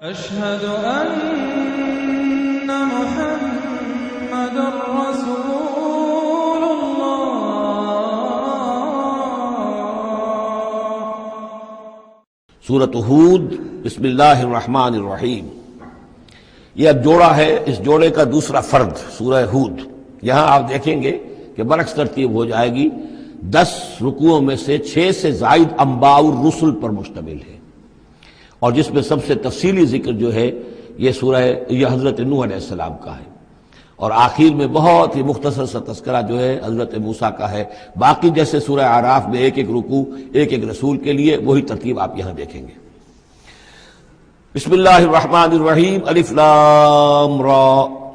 أشهد أن محمد رسول الله۔ سورۃ ہود، بسم اللہ الرحمن الرحیم۔ یہ اب جوڑا ہے، اس جوڑے کا دوسرا فرد سورہ ہود۔ یہاں آپ دیکھیں گے کہ برعکس ترتیب ہو جائے گی، 10 رکوعوں میں سے 6 سے زائد انباء الرسل پر مشتمل ہے، اور جس میں سب سے تفصیلی ذکر جو ہے یہ حضرت نوح علیہ السلام کا ہے، اور آخر میں بہت ہی مختصر سا تذکرہ جو ہے حضرت موسیٰ کا ہے۔ باقی جیسے سورہ اعراف میں ایک ایک رکوع ایک ایک رسول کے لیے، وہی ترتیب آپ یہاں دیکھیں گے۔ بسم اللہ الرحمن الرحیم۔ الف لام را،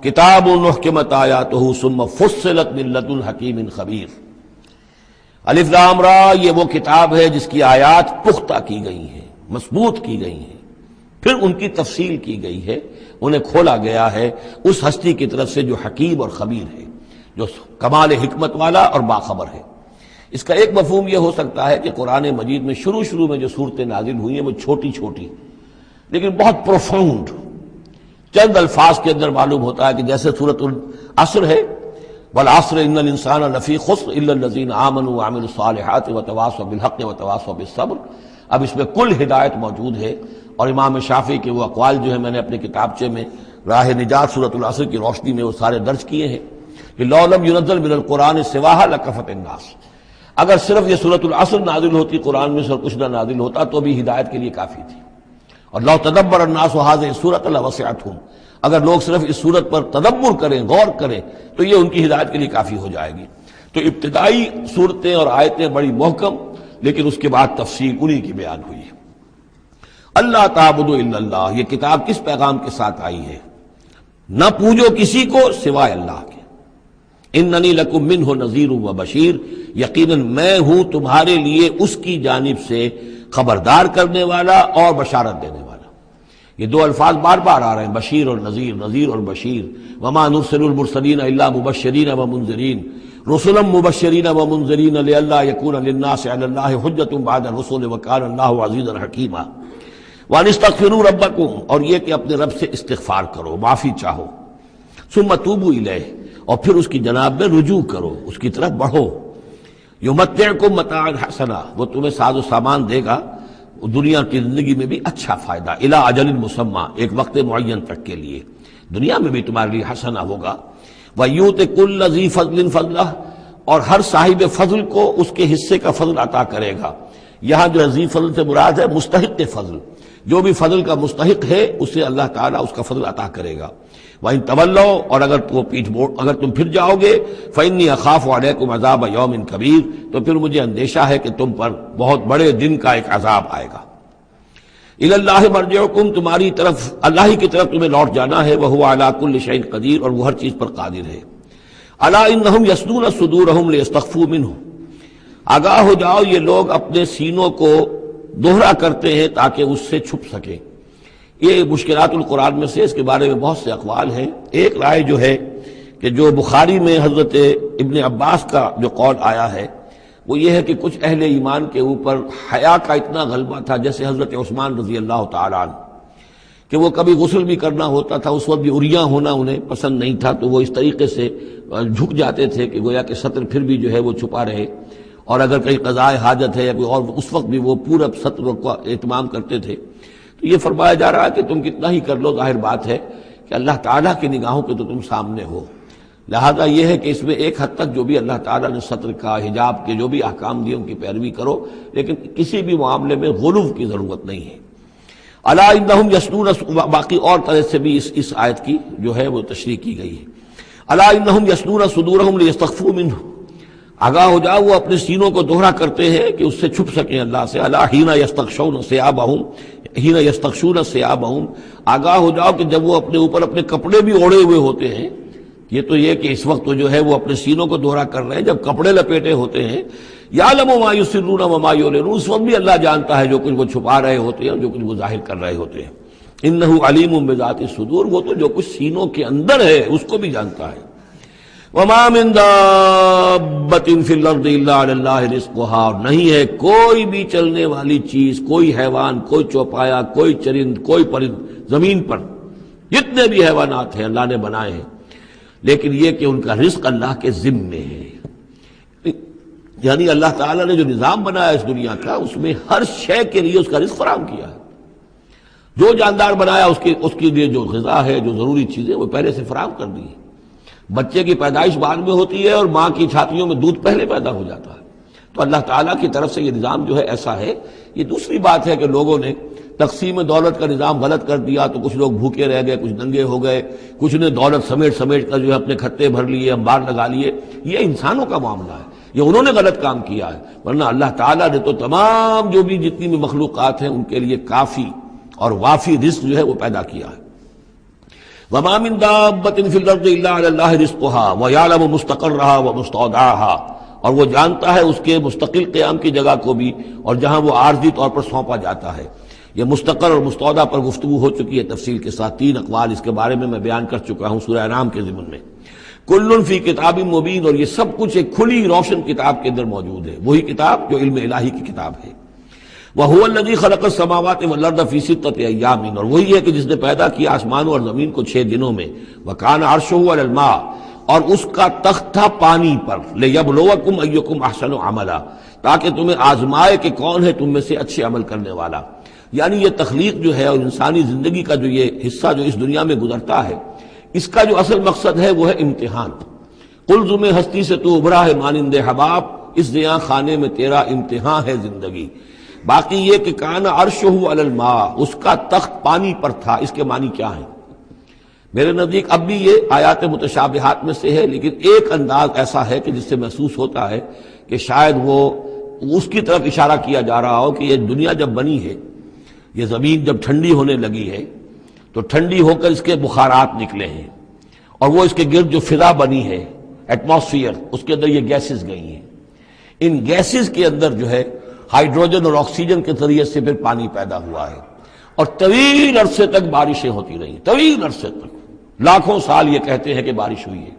کتاب احکمت آیاتہ ثم فصلت من لدن حکیم خبیر۔ الف لام را، یہ وہ کتاب ہے جس کی آیات پختہ کی گئی ہیں، مضبوط کی گئی ہیں، پھر ان کی تفصیل کی گئی ہے، انہیں کھولا گیا ہے اس ہستی کی طرف سے جو حکیم اور خبیر ہے، جو کمال حکمت والا اور باخبر ہے۔ اس کا ایک مفہوم یہ ہو سکتا ہے کہ قرآن مجید میں شروع میں جو صورتیں نازل ہوئی ہیں وہ چھوٹی چھوٹی لیکن بہت پروفاؤنڈ، چند الفاظ کے اندر معلوم ہوتا ہے کہ جیسے سورۃ العصر ہے، والعصر ان الانسان لفی خسر الا الذین آمنوا وعملوا الصالحات وتواصوا بالحق وتواصوا بالصبر۔ اب اس میں کل ہدایت موجود ہے، اور امام شافعی کے وہ اقوال جو ہے میں نے اپنے کتابچے میں راہ نجات سورۃ العصر کی روشنی میں وہ سارے درج کیے ہیں کہ لو لم ينزل من القرآن سواها لکفت الناس، اگر صرف یہ سورۃ العصر نازل ہوتی، قرآن میں سے کچھ نہ نازل ہوتا تو بھی ہدایت کے لیے کافی تھی، اور لو تدبر الناس هذه السورۃ لوسعتهم، اگر لوگ صرف اس سورت پر تدبر کریں، غور کریں، تو یہ ان کی ہدایت کے لیے کافی ہو جائے گی۔ تو ابتدائی صورتیں اور آیتیں بڑی محکم، لیکن اس کے بعد تفصیل انہی کی بیان ہوئی ہے۔ اللہ تعبدوا الا اللہ، یہ کتاب کس پیغام کے ساتھ آئی ہے؟ نہ پوجو کسی کو سوائے اللہ کے۔ اننی لکم منہ نذیر و بشیر، یقیناً میں ہوں تمہارے لیے اس کی جانب سے خبردار کرنے والا اور بشارت دینے والا۔ یہ دو الفاظ بار بار آ رہے ہیں، بشیر اور نذیر، نذیر اور بشیر۔ وما نرسل المرسلین الا مبشرین ومنذرین، رسلا مبشرین ومنذرین لئلا یکون للناس علی اللہ حجۃ بعد الرسل وکان اللہ عزیزا حکیما۔ وان استغفروا ربکم، اور یہ کہ اپنے رب سے استغفار کرو، معافی چاہو۔ ثم توبوا الیہ، اور پھر اس کی جناب میں رجوع کرو، اس کی طرف بڑھو۔ یمتعکم متاعا حسنا، وہ تمہیں ساز و سامان دے گا دنیا کی زندگی میں بھی اچھا فائدہ، الی اجل مسمی، ایک وقت معین تک کے لیے، دنیا میں بھی تمہارے لیے حسنا ہوگا۔ وَيُؤْتِ كُلَّ ذِي فَضْلٍ فَضْلَهُ، اور ہر صاحب فضل کو اس کے حصے کا فضل عطا کرے گا۔ یہاں جو ذی فضل سے مراد ہے مستحق فضل، جو بھی فضل کا مستحق ہے اسے اللہ تعالیٰ اس کا فضل عطا کرے گا۔ وَإِن تَوَلَّوْا، اور اگر تم پھر جاؤ گے، فَإِنِّي أَخَافُ عَلَيْكُمْ عَذَابَ يَوْمٍ كَبِيرٍ، تو پھر مجھے اندیشہ ہے کہ تم پر بہت بڑے دن کا ایک عذاب آئے گا۔ الی اللہ مرجعکم، تمہاری طرف اللہ ہی کی طرف تمہیں لوٹ جانا ہے، وہو علی کل شیء قدیر، اور وہ ہر چیز پر قادر ہے۔ الا انہم یثنون صدورہم لیستخفوا منہ، آگاہ ہو جاؤ یہ لوگ اپنے سینوں کو دوہرا کرتے ہیں تاکہ اس سے چھپ سکیں۔ یہ مشکلات القرآن میں سے اس کے بارے میں بہت سے اقوال ہیں۔ ایک رائے جو ہے کہ جو بخاری میں حضرت ابن عباس کا جو قول آیا ہے وہ یہ ہے کہ کچھ اہل ایمان کے اوپر حیا کا اتنا غلبہ تھا، جیسے حضرت عثمان رضی اللہ تعالیٰ عنہ، کہ وہ کبھی غسل بھی کرنا ہوتا تھا، اس وقت بھی عریاں ہونا انہیں پسند نہیں تھا، تو وہ اس طریقے سے جھک جاتے تھے کہ گویا کہ سطر پھر بھی جو ہے وہ چھپا رہے، اور اگر کہیں قضاء حاجت ہے یا کوئی اور، اس وقت بھی وہ پورا سطر کا اہتمام کرتے تھے۔ تو یہ فرمایا جا رہا ہے کہ تم کتنا ہی کر لو، ظاہر بات ہے کہ اللہ تعالیٰ کی نگاہوں کے تو تم سامنے ہو، لہذا یہ ہے کہ اس میں ایک حد تک جو بھی اللہ تعالیٰ نے سطر کا، حجاب کے جو بھی احکام دیے ان کی پیروی کرو، لیکن کسی بھی معاملے میں غلو کی ضرورت نہیں ہے۔ الا انہم یثنون، باقی اور طرح سے بھی اس آیت کی جو ہے وہ تشریح کی گئی ہے۔ الا انہم یثنون صدورہم لیستخفوا منہ، آگاہ ہو جاؤ وہ اپنے سینوں کو دوہرا کرتے ہیں کہ اس سے چھپ سکیں اللہ سے۔ الا حین یستغشون ثیابہم، آگاہ ہو جاؤ کہ جب وہ اپنے اوپر اپنے کپڑے بھی اوڑھے ہوئے ہوتے ہیں، یہ تو یہ کہ اس وقت تو جو ہے وہ اپنے سینوں کو دوہرا کر رہے ہیں، جب کپڑے لپیٹے ہوتے ہیں، یعلم ما یسرون وما یعلنون، اس وقت بھی اللہ جانتا ہے جو کچھ وہ چھپا رہے ہوتے ہیں اور جو کچھ وہ ظاہر کر رہے ہوتے ہیں۔ انہ علیم بذات الصدور، وہ تو جو کچھ سینوں کے اندر ہے اس کو بھی جانتا ہے۔ وما من دابۃ فی الارض الا علی اللہ رزقها، اور نہیں ہے کوئی بھی چلنے والی چیز، کوئی حیوان، کوئی چوپایا، کوئی چرند، کوئی پرند زمین پر جتنے بھی حیوانات ہیں اللہ نے بنائے ہیں، لیکن یہ کہ ان کا رزق اللہ کے ذمے ہے۔ یعنی اللہ تعالیٰ نے جو نظام بنایا اس دنیا کا، اس میں ہر شے کے لیے اس کا رزق فراہم کیا ہے۔ جو جاندار بنایا اس کے لیے جو غذا ہے، جو ضروری چیزیں، وہ پہلے سے فراہم کر دی ہے۔ بچے کی پیدائش بعد میں ہوتی ہے اور ماں کی چھاتیوں میں دودھ پہلے پیدا ہو جاتا ہے۔ تو اللہ تعالیٰ کی طرف سے یہ نظام جو ہے ایسا ہے۔ یہ دوسری بات ہے کہ لوگوں نے تقسیم دولت کا نظام غلط کر دیا، تو کچھ لوگ بھوکے رہ گئے، کچھ ننگے ہو گئے، کچھ نے دولت سمیٹ کر جو ہے اپنے کھتے بھر لیے، انبار لگا لیے۔ یہ انسانوں کا معاملہ ہے، یہ انہوں نے غلط کام کیا ہے، ورنہ اللہ تعالیٰ نے تو تمام جو بھی جتنی بھی مخلوقات ہیں ان کے لیے کافی اور وافی رزق جو ہے وہ پیدا کیا ہے۔ وما من دابۃ فی الارض الا علی اللہ رزقها ویعلم مستقرها ومستودعها، اور وہ جانتا ہے اس کے مستقل قیام کی جگہ کو بھی اور جہاں وہ عارضی طور پر سونپا جاتا ہے۔ یہ مستقر اور مستودع پر گفتگو ہو چکی ہے تفصیل کے ساتھ، 3 اقوال اس کے بارے میں بیان کر چکا ہوں سورہ انعام کے ضمن میں۔ کل فی کتاب مبین، اور یہ سب کچھ ایک کھلی روشن کتاب کے اندر موجود ہے، وہی کتاب جو علم الہی کی کتاب ہے۔ وَهُوَ الَّذِي خَلَقَ السَّمَاوَاتِ وَالْأَرْضَ فِي سِتَّةِ أَيَّامٍ، اور وہی ہے کہ جس نے پیدا کیا آسمانوں اور زمین کو 6 دنوں میں۔ وَكَانَ عَرْشُهُ عَلَى الْمَاءِ، اور اس کا تخت تھا پانی پر۔ لِيَبْلُوَكُمْ أَيُّكُمْ أَحْسَنُ عَمَلًا، تاکہ تمہیں آزمائے کہ کون ہے تم میں سے اچھے عمل کرنے والا۔ یعنی یہ تخلیق جو ہے اور انسانی زندگی کا جو یہ حصہ جو اس دنیا میں گزرتا ہے، اس کا جو اصل مقصد ہے وہ ہے امتحان۔ قلزم ہستی سے تو ابھرا ہے مانند حباب، اس زیاں خانے میں تیرا امتحان ہے زندگی۔ باقی یہ کہ کان عرشہ علی الماء، اس کا تخت پانی پر تھا، اس کے معنی کیا ہیں؟ میرے نزدیک اب بھی یہ آیات متشابہات میں سے ہے، لیکن ایک انداز ایسا ہے کہ جس سے محسوس ہوتا ہے کہ شاید وہ اس کی طرف اشارہ کیا جا رہا ہو کہ یہ دنیا جب بنی ہے، یہ زمین جب ٹھنڈی ہونے لگی ہے تو ٹھنڈی ہو کر اس کے بخارات نکلے ہیں، اور وہ اس کے گرد جو فضا بنی ہے، ایٹماسفیئر، اس کے اندر یہ گیسز گئی ہیں۔ ان گیسز کے اندر جو ہے ہائیڈروجن اور آکسیجن کے ذریعے سے پھر پانی پیدا ہوا ہے، اور طویل عرصے تک بارشیں ہوتی رہیں، طویل عرصے تک، لاکھوں سال یہ کہتے ہیں کہ بارش ہوئی ہے۔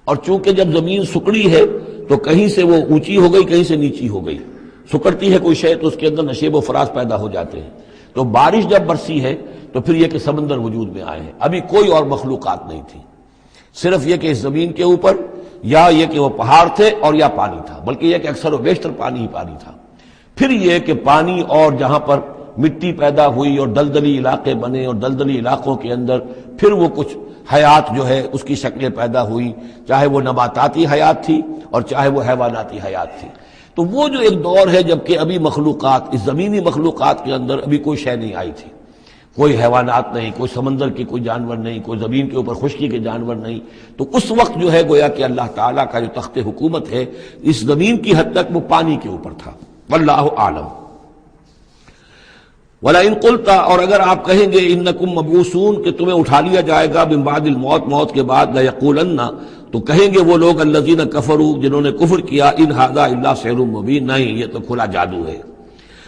اور چونکہ جب زمین سکڑی ہے تو کہیں سے وہ اونچی ہو گئی، کہیں سے نیچی ہو گئی، سکڑتی ہے کوئی شے تو اس کے اندر نشیب و فراز پیدا ہو جاتے ہیں۔ تو بارش جب برسی ہے تو پھر یہ کہ سمندر وجود میں آئے ہیں۔ ابھی کوئی اور مخلوقات نہیں تھی، صرف یہ کہ اس زمین کے اوپر یا یہ کہ وہ پہاڑ تھے اور یا پانی تھا، بلکہ یہ کہ اکثر و بیشتر پانی ہی پانی تھا۔ پھر یہ کہ پانی اور جہاں پر مٹی پیدا ہوئی اور دلدلی علاقے بنے، اور دلدلی علاقوں کے اندر پھر وہ کچھ حیات جو ہے اس کی شکلیں پیدا ہوئی، چاہے وہ نباتاتی حیات تھی اور چاہے وہ حیواناتی حیات تھی۔ تو وہ جو ایک دور ہے جب کہ ابھی مخلوقات، اس زمینی مخلوقات کے اندر ابھی کوئی شے نہیں آئی تھی، کوئی حیوانات نہیں، کوئی سمندر کے کوئی جانور نہیں، کوئی زمین کے اوپر خشکی کے جانور نہیں۔ تو اس وقت جو ہے گویا کہ اللہ تعالیٰ کا جو تخت حکومت ہے اس زمین کی حد تک وہ پانی کے اوپر تھا۔ واللہ اعلم۔ وَلَئِن قُلْتَ، اور اگر آپ کہیں گے اِنَّكُمْ مَبْعُوثُونَ کہ تمہیں اٹھا لیا جائے گا من بعد الموت، موت کے بعد، لَيَقُولَنَّ تو کہیں گے وہ لوگ الذین کفروا جنہوں نے کفر کیا، ان ھذا الا سحر مبین، نہیں یہ تو کھلا جادو ہے۔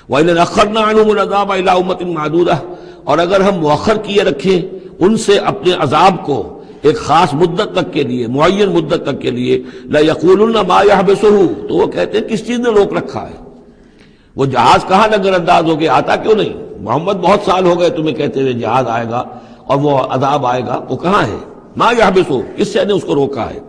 وَإِنْ أَخَّرْنَا عَنْهُمُ الْعَذَابَ إِلَىٰ أُمَّةٍ مَّعْدُودَةٍ، اور اگر ہم مؤخر کیے رکھیں ان سے اپنے عذاب کو ایک خاص مدت تک کے لیے، معین مدت تک کے لیے، لَيَقُولُنَّ مَا يَحْبِسُهُ، تو وہ کہتے ہیں کس چیز نے روک رکھا ہے؟ وہ جہاز کہاں نظر انداز ہو گیا، آتا کیوں نہیں؟ محمد بہت سال ہو گئے تمہیں کہتے ہوئے جہاز آئے گا اور وہ عذاب آئے گا، وہ کہاں ہے؟ ما یحبسو، کس سے نے اس کو روکا ہے؟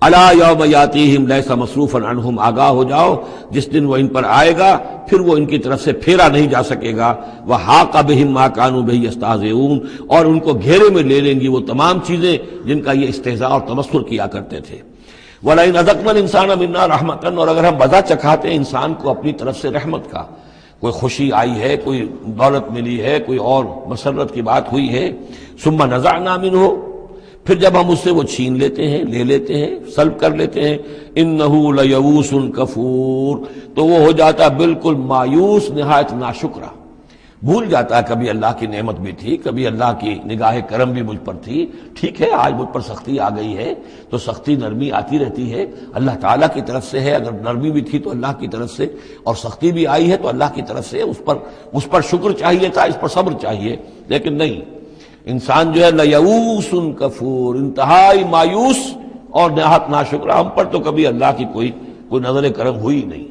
الا یوم یاتیہم لیس مصروفا عنہم، آگاہ ہو جاؤ جس دن وہ ان پر آئے گا پھر وہ ان کی طرف سے پھیرا نہیں جا سکے گا۔ وحاق بہم ما کانوا بہ یستہزئون، اور ان کو گھیرے میں لے لیں گی وہ تمام چیزیں جن کا یہ استہزاء اور تمسخر کیا کرتے تھے۔ وَلَئِنْ أَذَقْنَا الْإِنسَانَ مِنَّا رَحْمَةً، اور اگر ہم مزہ چکھاتے ہیں انسان کو اپنی طرف سے رحمت کا، کوئی خوشی آئی ہے، کوئی دولت ملی ہے، کوئی اور مسرت کی بات ہوئی ہے، ثُمَّ نَزَعْنَا مِنْهُ، پھر جب ہم اس سے وہ چھین لیتے ہیں، لے لیتے ہیں، سلب کر لیتے ہیں، إِنَّهُ لَيَئُوسٌ کفور، تو وہ ہو جاتا ہے بالکل مایوس، نہایت ناشکرہ، بھول جاتا ہے کبھی اللہ کی نعمت بھی تھی، کبھی اللہ کی نگاہ کرم بھی مجھ پر تھی، ٹھیک ہے آج مجھ پر سختی آ گئی ہے تو سختی نرمی آتی رہتی ہے، اللہ تعالیٰ کی طرف سے ہے، اگر نرمی بھی تھی تو اللہ کی طرف سے، اور سختی بھی آئی ہے تو اللہ کی طرف سے، اس پر شکر چاہیے تھا، اس پر صبر چاہیے، لیکن نہیں، انسان جو ہے لیئوس کفور، انتہائی مایوس اور نہایت ناشکرہ، ہم پر تو کبھی اللہ کی کوئی نظر کرم ہوئی نہیں۔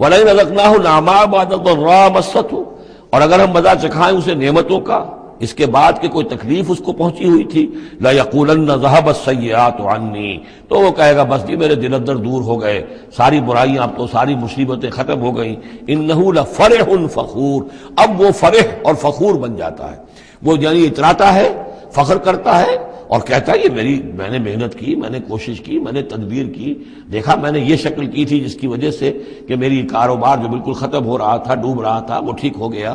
وَلَئِنْ أَذَقْنَاهُ نَعْمَاءَ بَعْدَ ضَرَّاءَ مَسَّتْهُ، اور اگر ہم مزہ چکھائیں اسے نعمتوں کا اس کے بعد کہ کوئی تکلیف اس کو پہنچی ہوئی تھی، لَيَقُولَنَّ ذَهَبَ السَّيِّئَاتُ عَنِّي، تو وہ کہے گا بس جی میرے دل اندر دور ہو گئے، ساری برائیاں اب تو ساری مصیبتیں ختم ہو گئیں۔ إِنَّهُ لَفَرِحٌ فَخُورٌ، اب وہ فرح اور فخور بن جاتا ہے، وہ یعنی اتراتا ہے، فخر کرتا ہے اور کہتا ہے یہ میں نے محنت کی، میں نے کوشش کی، میں نے تدبیر کی، دیکھا میں نے یہ شکل کی تھی جس کی وجہ سے کہ میری کاروبار جو بالکل ختم ہو رہا تھا، ڈوب رہا تھا، وہ ٹھیک ہو گیا۔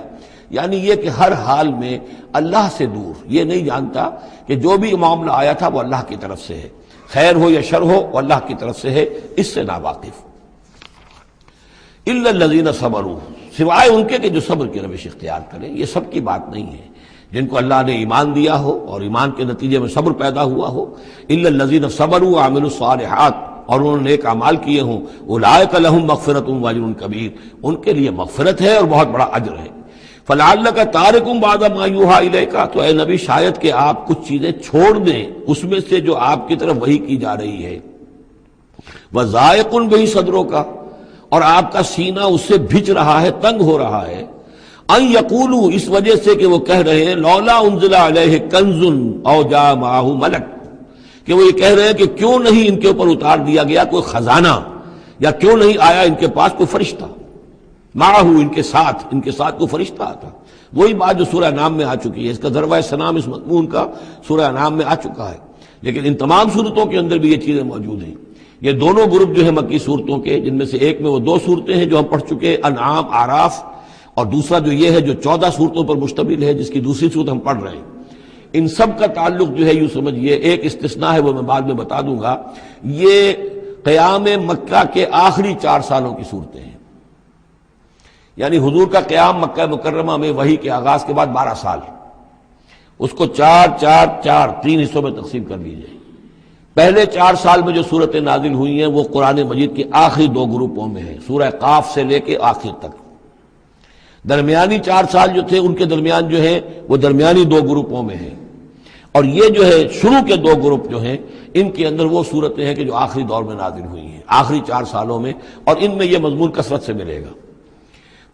یعنی یہ کہ ہر حال میں اللہ سے دور، یہ نہیں جانتا کہ جو بھی معاملہ آیا تھا وہ اللہ کی طرف سے ہے، خیر ہو یا شر ہو وہ اللہ کی طرف سے ہے، اس سے ناواقف۔ إِلَّا الَّذِينَ صَبَرُوا، سوائے ان کے کہ جو صبر کی روش اختیار کریں، یہ سب کی بات نہیں ہے، جن کو اللہ نے ایمان دیا ہو اور ایمان کے نتیجے میں صبر پیدا ہوا ہو۔ إِلَّا الَّذِينَ صَبَرُوا وَعَمِلُوا الصَّالِحَاتِ، اور انہوں نے نیک اعمال کیے ہوں، أُولَٰئِكَ لَهُم مَغْفِرَةٌ وَأَجْرٌ كَبِيرٌ، ان کے لیے مغفرت ہے اور بہت بڑا اجر ہے۔ فَلَعَلَّكَ تَارِكٌ بَعْضَ مَا يُوحَىٰ إِلَيْكَ، تو اے نبی شاید کہ آپ کچھ چیزیں چھوڑ دیں اس میں سے جو آپ کی طرف وحی کی جا رہی ہے۔ وَضَائِقٌ بِهِ صَدْرُكَ، اور آپ کا سینہ اس سے بھچ رہا ہے، تنگ ہو رہا ہے۔ ان یقولوا، اس وجہ سے کہ وہ کہہ رہے ہیں لولا انزل علیہ کنز او جاء معہ ملک، کہ وہ یہ کہہ رہے ہیں کہ کیوں نہیں ان کے اوپر اتار دیا گیا کوئی خزانہ، یا کیوں نہیں آیا ان کے پاس کوئی فرشتہ، معہ ان کے ساتھ کوئی فرشتہ آتا۔ وہی بات جو سورہ انعام میں آ چکی ہے، اس کا ذروہ سنام اس مضمون کا سورہ انعام میں آ چکا ہے، لیکن ان تمام صورتوں کے اندر بھی یہ چیزیں موجود ہیں۔ یہ دونوں گروپ جو ہیں مکی صورتوں کے، جن میں سے ایک میں وہ 2 صورتیں ہیں جو ہم پڑھ چکے، انعام، اعراف، اور دوسرا جو یہ ہے جو 14 صورتوں پر مشتمل ہے جس کی دوسری صورت ہم پڑھ رہے ہیں، ان سب کا تعلق جو ہے یوں سمجھیے، ایک استثناء ہے وہ میں بعد میں بتا دوں گا، یہ قیام مکہ کے آخری 4 سالوں کی صورتیں ہیں۔ یعنی حضور کا قیام مکہ مکرمہ میں وحی کے آغاز کے بعد 12 سال، اس کو 4 حصوں میں تقسیم کر لیجیے۔ پہلے 4 سال میں جو صورتیں نازل ہوئی ہیں وہ قرآن مجید کے آخری 2 گروپوں میں ہیں، سورہ قاف سے لے کے آخر تک۔ درمیانی 4 سال جو تھے ان کے درمیان جو ہے وہ درمیانی 2 گروپوں میں ہیں، اور یہ جو ہے شروع کے 2 گروپ جو ہیں ان کے اندر وہ صورتیں ہیں کہ جو آخری دور میں نازل ہوئی ہیں، آخری 4 سالوں میں، اور ان میں یہ مضمون کثرت سے ملے گا۔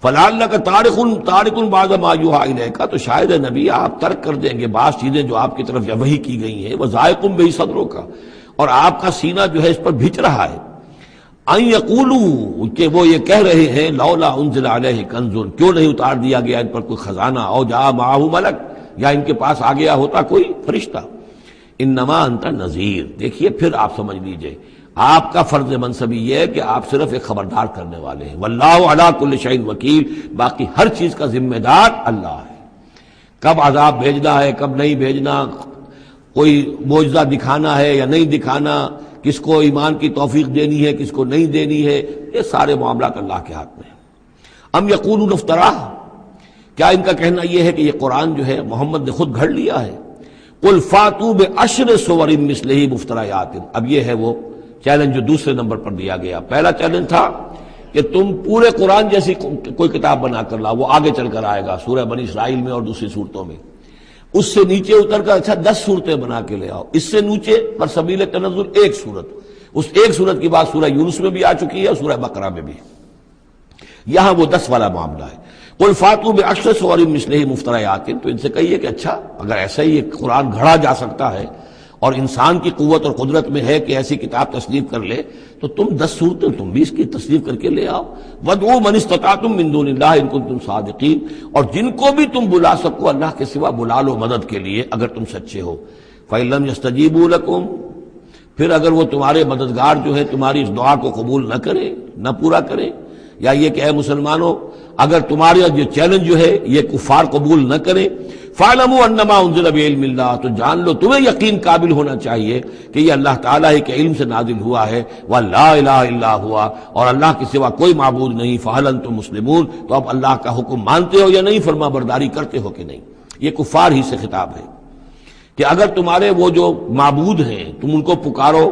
فَلَعَلَّكَ تَارِكٌ بَعْضَ مَا يُوحَىٰ إِلَيْكَ، تو شاید ہے نبی آپ ترک کر دیں گے بعض چیزیں جو آپ کی طرف وحی کی گئی ہیں، وَضَائِقٌ بِهِ صَدْرُكَ، اور آپ کا سینہ جو ہے اس پر بھچ رہا ہے۔ ان یقولوا، کہ وہ یہ کہہ رہے ہیں لولا انزل علیہ کنز، کیوں نہیں اتار دیا گیا ان پر کوئی خزانہ، او جاء معہ ملک، یا ان کے پاس آ گیا ہوتا کوئی فرشتہ۔ انما انت نذیر، دیکھیے پھر آپ سمجھ لیجئے آپ کا فرض منصبی یہ ہے کہ آپ صرف ایک خبردار کرنے والے ہیں، واللہ علی کل شیء وکیل، باقی ہر چیز کا ذمہ دار اللہ ہے۔ کب عذاب بھیجنا ہے، کب نہیں بھیجنا، کوئی معجزہ دکھانا ہے یا نہیں دکھانا، کس کو ایمان کی توفیق دینی ہے کس کو نہیں دینی ہے، یہ سارے معاملات اللہ کے ہاتھ میں ہیں۔ ام یقولون افتراہ، کیا ان کا کہنا یہ ہے کہ یہ قرآن جو ہے محمد نے خود گھڑ لیا ہے؟ قل فاتوا بعشر سور مثلہ مفتریات، اب یہ ہے وہ چیلنج جو دوسرے نمبر پر دیا گیا۔ پہلا چیلنج تھا کہ تم پورے قرآن جیسی کوئی کتاب بنا کر لاؤ، وہ آگے چل کر آئے گا سورہ بنی اسرائیل میں اور دوسری صورتوں میں۔ اس سے نیچے اتر کر اچھا 10 صورتیں بنا کے لے آؤ، اس سے نیچے پر سبیل تنزل 1 صورت، اس 1 صورت کی بات سورہ یونس میں بھی آ چکی ہے اور سورہ بقرہ میں بھی، یہاں وہ 10 والا معاملہ ہے۔ قل فاتوا بعشر سور مثلہ مفتریات، تو ان سے کہیے کہ اچھا اگر ایسا ہی ایک قرآن گھڑا جا سکتا ہے اور انسان کی قوت اور قدرت میں ہے کہ ایسی کتاب تصنیف کر لے، تو تم 10 صورتیں تم بھی اس کی تصنیف کر کے لے آؤ۔ وَادْعُوا مَنِ اسْتَطَعْتُم مِّن دُونِ اللَّهِ إِن كُنتُمْ صَادِقِينَ، اور جن کو بھی تم بلا سکو اللہ کے سوا بلا لو مدد کے لیے اگر تم سچے ہو۔ فَإِن لَّمْ يَسْتَجِيبُوا لَكُمْ، پھر اگر وہ تمہارے مددگار جو ہے تمہاری اس دعا کو قبول نہ کرے، نہ پورا کرے، یا یہ کہ اے مسلمانوں اگر تمہارا یہ چیلنج جو ہے یہ کفار قبول نہ کرے، فَاعْلَمُوا أَنَّمَا أُنزِلَ بِعِلْمِ اللَّهِ، تو جان لو تمہیں یقین قابل ہونا چاہیے کہ یہ اللہ تعالیٰ ہی کے علم سے نازل ہوا ہے، وَلَا إِلَٰهَ إِلَّا هُوَ، اور اللہ کے سوا کوئی معبود نہیں، فَهَلْ أَنْتُم مُسْلِمُونَ، تو اب اللہ کا حکم مانتے ہو یا نہیں، فرما برداری کرتے ہو کہ نہیں۔ یہ کفار ہی سے خطاب ہے کہ اگر تمہارے وہ جو معبود ہیں تم ان کو پکارو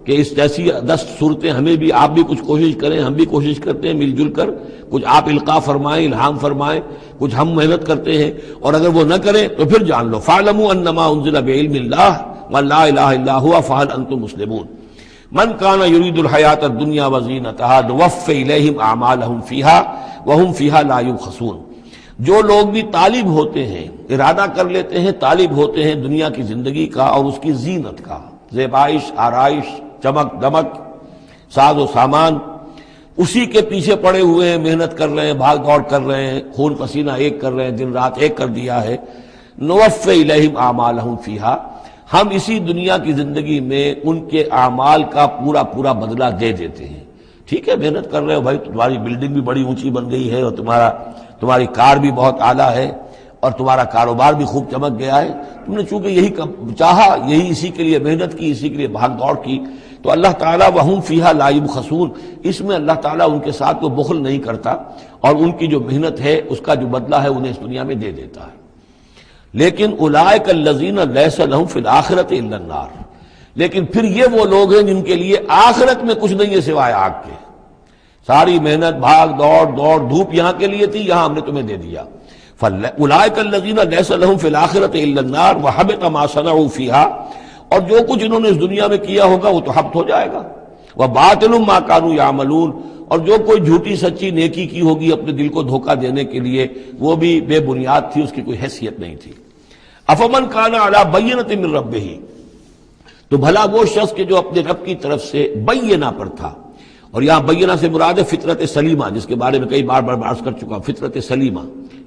کہ اس جیسی 10 صورتیں ہمیں بھی، آپ بھی کچھ کوشش کریں، ہم بھی کوشش کرتے ہیں مل جل کر، کچھ آپ القاء فرمائیں، الہام فرمائیں، کچھ ہم محنت کرتے ہیں، اور اگر وہ نہ کریں تو پھر جان لو فَاعْلَمُوا أَنَّمَا أُنزِلَ بِعِلْمِ اللَّهِ ولا الہ الا هو فهل انتم مسلمون من کان یرید الحیات الدنیا وزینتها نوفی الیہم اعمالهم فیها وهم فیها لا یبخسون۔ جو لوگ بھی طالب ہوتے ہیں، ارادہ کر لیتے ہیں، طالب ہوتے ہیں دنیا کی زندگی کا اور اس کی زینت کا، زیبائش، آرائش، چمک دمک، ساز و سامان، اسی کے پیچھے پڑے ہوئے ہیں، محنت کر رہے ہیں، بھاگ دوڑ کر رہے ہیں، خون پسینہ ایک کر رہے ہیں، دن رات ایک کر دیا ہے۔ نوفی الیہم اعمالهم فیہا، ہم اسی دنیا کی زندگی میں ان کے اعمال کا پورا پورا بدلہ دے دیتے ہیں۔ ٹھیک ہے، محنت کر رہے ہو بھائی، تمہاری بلڈنگ بھی بڑی اونچی بن گئی ہے اور تمہاری کار بھی بہت اعلیٰ ہے اور تمہارا کاروبار بھی خوب چمک گیا ہے، تم نے چونکہ یہی چاہا، یہی اسی کے لیے محنت کی، اسی کے لیے بھاگ دوڑ کی، تو اللہ تعالیٰ وَهُمْ فِيهَا لَا يُبْخَسُونَ، اس میں اللہ تعالیٰ ان کے ساتھ کوئی بخل نہیں کرتا اور ان کی جو محنت ہے اس کا جو بدلہ ہے انہیں اس دنیا میں دے دیتا ہے۔ لیکن اولئک الذین لیس لہم فی الآخرۃ الا النار، لیکن پھر یہ وہ لوگ ہیں جن کے لیے آخرت میں کچھ نہیں ہے سوائے آگ کے۔ ساری محنت، بھاگ دوڑ دھوپ یہاں کے لیے تھی، یہاں ہم نے تمہیں دے دیا۔ اولئک الذین لیس لہم فی الآخرۃ الا النار وحبط ما صنعوا فیہا، اور جو کچھ انہوں نے اس دنیا میں کیا ہوگا وہ تو حبط ہو جائے گا۔ وباطل ما کانوا یعملون، اور جو کوئی جھوٹی سچی نیکی کی ہوگی اپنے دل کو دھوکہ دینے کے لیے، وہ بھی بے بنیاد تھی، اس کی کوئی حیثیت نہیں تھی۔ افمن کان علی بینۃ من ربہ، تو بھلا وہ شخص کہ جو اپنے رب کی طرف سے بینہ پر تھا، اور یہاں بینہ سے مراد ہے فطرت سلیمہ، جس کے بارے میں کئی بار عرض کر چکا، فطرت سلیمہ،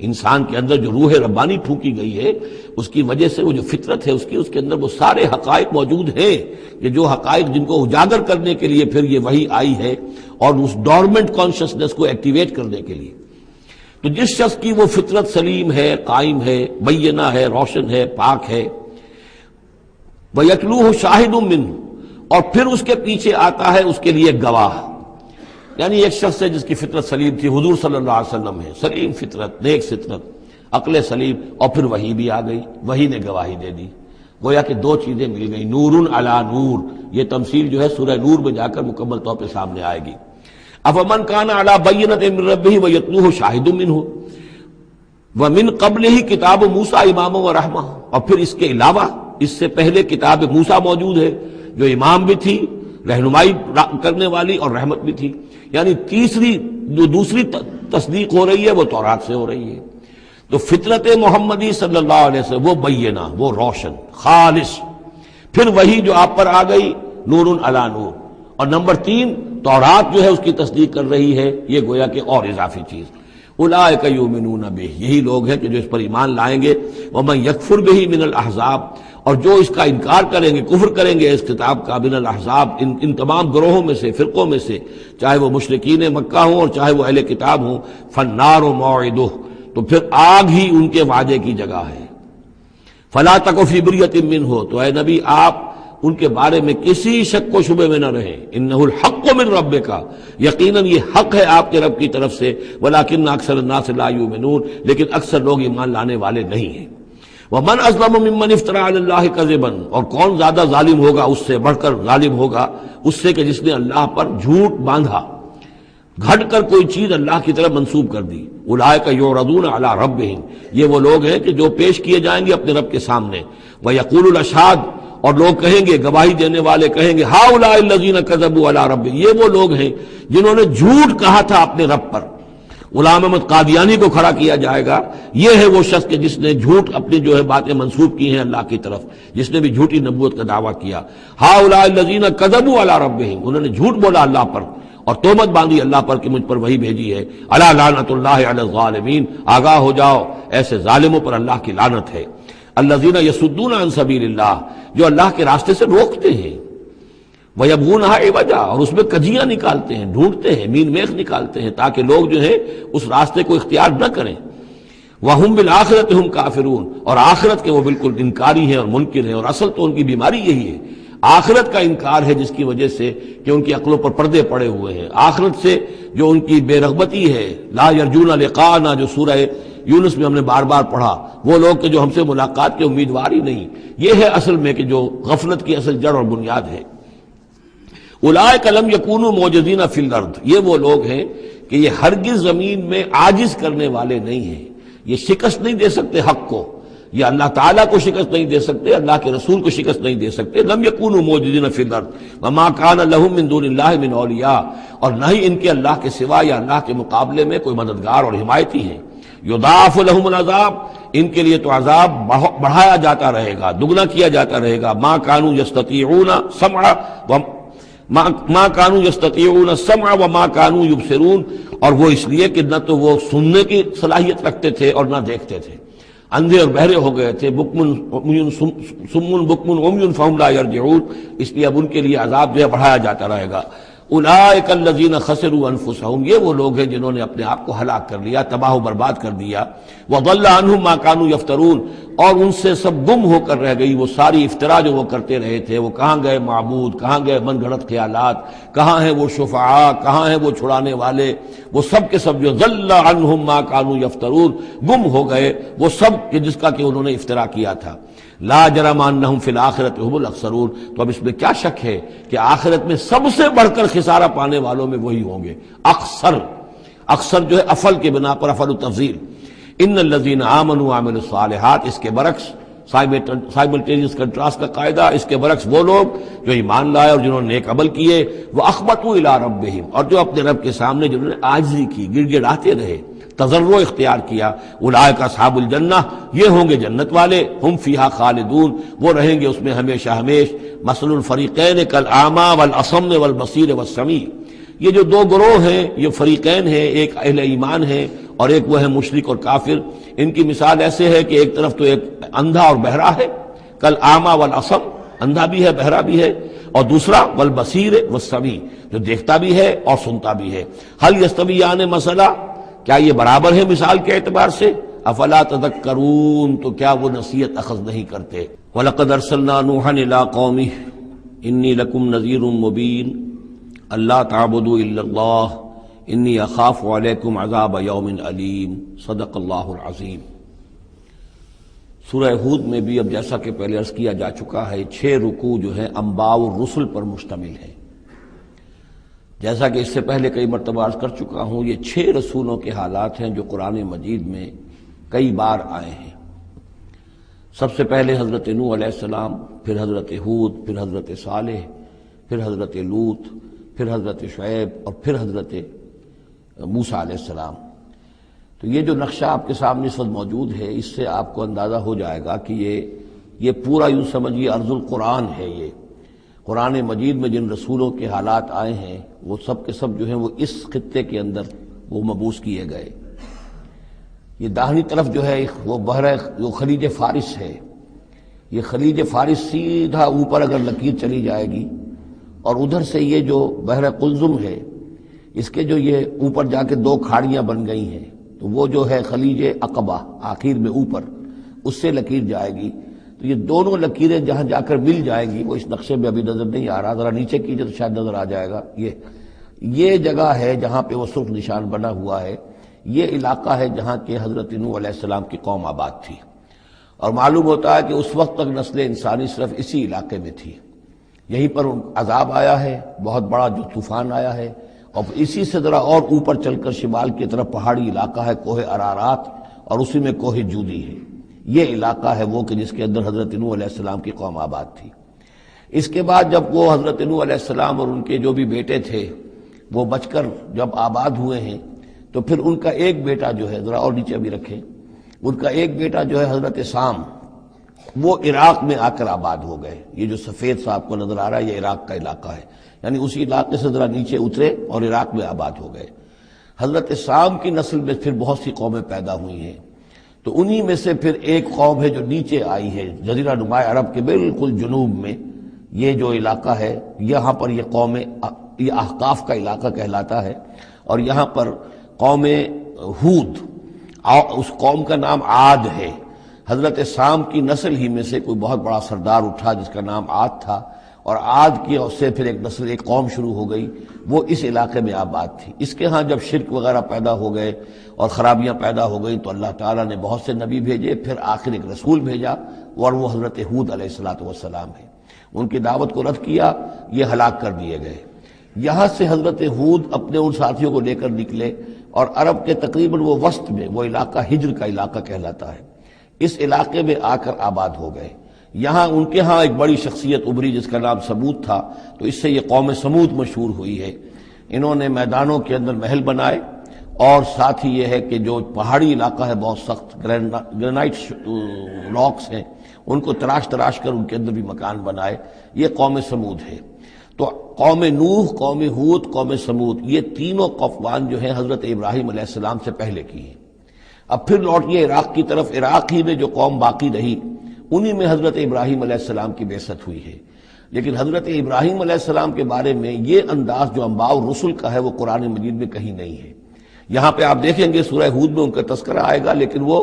انسان کے اندر جو روح ربانی پھونکی گئی ہے، اس کی وجہ سے وہ جو فطرت ہے اس کے اندر وہ سارے حقائق موجود ہیں، کہ جو حقائق جن کو اجاگر کرنے کے لیے پھر یہ وحی آئی ہے، اور اس ڈورمنٹ کانشسنس کو ایکٹیویٹ کرنے کے لیے۔ تو جس شخص کی وہ فطرت سلیم ہے، قائم ہے، بینہ ہے، روشن ہے، پاک ہے، وَيَتْلُوهُ شَاهِدٌ مِّنْهُ، اور پھر اس کے پیچھے آتا ہے اس کے لیے گواہ، یعنی ایک شخص ہے جس کی فطرت سلیم تھی، حضور صلی اللہ علیہ وسلم ہے، سلیم فطرت، نیک فطرت، عقل سلیم، اور پھر وحی بھی آ گئی، وحی نے گواہی دے دی، گویا کہ دو چیزیں مل گئی، نور علی نور۔ یہ تمثیل جو ہے سورہ نور میں جا کر مکمل طور پہ سامنے آئے گی۔ افمن کان علی بینۃ من ربہ ویتلوہ شاہد منہ ومن قبلہ کتاب موسیٰ اماما ورحمہ، اور پھر اس کے علاوہ اس سے پہلے کتاب موسیٰ موجود ہے جو امام بھی تھی، رہنمائی کرنے والی، اور رحمت بھی تھی، یعنی دوسری تصدیق ہو رہی ہے وہ تورات سے ہو رہی ہے۔ تو فطرت محمدی صلی اللہ علیہ وسلم وہ بینہ، وہ روشن خالص، پھر وہی جو آپ پر آ گئی نور علی نور، اور نمبر 3 تورات جو ہے اس کی تصدیق کر رہی ہے، یہ گویا کہ اور اضافی چیز۔ اولئک یؤمنون بہ، یہی لوگ ہیں کہ جو اس پر ایمان لائیں گے۔ ومن یکفر بہ من الاحزاب، اور جو اس کا انکار کریں گے، کفر کریں گے اس کتاب کا، من الاحزاب، ان تمام گروہوں میں سے، فرقوں میں سے، چاہے وہ مشرکین مکہ ہوں اور چاہے وہ اہل کتاب ہوں، فالنار موعدہ، تو پھر آگ ہی ان کے وعدے کی جگہ ہے۔ فلا تک فی مریۃ منہ، تو اے نبی آپ ان کے بارے میں کسی شک و شبے میں نہ رہیں، انہ الحق من ربک، یقیناً یہ حق ہے آپ کے رب کی طرف سے، ولکن اکثر الناس لا یؤمنون، لیکن اکثر لوگ ایمان لانے والے نہیں ہیں۔ ومن اظلم ممن افترى علی اللہ کذبا، اور کون زیادہ ظالم ہوگا، اس سے بڑھ کر ظالم ہوگا اس سے کہ جس نے اللہ پر جھوٹ باندھا، گھٹ کر کوئی چیز اللہ کی طرف منسوب کر دی۔ اولئک یعرضون علی ربہم، یہ وہ لوگ ہیں کہ جو پیش کیے جائیں گے اپنے رب کے سامنے۔ ویقول الاشہاد، اور لوگ کہیں گے، گواہی دینے والے کہیں گے، ہؤلاء الذین کذبوا علی ربہم، یہ وہ لوگ ہیں جنہوں نے جھوٹ کہا تھا اپنے رب پر۔ غلام احمد قادیانی کو کھڑا کیا جائے گا، یہ ہے وہ شخص کہ جس نے جھوٹ اپنی جو ہے باتیں منسوب کی ہیں اللہ کی طرف، جس نے بھی جھوٹی نبوت کا دعویٰ کیا۔ ہؤلاء الذین کذبوا علی ربہم، انہوں نے جھوٹ بولا اللہ پر اور تہمت باندھی اللہ پر کہ مجھ پر وہی بھیجی ہے۔ الا لعنۃ اللہ علی الظالمین، آگاہ ہو جاؤ ایسے ظالموں پر اللہ کی لعنت ہے۔ الذین یصدون عن سبیل اللہ، جو اللہ کے راستے سے روکتے ہیں، وَيَبْغُونَهَا عِوَجًا، اور اس میں کجیاں نکالتے ہیں، ڈھونڈتے ہیں، مین میخ نکالتے ہیں تاکہ لوگ جو ہے اس راستے کو اختیار نہ کریں۔ وَهُمْ بِالْآخِرَةِ هُمْ کافرون، اور آخرت کے وہ بالکل انکاری ہیں اور منکر ہیں، اور اصل تو ان کی بیماری یہی ہے، آخرت کا انکار ہے، جس کی وجہ سے کہ ان کی عقلوں پر پردے پڑے ہوئے ہیں۔ آخرت سے جو ان کی بے رغبتی ہے، لا یرجون لقاءنا، جو سورہ یونس میں ہم نے بار بار پڑھا، وہ لوگ کہ جو ہم سے ملاقات کے امیدوار ہی نہیں، یہ ہے اصل میں کہ جو غفلت کی اصل جڑ اور بنیاد ہے۔ اولئک لم یکونوا معجزین فی الارض، یہ وہ لوگ ہیں کہ یہ ہرگز زمین میں عاجز کرنے والے نہیں ہیں، یہ شکست نہیں دے سکتے حق کو، یہ اللہ تعالیٰ کو شکست نہیں دے سکتے، اللہ کے رسول کو شکست نہیں دے سکتے. لم یکونوا موجودین فی الارض وما کان لهم من دون اللہ من اولیاء، اور نہ ہی ان کے اللہ کے سوا یا اللہ کے مقابلے میں کوئی مددگار اور حمایتی ہیں. یضاعف لهم العذاب، ان کے لیے تو عذاب بڑھایا جاتا رہے گا، دگنا کیا جاتا رہے گا. ما كانوا يستطيعون سمع ما كانوا يستطيعون السمع وما كانوا يبصرون، اور وہ اس لیے کہ نہ تو وہ سننے کی صلاحیت رکھتے تھے اور نہ دیکھتے تھے، اندھے اور بہرے ہو گئے تھے. سم بکم عمی فهم لا يرجعون، اس لیے اب ان کے لیے عذاب جو ہے بڑھایا جاتا رہے گا. اولئک الذین خسروا انفسهم، یہ وہ لوگ ہیں جنہوں نے اپنے آپ کو ہلاک کر لیا، تباہ و برباد کر دیا. وضل عنهم ما كانوا يفترون، اور ان سے سب گم ہو کر رہ گئی وہ ساری افطرا جو وہ کرتے رہے تھے. وہ کہاں گئے معبود، کہاں گئے من گھڑت خیالات، کہاں ہیں وہ شفعاء، کہاں ہیں وہ چھڑانے والے، وہ سب کے سب جو ضل عنهم ما كانوا يفترون، گم ہو گئے وہ سب کہ جس کا کہ انہوں نے افطرا کیا تھا. لا جرم انہم فی الآخرۃ هم الاخسرون، تو اب اس میں کیا شک ہے کہ آخرت میں سب سے بڑھ کر خسارہ پانے والوں میں وہی ہوں گے. اکثر جو ہے افل کے بنا پر افل التفضیل. ان الذین آمنوا وعملوا الصالحات، اس کے برعکس سائملٹینیس کنٹراسٹ کا قاعدہ، اس کے برعکس وہ لوگ جو ایمان لائے اور جنہوں نے نیک عمل کیے. وَأَخْبَتُوا إِلَىٰ رَبِّهِمْ، اور جو اپنے رب کے سامنے جنہوں نے عاجزی کی، گڑ گڑاتے رہے، تضرع اختیار کیا. اولئک اصحاب الجنہ، یہ ہوں گے جنت والے. ہم فیہا خالدون، وہ رہیں گے اس میں ہمیشہ ہمیش. مثل الفریقین کالاعمی والاصم والبصیر والسمیع، یہ جو دو گروہ ہیں یہ فریقین ہیں، ایک اہل ایمان ہیں اور ایک وہ ہے مشرک اور کافر. ان کی مثال ایسے ہے کہ ایک طرف تو ایک اندھا اور بہرا ہے، کالاعمی والاصم، اندھا بھی ہے بہرا بھی ہے، اور دوسرا والبصیر والسمیع، جو دیکھتا بھی ہے اور سنتا بھی ہے. هل یستویان مثلا، کیا یہ برابر ہے مثال کے اعتبار سے؟ افلا تذکرون، تو کیا وہ نصیحت اخذ نہیں کرتے؟ وَلَقَدْ أَرْسَلْنَا نُوحًا إِلَىٰ قَوْمِهِ إِنِّي لَكُمْ نَذِيرٌ مُّبِينٌ أَلَّا تَعْبُدُوا إِلَّا اللَّهَ إِنِّي أَخَافُ عَلَيْكُمْ عَذَابَ يَوْمٍ أَلِيمٍ. صدق اللہ العظیم. سورہ ہود میں بھی اب جیسا کہ پہلے عرض کیا جا چکا ہے 6 رکوع جو ہیں انباء الرسل پر مشتمل ہے. جیسا کہ اس سے پہلے کئی مرتبہ عرض کر چکا ہوں، یہ 6 رسولوں کے حالات ہیں جو قرآن مجید میں کئی بار آئے ہیں. سب سے پہلے حضرت نوح علیہ السلام، پھر حضرت ہود، پھر حضرت صالح، پھر حضرت لوط، پھر حضرت شعیب اور پھر حضرت موسیٰ علیہ السلام. تو یہ جو نقشہ آپ کے سامنے اس وقت موجود ہے، اس سے آپ کو اندازہ ہو جائے گا کہ یہ پورا یوں سمجھیے ارض القرآن ہے. یہ قرآن مجید میں جن رسولوں کے حالات آئے ہیں وہ سب کے سب جو ہیں وہ اس خطے کے اندر وہ مبعوث کیے گئے. یہ داہنی طرف جو ہے وہ بحر جو خلیج فارس ہے، یہ خلیج فارس سیدھا اوپر اگر لکیر چلی جائے گی، اور ادھر سے یہ جو بحر قلزم ہے، اس کے جو یہ اوپر جا کے 2 کھاڑیاں بن گئی ہیں، تو وہ جو ہے خلیج عقبہ آخر میں اوپر، اس سے لکیر جائے گی. تو یہ دونوں لکیریں جہاں جا کر مل جائیں گی، وہ اس نقشے میں ابھی نظر نہیں آ رہا، ذرا نیچے کیجئے تو شاید نظر آ جائے گا. یہ جگہ ہے جہاں پہ وہ سرخ نشان بنا ہوا ہے. یہ علاقہ ہے جہاں کہ حضرت نوح علیہ السلام کی قوم آباد تھی، اور معلوم ہوتا ہے کہ اس وقت تک نسل انسانی صرف اسی علاقے میں تھی. یہیں پر عذاب آیا ہے، بہت بڑا جو طوفان آیا ہے، اور اسی سے ذرا اور اوپر چل کر شمال کی طرف پہاڑی علاقہ ہے کوہ ارارات، اور اسی میں کوہ جودی ہے. یہ علاقہ ہے وہ کہ جس کے اندر حضرت نوح علیہ السلام کی قوم آباد تھی. اس کے بعد جب وہ حضرت نوح علیہ السلام اور ان کے جو بھی بیٹے تھے وہ بچ کر جب آباد ہوئے ہیں، تو پھر ان کا ایک بیٹا جو ہے، ذرا اور نیچے بھی رکھیں، ان کا ایک بیٹا جو ہے حضرت سام، وہ عراق میں آ کر آباد ہو گئے. یہ جو سفید سا آپ کو نظر آ رہا ہے یہ عراق کا علاقہ ہے، یعنی اسی علاقے سے ذرا نیچے اترے اور عراق میں آباد ہو گئے. حضرت سام کی نسل میں پھر بہت سی قومیں پیدا ہوئی ہیں. تو انہی میں سے پھر ایک قوم ہے جو نیچے آئی ہے جزیرہ نما عرب کے بالکل جنوب میں. یہ جو علاقہ ہے یہاں پر یہ قوم، یہ احقاف کا علاقہ کہلاتا ہے، اور یہاں پر قوم ہود، اس قوم کا نام عاد ہے. حضرت سام کی نسل ہی میں سے کوئی بہت بڑا سردار اٹھا جس کا نام عاد تھا، اور عاد کی سے پھر ایک نسل، ایک قوم شروع ہو گئی، وہ اس علاقے میں آباد تھی. اس کے ہاں جب شرک وغیرہ پیدا ہو گئے اور خرابیاں پیدا ہو گئی تو اللہ تعالیٰ نے بہت سے نبی بھیجے، پھر آخر ایک رسول بھیجا اور وہ حضرت ہود علیہ السلام ہے. ان کی دعوت کو رد کیا، یہ ہلاک کر دیے گئے. یہاں سے حضرت ہود اپنے ان ساتھیوں کو لے کر نکلے، اور عرب کے تقریباً وہ وسط میں وہ علاقہ ہجر کا علاقہ کہلاتا ہے. اس علاقے میں آ کر آباد ہو گئے۔ یہاں ان کے ہاں ایک بڑی شخصیت ابھری جس کا نام سمود تھا، تو اس سے یہ قوم سمود مشہور ہوئی ہے۔ انہوں نے میدانوں کے اندر محل بنائے، اور ساتھ ہی یہ ہے کہ جو پہاڑی علاقہ ہے بہت سخت گرینائٹ راکس ہیں، ان کو تراش کر ان کے اندر بھی مکان بنائے۔ یہ قوم سمود ہے۔ تو قوم نوح، قوم ہود، قوم سمود، یہ تینوں قومان جو ہیں حضرت ابراہیم علیہ السلام سے پہلے کی ہیں۔ اب پھر لوٹیے عراق کی طرف۔ عراق ہی میں جو قوم باقی رہی، انہی میں حضرت ابراہیم علیہ السلام کی بعثت ہوئی ہے۔ لیکن حضرت ابراہیم علیہ السلام کے بارے میں یہ انداز جو انباء الرسل کا ہے وہ قرآن مجید میں کہیں نہیں ہے۔ یہاں پہ آپ دیکھیں گے سورہ ہود میں ان کا تذکرہ آئے گا، لیکن وہ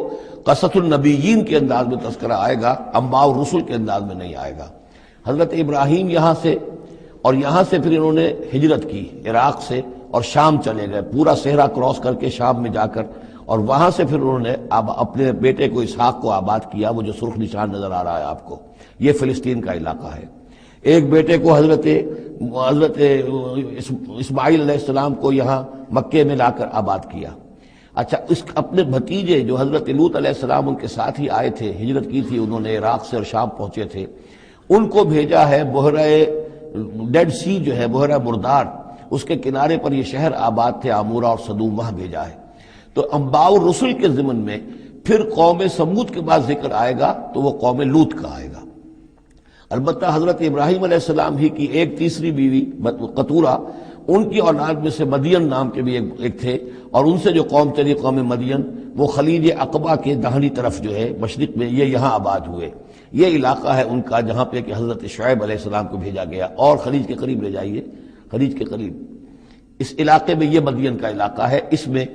قصص النبیین کے انداز میں تذکرہ آئے گا، انباء الرسل کے انداز میں نہیں آئے گا۔ حضرت ابراہیم یہاں سے، اور یہاں سے پھر انہوں نے ہجرت کی عراق سے، اور شام چلے گئے، پورا صحرا کراس کر کے شام میں جا کر، اور وہاں سے پھر انہوں نے اپنے بیٹے کو اسحاق کو آباد کیا، وہ جو سرخ نشان نظر آ رہا ہے آپ کو، یہ فلسطین کا علاقہ ہے۔ ایک بیٹے کو حضرت اسماعیل علیہ السلام کو یہاں مکے میں لا کر آباد کیا۔ اچھا، اس اپنے بھتیجے جو حضرت لوط علیہ السلام ان کے ساتھ ہی آئے تھے، ہجرت کی تھی انہوں نے، عراق سے اور شام پہنچے تھے، ان کو بھیجا ہے بحیرہ ڈیڈ سی جو ہے، بحیرہ مردار، اس کے کنارے پر یہ شہر آباد تھے، عمورہ اور صدوم، وہاں بھیجا ہے۔ تو انباء الرسل کے ضمن میں پھر قوم سمود کے بعد ذکر آئے گا تو وہ قوم لوط کا آئے گا۔ البتہ حضرت ابراہیم علیہ السلام ہی کی ایک تیسری بیوی قطورہ، ان کی اولاد میں سے مدین نام کے بھی ایک تھے، اور ان سے جو قوم چلی قوم مدین، وہ خلیج عقبہ کے داہنی طرف جو ہے مشرق میں، یہ یہاں آباد ہوئے۔ یہ علاقہ ہے ان کا جہاں پہ کہ حضرت شعیب علیہ السلام کو بھیجا گیا، اور خلیج کے قریب لے جائیے، خلیج کے قریب اس علاقے میں یہ مدین کا علاقہ ہے، اس میں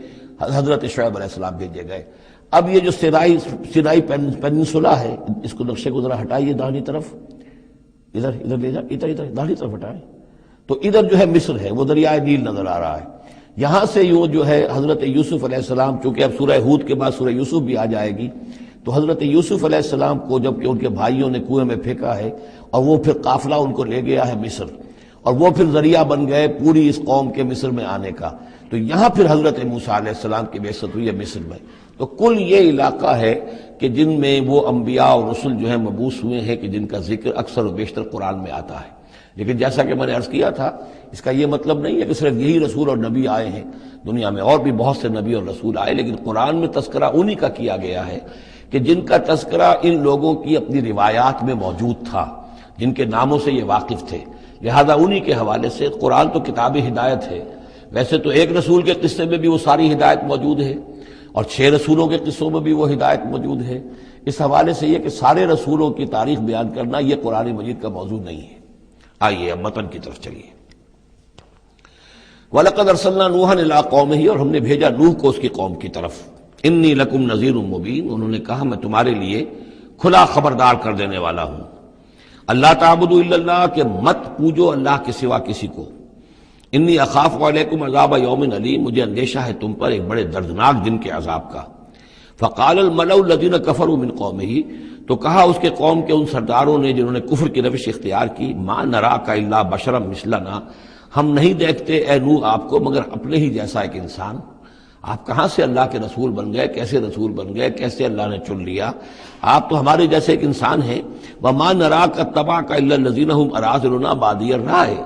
حضرت شعیب علیہ السلام بھیجے گئے۔ اب یہ جو سینائی پیننسولا ہے، اس کو نقشے کو ذرا ہٹائیے داہنی طرف، ادھر لے جائیں، ادھر داہنی طرف ہٹائیں، تو ادھر جو ہے مصر ہے، وہ دریائے نیل نظر آ رہا ہے۔ یہاں سے یوں جو ہے حضرت یوسف علیہ السلام، چونکہ اب سورہ ہود کے بعد سورہ یوسف بھی آ جائے گی، تو حضرت یوسف علیہ السلام کو جب کہ ان کے بھائیوں نے کنویں میں پھینکا ہے، اور وہ پھر قافلہ ان کو لے گیا ہے مصر، اور وہ پھر ذریعہ بن گئے پوری اس قوم کے مصر میں آنے کا، تو یہاں پھر حضرت موسیٰ علیہ السلام کی بعثت ہوئی ہے مصر میں۔ تو کل یہ علاقہ ہے کہ جن میں وہ انبیاء اور رسل جو ہیں مبعوث ہوئے ہیں، کہ جن کا ذکر اکثر و بیشتر قرآن میں آتا ہے۔ لیکن جیسا کہ میں نے عرض کیا تھا، اس کا یہ مطلب نہیں ہے کہ صرف یہی رسول اور نبی آئے ہیں، دنیا میں اور بھی بہت سے نبی اور رسول آئے، لیکن قرآن میں تذکرہ انہی کا کیا گیا ہے کہ جن کا تذکرہ ان لوگوں کی اپنی روایات میں موجود تھا، جن کے ناموں سے یہ واقف تھے، لہذا انہی کے حوالے سے قرآن تو کتاب ہدایت ہے۔ ویسے تو ایک رسول کے قصے میں بھی وہ ساری ہدایت موجود ہے، اور 6 رسولوں کے قصوں میں بھی وہ ہدایت موجود ہے۔ اس حوالے سے یہ کہ سارے رسولوں کی تاریخ بیان کرنا یہ قرآن مجید کا موضوع نہیں ہے۔ آئیے اب متن کی طرف چلیے۔ وَلَقَدْ أَرْسَلْنَا نُوحًا إِلَىٰ قَوْمِهِ، اور ہم نے بھیجا نوح کو اس کی قوم کی طرف۔ إِنِّي لَكُمْ نَذِيرٌ مُّبِينٌ، انہوں نے کہا میں تمہارے لیے کھلا خبردار کر دینے والا ہوں۔ اللہ تعبدوا الا اللہ، کہ مت پوجو اللہ کے سوا کسی کو۔ انی اخاف علیکم عذاب یوم علیم، مجھے اندیشہ ہے تم پر ایک بڑے دردناک دن کے عذاب کا۔ فقال الملأ الذین کفروا من قومہ، تو کہا اس کے قوم کے ان سرداروں نے جنہوں نے کفر کی روش اختیار کی، ما نراک الا بشرا مثلنا، ہم نہیں دیکھتے اے نوح آپ کو مگر اپنے ہی جیسا ایک انسان۔ آپ کہاں سے اللہ کے رسول بن گئے، کیسے رسول بن گئے، کیسے اللہ نے چن لیا؟ آپ تو ہمارے جیسے ایک انسان ہیں۔ وما نراک اتبعک الا الذین هم اراذلنا بادی الرائے،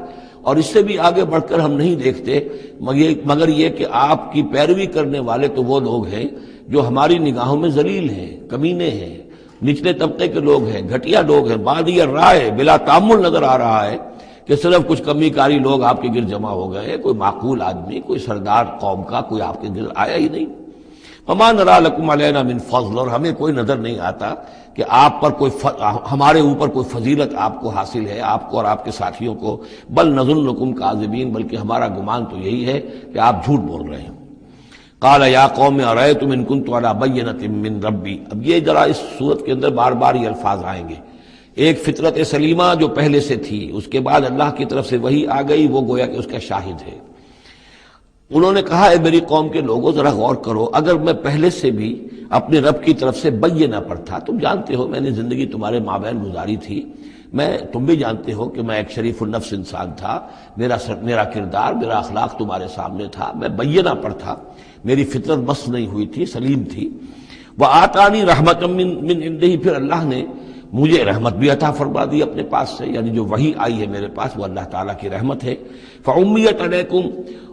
اور اس سے بھی آگے بڑھ کر ہم نہیں دیکھتے مگر یہ کہ آپ کی پیروی کرنے والے تو وہ لوگ ہیں جو ہماری نگاہوں میں ذلیل ہیں، کمینے ہیں، نچلے طبقے کے لوگ ہیں، گھٹیا لوگ ہیں، بادی الرائے، بلا تعمل نظر آ رہا ہے کہ صرف کچھ کمی کاری لوگ آپ کے گرد جمع ہو گئے، کوئی معقول آدمی، کوئی سردار قوم کا کوئی آپ کے گرد آیا ہی نہیں۔ وما نرى لكم علينا من فضل، اور ہمیں کوئی نظر نہیں آتا کہ آپ پر کوئی ہمارے اوپر کوئی فضیلت آپ کو حاصل ہے، آپ کو اور آپ کے ساتھیوں کو، بل نظنکم کاذبین، بلکہ ہمارا گمان تو یہی ہے کہ آپ جھوٹ بول رہے ہیں۔ قال یا قوم ارأیتم ان كنت على بینۃ من ربی، اب یہ ذرا اس صورت کے اندر بار بار یہ الفاظ آئیں گے۔ ایک فطرت سلیمہ جو پہلے سے تھی، اس کے بعد اللہ کی طرف سے وحی آ گئی، وہ گویا کہ اس کا شاہد ہے۔ انہوں نے کہا اے میری قوم کے لوگوں ذرا غور کرو، اگر میں پہلے سے بھی اپنے رب کی طرف سے بینہ پر تھا، تم جانتے ہو میں نے زندگی تمہارے مابین گزاری تھی، تم بھی جانتے ہو کہ میں ایک شریف النفس انسان تھا، میرا کردار، میرا اخلاق تمہارے سامنے تھا، میں بینہ پر تھا، میری فطرت مس نہیں ہوئی تھی، سلیم تھی۔ وآتانی رحمۃ من عنده، پھر اللہ نے مجھے رحمت بھی عطا فرما دی اپنے پاس سے، یعنی جو وحی آئی ہے میرے پاس وہ اللہ تعالیٰ کی رحمت ہے۔ فعمیت علیکم،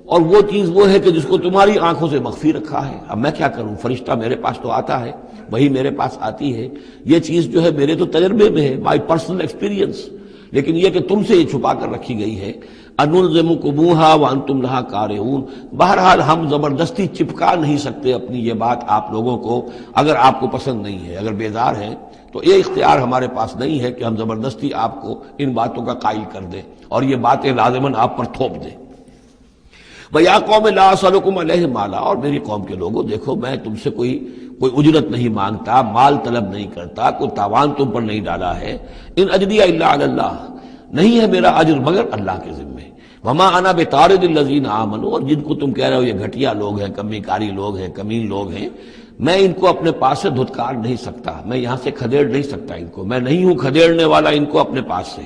اور وہ چیز وہ ہے کہ جس کو تمہاری آنکھوں سے مخفی رکھا ہے، اب میں کیا کروں، فرشتہ میرے پاس تو آتا ہے، وہی میرے پاس آتی ہے، یہ چیز جو ہے میرے تو تجربے میں ہے، مائی پرسنل ایکسپیرینس، لیکن یہ کہ تم سے یہ چھپا کر رکھی گئی ہے۔ انلزمکموہا وانتم لہا کارہون، بہرحال ہم زبردستی چپکا نہیں سکتے اپنی یہ بات آپ لوگوں کو، اگر آپ کو پسند نہیں ہے، اگر بیزار ہیں تو یہ اختیار ہمارے پاس نہیں ہے کہ ہم زبردستی آپ کو ان باتوں کا قائل کر دیں اور یہ باتیں لازماً آپ پر تھوپ دیں۔ وَيَا قَوْمِ لَا أَسْأَلُكُمْ عَلَيْهِ مَالًا، اور میری قوم کے لوگوں دیکھو میں تم سے کوئی اجرت نہیں مانگتا، مال طلب نہیں کرتا، کوئی تاوان تم پر نہیں ڈالا ہے۔ ان اجریہ الا علی اللہ، نہیں ہے میرا اجر مگر اللہ کے ذمے۔ وما انا بطارد الذین آمنوا، اور جن کو تم کہہ رہے ہو یہ گھٹیا لوگ ہیں، کمی کاری لوگ ہیں، کمین لوگ ہیں، میں ان کو اپنے پاس سے دھتکار نہیں سکتا، میں یہاں سے کھدیڑ نہیں سکتا ان کو، میں نہیں ہوں کھدیڑنے والا ان کو اپنے پاس سے۔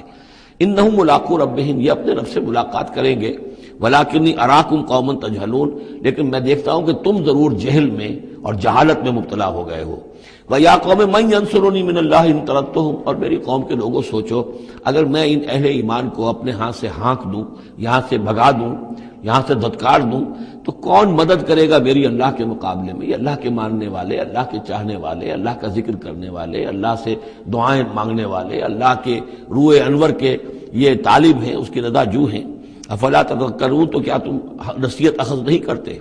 انہم ملاقو ربہم، یہ اپنے رب سے ملاقات کریں گے۔ ولیکنی اراکم قوما تجہلون، لیکن میں دیکھتا ہوں کہ تم ضرور جہل میں اور جہالت میں مبتلا ہو گئے ہو۔ وَيَا قَوْمِ مَنْ يَنْصُرُنِي مِنَ اللَّهِ إِن طَرَدتُّهُمْ، اور میری قوم کے لوگوں سوچو اگر میں ان اہل ایمان کو اپنے ہاتھ سے ہانک دوں، یہاں سے بھگا دوں، یہاں سے دھتکار دوں، تو کون مدد کرے گا میری اللہ کے مقابلے میں؟ یہ اللہ کے ماننے والے، اللہ کے چاہنے والے، اللہ کا ذکر کرنے والے، اللہ سے دعائیں مانگنے والے، اللہ کے روح انور کے یہ طالب ہیں، اس کی رضا جو ہیں۔ افلا تذکرون، تو کیا تم نصیحت اخذ نہیں کرتے؟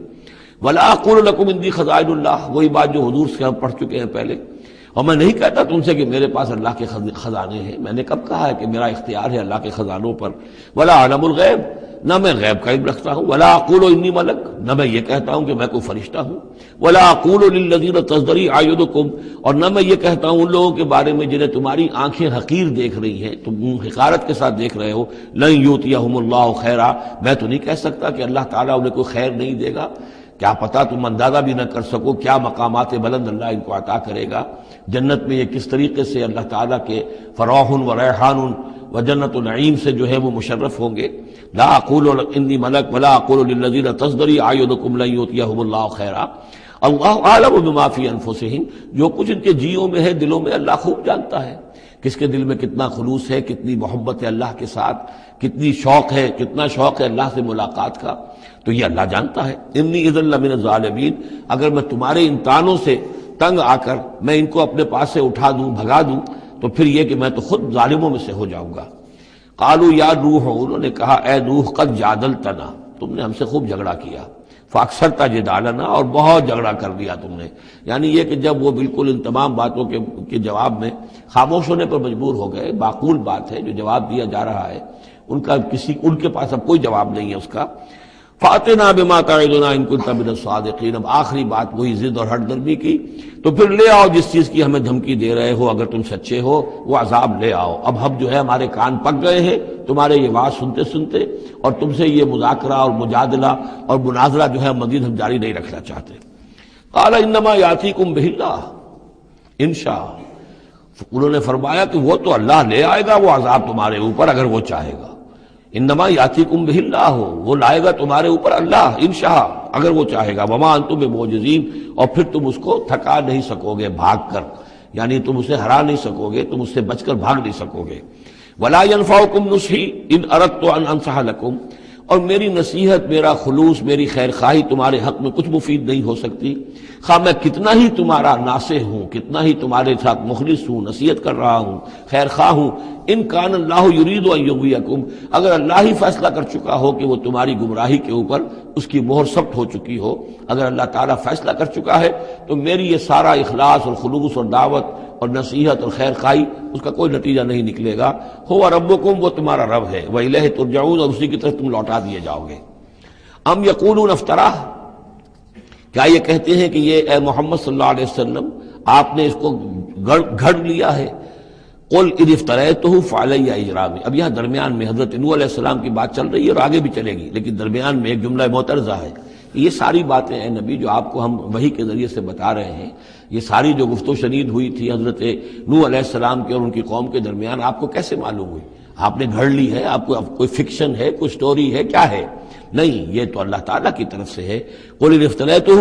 ولا اقول لکم عندی خزائن اللہ، وہی بات جو حضور سے ہم پڑھ چکے ہیں پہلے، اور میں نہیں کہتا تم سے کہ میرے پاس اللہ کے خزانے ہیں، میں نے کب کہا ہے کہ میرا اختیار ہے اللہ کے خزانوں پر؟ ولا اعلم الغیب، نہ میں غیب کا علم رکھتا ہوں۔ ولا اقول انی ملک، نہ میں یہ کہتا ہوں کہ میں کوئی فرشتہ ہوں۔ ولا اقول للذین تزدری اعینکم، اور نہ میں یہ کہتا ہوں ان لوگوں کے بارے میں جنہیں تمہاری آنکھیں حقیر دیکھ رہی ہیں، تم حقارت کے ساتھ دیکھ رہے ہو، لن یؤتیہم اللہ خیرا، میں تو نہیں کہہ سکتا کہ اللہ تعالیٰ انہیں کوئی خیر نہیں دے گا۔ کیا پتہ تم اندازہ بھی نہ کر سکو کیا مقامات بلند اللہ ان کو عطا کرے گا جنت میں، یہ کس طریقے سے اللہ تعالیٰ کے فراح و ریحان و جنت و نعیم سے جو ہے وہ مشرف ہوں گے۔ لا اقول انی ملک ولا اقول للذین تزدری اعینکم لن یؤتیہم اللہ خیرا اللہ اعلم بما فی انفسہم، جو کچھ ان کے جیوں میں ہے، دلوں میں، اللہ خوب جانتا ہے کس کے دل میں کتنا خلوص ہے، کتنی محبت ہے اللہ کے ساتھ، کتنی شوق ہے، کتنا شوق ہے اللہ سے ملاقات کا، تو یہ اللہ جانتا ہے۔ انی اذا لمن الظالمین، اگر میں تمہارے ان تانوں سے تنگ آ کر میں ان کو اپنے پاس سے اٹھا دوں، بھگا دوں، تو پھر یہ کہ میں تو خود ظالموں میں سے ہو جاؤں گا۔ قالوا یا نوح، انہوں نے کہا اے نوح قد جادلتنا، تم نے ہم سے خوب جھگڑا کیا، فاکثرت جدالنا، اور بہت جھگڑا کر دیا تم نے، یعنی یہ کہ جب وہ بالکل ان تمام باتوں کے جواب میں خاموش ہونے پر مجبور ہو گئے، معقول بات ہے جو جواب دیا جا رہا ہے، ان کے پاس اب کوئی جواب نہیں ہے اس کا۔ فَأْتِنَا بِمَا تَعِدُنَا إِن كُنتَ مِنَ الصَّادِقِينَ، اب آخری بات وہی ضد اور ہٹ درمی کی، تو پھر لے آؤ جس چیز کی ہمیں دھمکی دے رہے ہو، اگر تم سچے ہو وہ عذاب لے آؤ۔ اب ہم جو ہے ہمارے کان پک گئے ہیں تمہارے یہ بات سنتے سنتے، اور تم سے یہ مذاکرہ اور مجادلہ اور مناظرہ جو ہے مزید ہم جاری نہیں رکھنا چاہتے۔ قال انما یاتیکم بہ اللہ ان شاء، انہوں نے فرمایا کہ وہ تو اللہ لے آئے گا وہ عذاب تمہارے اوپر اگر وہ چاہے گا۔ انما یاتیکم بہ اللہ، وہ لائے گا تمہارے اوپر اللہ انشاء، اگر وہ چاہے گا۔ وما انتم بمعجزین، اور پھر تم اس کو تھکا نہیں سکو گے بھاگ کر، یعنی تم اسے ہرا نہیں سکو گے، تم اس سے بچ کر بھاگ نہیں سکو گے۔ ولا ينفعکم نصحی ان اردت ان انصح لکم، اور میری نصیحت، میرا خلوص، میری خیر خواہی تمہارے حق میں کچھ مفید نہیں ہو سکتی، خواہ میں کتنا ہی تمہارا ناصح ہوں، کتنا ہی تمہارے ساتھ مخلص ہوں، نصیحت کر رہا ہوں، خیر خواہ ہوں۔ ان کان اللہ یرید ان یغویکم، اگر اللہ ہی فیصلہ کر چکا ہو کہ وہ تمہاری گمراہی کے اوپر اس کی مہر ثبت ہو چکی ہو، اگر اللہ تعالیٰ فیصلہ کر چکا ہے تو میری یہ سارا اخلاص اور خلوص اور دعوت اور نصیحت اور خیر خواہی اس کا کوئی نتیجہ نہیں نکلے گا۔ هو ربکم، وہ تمہارا رب ہے، وإلیہ ترجعون، اور اسی کی طرف تم لوٹا دیے جاؤ گے۔ ام یقولون افتراہ، کیا یہ کہتے ہیں کہ یہ اے محمد صلی اللہ علیہ وسلم آپ نے اس کو گھڑ لیا ہے؟ قل ان افتریتہ فعلی اجرامی، اب یہاں درمیان میں حضرت نوح علیہ السلام کی بات چل رہی ہے اور آگے بھی چلے گی، لیکن درمیان میں ایک جملہ معترضہ ہے۔ یہ ساری باتیں اے نبی جو آپ کو ہم وحی کے ذریعے سے بتا رہے ہیں، یہ ساری جو گفت و شنید ہوئی تھی حضرت نوح علیہ السلام کے اور ان کی قوم کے درمیان، آپ کو کیسے معلوم ہوئی؟ آپ نے گھڑ لی ہے؟ آپ کو کوئی فکشن ہے، کوئی سٹوری ہے، کیا ہے؟ نہیں، یہ تو اللہ تعالیٰ کی طرف سے ہے۔ قل ان افتریتہ،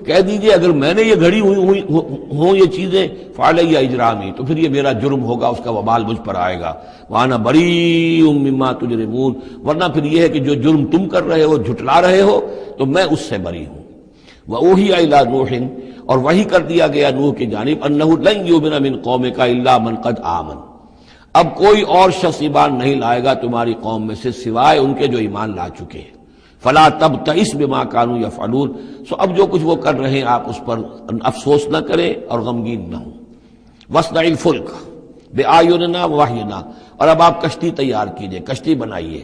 کہہ دیجئے اگر میں نے یہ گھڑی ہوں یہ چیزیں، فعلی اجرامی، تو پھر یہ میرا جرم ہوگا، اس کا وبال مجھ پر آئے گا۔ وانا بریء مما تجرمون، ورنہ پھر یہ ہے کہ جو جرم تم کر رہے ہو، جھٹلا رہے ہو، تو میں اس سے بری ہوں۔ وَأُوحِيَ إِلَىٰ نُوحٍ، اور وحی کر دیا گیا نوح کی جانب، أَنَّهُ لَن يُؤْمِنَ مِن قَوْمِكَ إِلَّا مَن قَدْ آمَنَ، اب کوئی اور شخص ایمان نہیں لائے گا تمہاری قوم میں سے سوائے ان کے جو ایمان لا چکے ہیں۔ فَلَا تَبْتَئِسْ بِمَا كَانُوا يَفْعَلُونَ، سو اب جو کچھ وہ کر رہے ہیں آپ اس پر افسوس نہ کریں اور غمگین نہ ہوں۔ وَاصْنَعِ الْفُلْكَ بِأَعْيُنِنَا وَوَحْيِنَا، اور اب آپ کشتی تیار کیجئے، کشتی بنائیے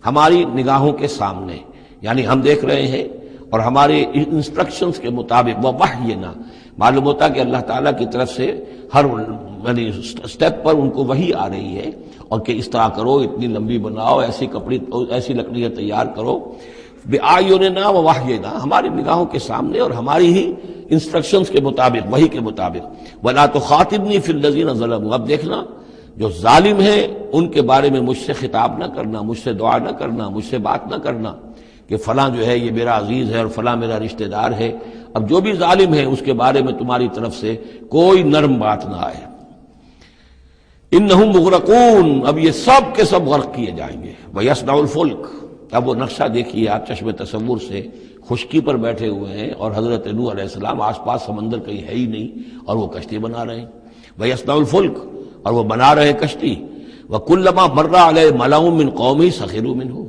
ہماری نگاہوں کے سامنے، یعنی ہم دیکھ رہے ہیں اور ہمارے انسٹرکشنز کے مطابق، وَوَحْيِنَا، معلوم ہوتا کہ اللہ تعالیٰ کی طرف سے ہر یعنی سٹیپ پر ان کو وحی آ رہی ہے، اور کہ اس طرح کرو، اتنی لمبی بناؤ، ایسی لکڑیاں تیار کرو، بِأَعْيُنِنَا وَوَحْيِنَا، ہماری نگاہوں کے سامنے اور ہماری ہی انسٹرکشنز کے مطابق، وحی کے مطابق۔ وَلَا تُخَاطِبْنِي فِي الَّذِينَ ظَلَمُوا، اب دیکھنا جو ظالم ہیں ان کے بارے میں مجھ سے خطاب نہ کرنا، مجھ سے دعا نہ کرنا، مجھ سے بات نہ کرنا کہ فلاں جو ہے یہ میرا عزیز ہے اور فلاں میرا رشتہ دار ہے۔ اب جو بھی ظالم ہے اس کے بارے میں تمہاری طرف سے کوئی نرم بات نہ آئے۔ انہم مغرقون، اب یہ سب کے سب غرق کیے جائیں گے۔ وَيَصْنَعُ الْفُلْكَ، اب وہ نقشہ دیکھیے آپ چشم تصور سے، خشکی پر بیٹھے ہوئے ہیں اور حضرت نوح علیہ السلام آس پاس سمندر کہیں ہے ہی نہیں اور وہ کشتی بنا رہے ہیں۔ وَيَصْنَعُ الْفُلْكَ، اور وہ بنا رہے کشتی۔ وَكُلَّمَا مَرَّ عَلَيْهِ مَلَأٌ مِّن قَوْمِهِ سَخِرُوا مِنْهُ،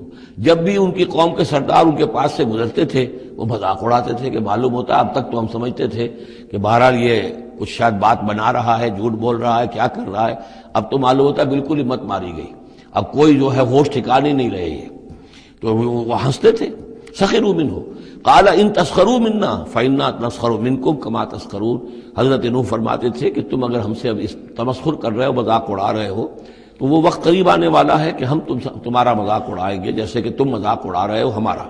جب بھی ان کی قوم کے سردار ان کے پاس سے گزرتے تھے وہ مذاق اڑاتے تھے، کہ معلوم ہوتا اب تک تو ہم سمجھتے تھے کہ بہرحال یہ کچھ شاید بات بنا رہا ہے، جھوٹ بول رہا ہے، کیا کر رہا ہے، اب تو معلوم ہوتا بالکل ہی مت ماری گئی، اب کوئی جو ہے ہوش ٹھکانے نہیں رہے یہ، تو وہ ہنستے تھے۔ سخروا منہ قال ان تسخروا منا فإنا نسخر منکم کما تسخرون، حضرت نوح فرماتے تھے کہ تم اگر ہم سے اب اس تمسخر کر رہے ہو، مذاق اڑا رہے ہو، تو وہ وقت قریب آنے والا ہے کہ ہم تمہارا مذاق اڑائیں گے جیسے کہ تم مذاق اڑا رہے ہو ہمارا۔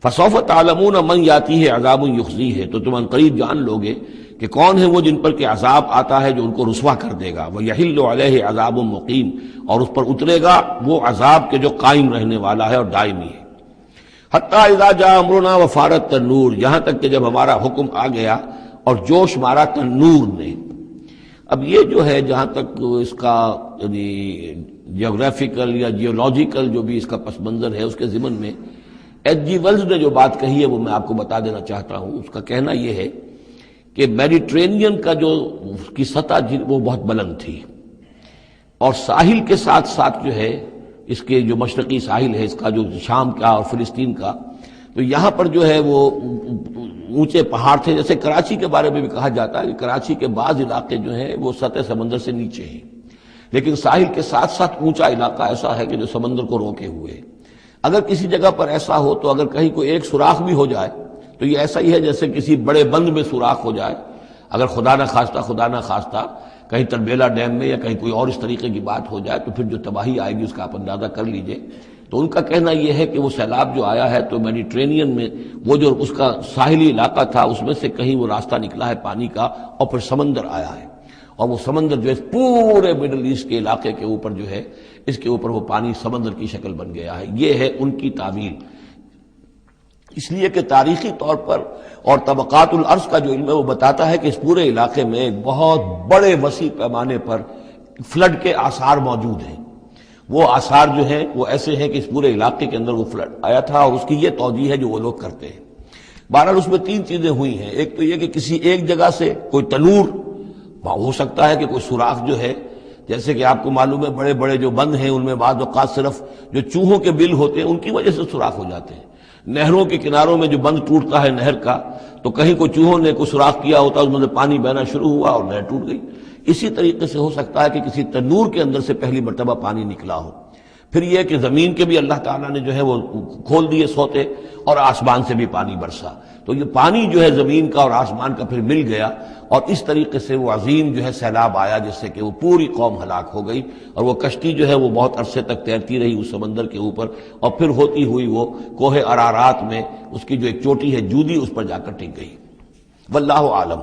فسوف تعلمون من یاتیہ عذاب یخزیہ، تو تم ان قریب جان لوگے کہ کون ہیں وہ جن پر کہ عذاب آتا ہے جو ان کو رسوا کر دے گا۔ ویحل علیہ عذاب مقیم، اور اس پر اترے گا وہ عذاب کے جو قائم رہنے والا ہے اور دائمی ہے۔ حتی اذا جاء امرنا وفارت التنور، یہاں تک کہ جب ہمارا حکم آ گیا اور جوش مارا تنور نے۔ اب یہ جو ہے جہاں تک اس کا یعنی جیوگرافیکل یا جیولوجیکل جو بھی اس کا پس منظر ہے، اس کے ضمن میں ایچ جی ویلز نے جو بات کہی ہے وہ میں آپ کو بتا دینا چاہتا ہوں۔ اس کا کہنا یہ ہے کہ میڈیٹرینین کا جو اس کی سطح وہ بہت بلند تھی، اور ساحل کے ساتھ ساتھ جو ہے اس کے جو مشرقی ساحل ہے اس کا جو شام کا اور فلسطین کا، تو یہاں پر جو ہے وہ اونچے پہاڑ تھے، جیسے کراچی کے بارے میں بھی کہا جاتا ہے کہ کراچی کے بعض علاقے جو ہیں وہ سطح سمندر سے نیچے ہیں، لیکن ساحل کے ساتھ ساتھ اونچا علاقہ ایسا ہے کہ جو سمندر کو روکے ہوئے ہے۔ اگر کسی جگہ پر ایسا ہو تو اگر کہیں کوئی ایک سوراخ بھی ہو جائے تو یہ ایسا ہی ہے جیسے کسی بڑے بند میں سوراخ ہو جائے۔ اگر خدا نہ خواستہ کہیں تربیلا ڈیم میں یا کہیں کوئی اور اس طریقے کی بات ہو جائے تو پھر جو تباہی آئے گی اس کا آپ اندازہ کر لیجئے۔ تو ان کا کہنا یہ ہے کہ وہ سیلاب جو آیا ہے تو میڈیٹرینین میں وہ جو اس کا ساحلی علاقہ تھا اس میں سے کہیں وہ راستہ نکلا ہے پانی کا، اور پھر سمندر آیا ہے، اور وہ سمندر جو ہے پورے مڈل ایسٹ کے علاقے کے اوپر جو ہے اس کے اوپر وہ پانی سمندر کی شکل بن گیا ہے۔ یہ ہے ان کی تعویل، اس لیے کہ تاریخی طور پر اور طبقات الارض کا جو علم ہے وہ بتاتا ہے کہ اس پورے علاقے میں ایک بہت بڑے وسیع پیمانے پر فلڈ کے آثار موجود ہیں۔ وہ آثار جو ہیں وہ ایسے ہیں کہ اس پورے علاقے کے اندر وہ فلڈ آیا تھا، اور اس کی یہ توجیہ ہے جو وہ لوگ کرتے ہیں۔ بہرحال اس میں تین چیزیں ہوئی ہیں، ایک تو یہ کہ کسی ایک جگہ سے کوئی تنور ہو سکتا ہے کہ کوئی سوراخ جو ہے، جیسے کہ آپ کو معلوم ہے بڑے بڑے جو بند ہیں ان میں بعض اوقات صرف جو چوہوں کے بل ہوتے ہیں ان کی وجہ سے سوراخ ہو جاتے ہیں۔ نہروں کے کناروں میں جو بند ٹوٹتا ہے نہر کا، تو کہیں کوئی چوہوں نے کوئی سوراخ کیا ہوتا اس میں سے پانی بہنا شروع ہوا اور نہر ٹوٹ گئی۔ اسی طریقے سے ہو سکتا ہے کہ کسی تنور کے اندر سے پہلی مرتبہ پانی نکلا ہو۔ پھر یہ کہ زمین کے بھی اللہ تعالیٰ نے جو ہے وہ کھول دیے سوتے، اور آسمان سے بھی پانی برسا، تو یہ پانی جو ہے زمین کا اور آسمان کا پھر مل گیا، اور اس طریقے سے وہ عظیم جو ہے سیلاب آیا جس سے کہ وہ پوری قوم ہلاک ہو گئی، اور وہ کشتی جو ہے وہ بہت عرصے تک تیرتی رہی اس سمندر کے اوپر، اور پھر ہوتی ہوئی وہ کوہ ارارات میں اس کی جو ایک چوٹی ہے جودی اس پر جا کر ٹک گئی۔ واللہ عالم،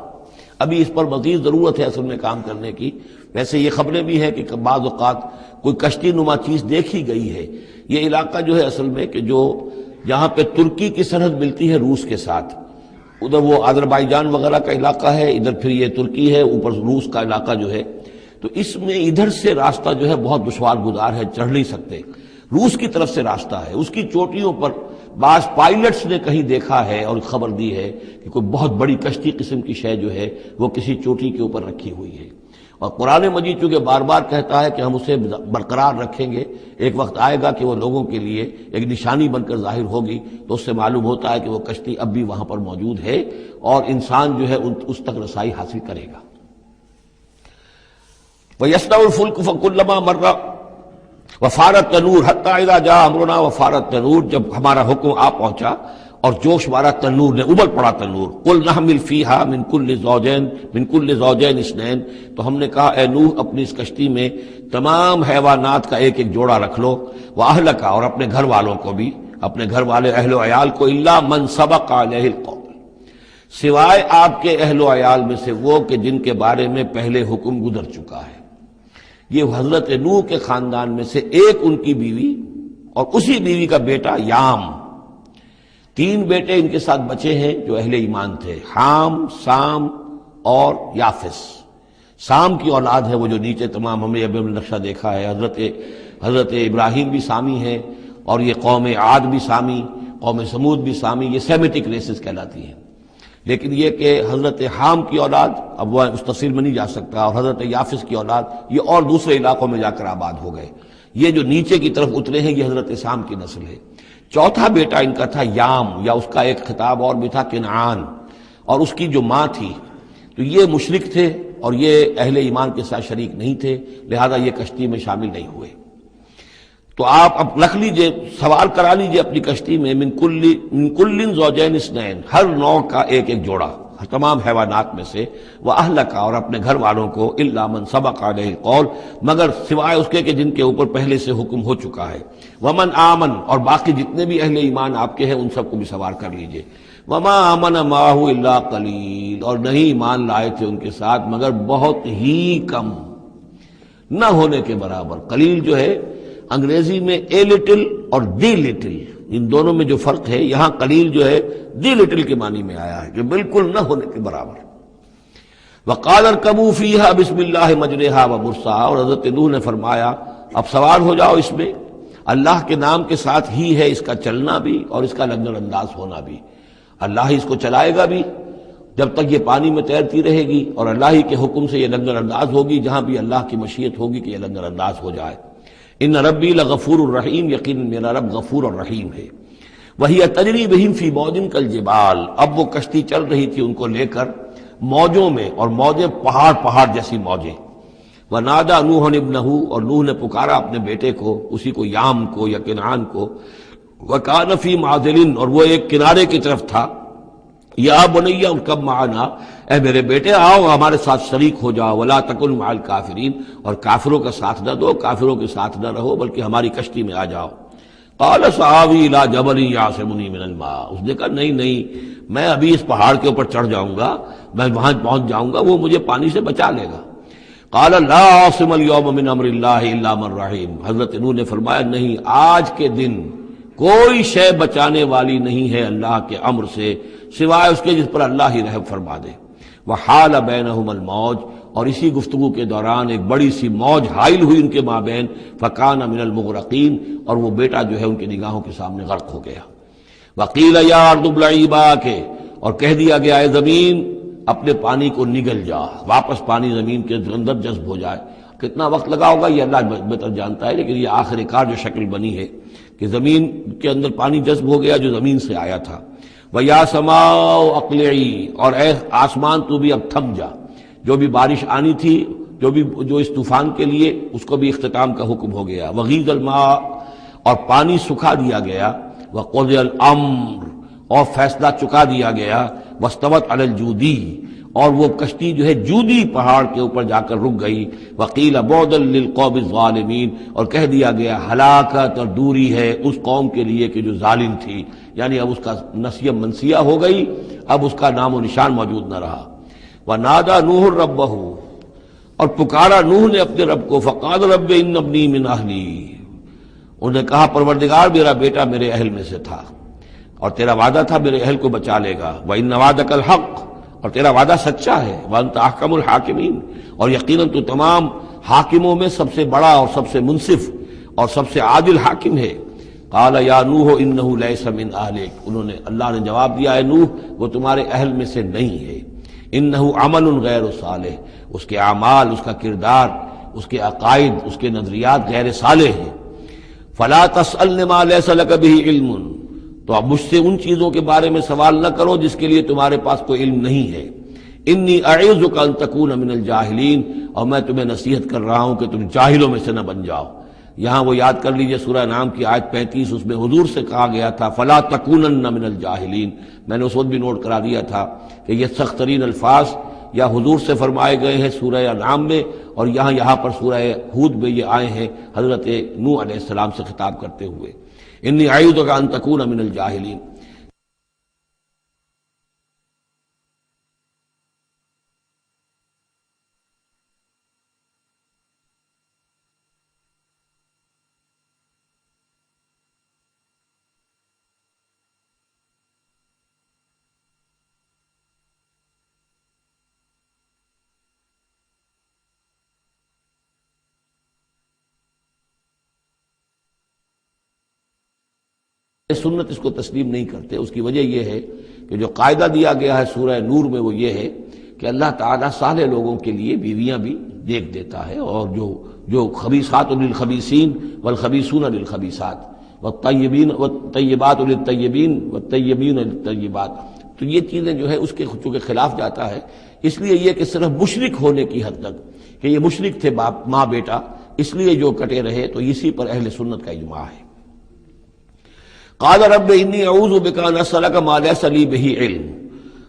ابھی اس پر مزید ضرورت ہے اصل میں کام کرنے کی۔ ویسے یہ خبریں بھی ہیں کہ بعض اوقات کوئی کشتی نما چیز دیکھی گئی ہے۔ یہ علاقہ جو ہے اصل میں کہ جو جہاں پہ ترکی کی سرحد ملتی ہے روس کے ساتھ، ادھر وہ آذربائیجان وغیرہ کا علاقہ ہے، ادھر پھر یہ ترکی ہے، اوپر روس کا علاقہ جو ہے، تو اس میں ادھر سے راستہ جو ہے بہت دشوار گزار ہے، چڑھ نہیں سکتے۔ روس کی طرف سے راستہ ہے، اس کی چوٹیوں پر بعض پائلٹس نے کہیں دیکھا ہے اور خبر دی ہے کہ کوئی بہت بڑی کشتی قسم کی شے جو ہے وہ کسی چوٹی کے اوپر رکھی ہوئی ہے، اور قرآن مجید چونکہ بار بار کہتا ہے کہ ہم اسے برقرار رکھیں گے، ایک وقت آئے گا کہ وہ لوگوں کے لیے ایک نشانی بن کر ظاہر ہوگی، تو اس سے معلوم ہوتا ہے کہ وہ کشتی اب بھی وہاں پر موجود ہے اور انسان جو ہے اس تک رسائی حاصل کرے گا۔ وَيَصْنَعُ الْفُلْكَ فَكُلَّمَا مَرَّ وَفَارَ التَّنُّورُ حَتَّىٰ إِذَا جَاءَ أَمْرُنَا وَفَارَ التَّنُّورُ، جب ہمارا حکم آ پہنچا اور جوش مارا تنور نے، ابل پڑا تنور، قُلْ نَحْمِلْ فِيهَا مِن كُلِّ زَوْجَيْنِ اثْنَيْنِ، تو ہم نے کہا اے نوح اپنی اس کشتی میں تمام حیوانات کا ایک ایک جوڑا رکھ لو، وَأَهْلَكَ، اور اپنے گھر والوں کو بھی، اپنے گھر والے اہل و عیال کو، إِلَّا مَنْ سَبَقَ عَلَيْهِ الْقَوْلُ، سوائے آپ کے اہل و عیال میں سے وہ کہ جن کے بارے میں پہلے حکم گزر چکا ہے۔ یہ حضرت نوح کے خاندان میں سے ایک ان کی بیوی اور اسی بیوی کا بیٹا یام، تین بیٹے ان کے ساتھ بچے ہیں جو اہل ایمان تھے، حام، سام اور یافس۔ سام کی اولاد ہے وہ جو نیچے تمام ہم نے ابھی نقشہ دیکھا ہے، حضرت ابراہیم بھی سامی ہے، اور یہ قوم عاد بھی سامی، قوم سمود بھی سامی، یہ سیمیٹک ریسز کہلاتی ہیں۔ لیکن یہ کہ حضرت حام کی اولاد، اب وہ اس تفصیل میں نہیں جا سکتا، اور حضرت یافس کی اولاد یہ اور دوسرے علاقوں میں جا کر آباد ہو گئے، یہ جو نیچے کی طرف اترے ہیں یہ حضرت سام کی نسل ہے۔ چوتھا بیٹا ان کا تھا یام، یا اس کا ایک خطاب اور بھی تھا کنعان، اور اس کی جو ماں تھی، تو یہ مشرک تھے اور یہ اہل ایمان کے ساتھ شریک نہیں تھے، لہذا یہ کشتی میں شامل نہیں ہوئے۔ تو آپ اب رکھ لیجئے، سوال کرا لیجئے اپنی کشتی میں من کل زوجین اثنین، ہر نوع کا ایک ایک جوڑا تمام حیوانات میں سے، وَأَهْلَكَ، اور اپنے گھر والوں کو، إِلَّا مَنْ سَبَقَ عَلَيْهِ الْقَوْلُ، مگر سوائے اس کے کہ جن کے اوپر پہلے سے حکم ہو چکا ہے، وَمَنْ آمَنَ، اور باقی جتنے بھی اہل ایمان آپ کے ہیں ان سب کو بھی سوار کر لیجئے، وَمَا آمَنَ مَعَهُ إِلَّا قَلِيلٌ، اور نہیں ایمان لائے تھے ان کے ساتھ مگر بہت ہی کم، نہ ہونے کے برابر۔ قلیل جو ہے انگریزی میں اے لٹل اور دی لٹل، ان دونوں میں جو فرق ہے، یہاں قلیل جو ہے دی لٹل کے معنی میں آیا ہے، جو بالکل نہ ہونے کے برابر۔ وَقَالَ ارْكَبُوا فِيهَا بِسْمِ اللَّهِ مَجْرَاهَا وَمُرْسَاهَا، اور حضرت نوح نے فرمایا اب سوار ہو جاؤ اس میں، اللہ کے نام کے ساتھ ہی ہے اس کا چلنا بھی اور اس کا لنگر انداز ہونا بھی، اللہ ہی اس کو چلائے گا بھی جب تک یہ پانی میں تیرتی رہے گی، اور اللہ ہی کے حکم سے یہ لنگر انداز ہوگی جہاں بھی اللہ کی مشیت ہوگی کہ یہ لنگر انداز ہو جائے۔ ان ربی لغفور الرحیم، یقین میرا رب غفور اور رحیم ہے۔ وہی تجری بہم فی موج کالجبال، اب وہ کشتی چل رہی تھی ان کو لے کر موجوں میں، اور موجیں پہاڑ جیسی موجیں۔ ونادى نوح ابنہ، اور نوح نے پکارا اپنے بیٹے کو، اسی کو یام کو یا کنعان کو، وکان فی معزل، اور وہ ایک کنارے کی طرف تھا، یا بنی ارکب معنا، اے میرے بیٹے آؤ ہمارے ساتھ شریک ہو جاؤ، ولا تکن مع الکافرین، اور کافروں کا ساتھ نہ دو، کافروں کے ساتھ نہ رہو بلکہ ہماری کشتی میں آ جاؤ۔ قال سآوی الی جبل یعصمنی من الماء، اس نے کہا نہیں میں ابھی اس پہاڑ کے اوپر چڑھ جاؤں گا، میں وہاں پہنچ جاؤں گا، وہ مجھے پانی سے بچا لے گا۔ قال لا عاصم اليوم من امر اللہ الا من رحم، حضرت نوح نے فرمایا نہیں، آج کے دن کوئی شے بچانے والی نہیں ہے اللہ کے امر سے سوائے اس کے جس پر اللہ ہی رحم فرما دے۔ وحال بینہم الموج، اور اسی گفتگو کے دوران ایک بڑی سی موج حائل ہوئی ان کے مابین، فکان من المغرقین، اور وہ بیٹا جو ہے ان کی نگاہوں کے سامنے غرق ہو گیا۔ وقیل یا ارض ابلعی ماءک، اور کہہ دیا گیا اے زمین اپنے پانی کو نگل جا، واپس پانی زمین کے اندر جذب ہو جائے۔ کتنا وقت لگا ہوگا یہ اللہ بہتر جانتا ہے، لیکن یہ آخر کار جو شکل بنی ہے کہ زمین کے اندر پانی جذب ہو گیا جو زمین سے آیا تھا۔ وَيَا سَمَاءُ أَقْلِعِي، اور اے آسمان تو بھی اب تھم جا، جو بھی بارش آنی تھی، جو اس طوفان کے لیے، اس کو بھی اختتام کا حکم ہو گیا۔ وَغِيضَ الْمَاءُ، اور پانی سکھا دیا گیا۔ وَقُضِيَ الْأَمْرُ، اور فیصلہ چکا دیا گیا۔ وَاسْتَوَتْ عَلَى الْجُودِي، اور وہ کشتی جو ہے جودی پہاڑ کے اوپر جا کر رک گئی۔ وَقِيلَ بُعْدًا لِلْقَوْمِ الظَّالِمِينَ، اور کہہ دیا گیا ہلاکت اور دوری ہے اس قوم کے لیے کہ جو ظالم تھی، یعنی اب اس کا نسیہ منسیہ ہو گئی، اب اس کا نام و نشان موجود نہ رہا۔ وَنَادَى نُوحٌ رَبَّهُ، اور پکارا نوح نے اپنے رب کو، فَقَالَ رَبِّ إِنَّ ابْنِي مِنْ أَهْلِي، انہوں نے کہا پروردگار میرا بیٹا میرے اہل میں سے تھا۔ اور تیرا وعدہ تھا میرے اہل کو بچا لے گا، وَإِنَّ وَعْدَكَ الْحَقُّ، اور تیرا وعدہ سچا ہے، وَأَنْتَ أَحْكَمُ الْحَاكِمِينَ، اور یقیناً تو تمام حاکموں میں سب سے بڑا اور سب سے منصف اور سب سے عادل حاکم ہے۔ قال یا نوح انہ لیس من اہلک، انہوں نے اللہ نے جواب دیا، اے نوح وہ تمہارے اہل میں سے نہیں ہے، انہ عمل غیر صالح، اس کے اعمال، اس کا کردار، اس کے عقائد، اس کے نظریات غیر صالح ہیں۔ فلا تسألن ما لیس لک بہ علم، تو اب مجھ سے ان چیزوں کے بارے میں سوال نہ کرو جس کے لیے تمہارے پاس کوئی علم نہیں ہے۔ انی اعوذک ان تکون من الجاہلین، اور میں تمہیں نصیحت کر رہا ہوں کہ تم جاہلوں میں سے نہ بن جاؤ۔ یہاں وہ یاد کر لیجئے سورہ انعام کی آیت 35، اس میں حضور سے کہا گیا تھا فلا تکونن من الجاہلین، میں نے اس وقت بھی نوٹ کرا دیا تھا کہ یہ سخت ترین الفاظ یا حضور سے فرمائے گئے ہیں سورہ انعام میں، اور یہاں پر سورہ ہود میں یہ آئے ہیں حضرت نوح علیہ السلام سے خطاب کرتے ہوئے، انی اعوذک ان تکون من الجاہلین۔ سنت اس کو تسلیم نہیں کرتے، اس کی وجہ یہ ہے کہ جو قاعدہ دیا گیا ہے سورہ نور میں وہ یہ ہے کہ اللہ تعالیٰ صالح لوگوں کے لیے بیویاں بھی دیکھ دیتا ہے، اور جو خبیثات للخبیثین والخبیثون للخبیثات والطیبات للطیبین والطیبین للطیبات، تو یہ چیزیں جو ہے اس کے چونکہ خلاف جاتا ہے، اس لیے یہ کہ صرف مشرک ہونے کی حد تک کہ یہ مشرک تھے باپ ماں بیٹا، اس لیے جو کٹے رہے، تو اسی پر اہل سنت کا اجماع ہے۔ قال رب انی اعوذ بک ان اسألک ما لیس لی بہ علم،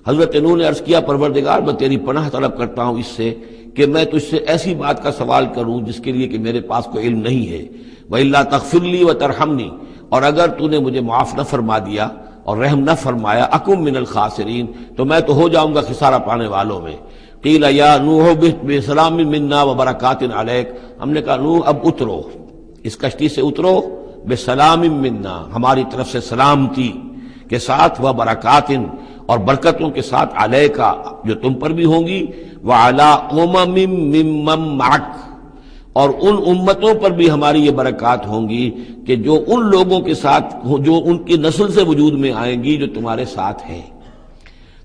حضرت نوح نے عرض کیا پروردگار میں تیری پناہ طلب کرتا ہوں اس سے کہ میں تجھ سے ایسی بات کا سوال کروں جس کے لیے کہ میرے پاس کوئی علم نہیں ہے، وَإِلَّا تَغْفِرْ لِي وَتَرْحَمْنِي، اور اگر تو نے مجھے معاف نہ فرما دیا اور رحم نہ فرمایا، اکم من الخاسرین، تو میں تو ہو جاؤں گا خسارہ پانے والوں میں۔ قیل یا نوح اہبط بسلام منا وبرکات علیک، ہم نے کہا نوح اب اترو، اس کشتی سے اترو، بسلام منا، ہماری طرف سے سلامتی کے ساتھ، و برکات، اور برکتوں کے ساتھ، علیکا، جو تم پر بھی ہوں گی، وعلی امم ممن معک، اور ان امتوں پر بھی ہماری یہ برکات ہوں گی کہ جو ان لوگوں کے ساتھ، جو ان کی نسل سے وجود میں آئیں گی جو تمہارے ساتھ ہیں۔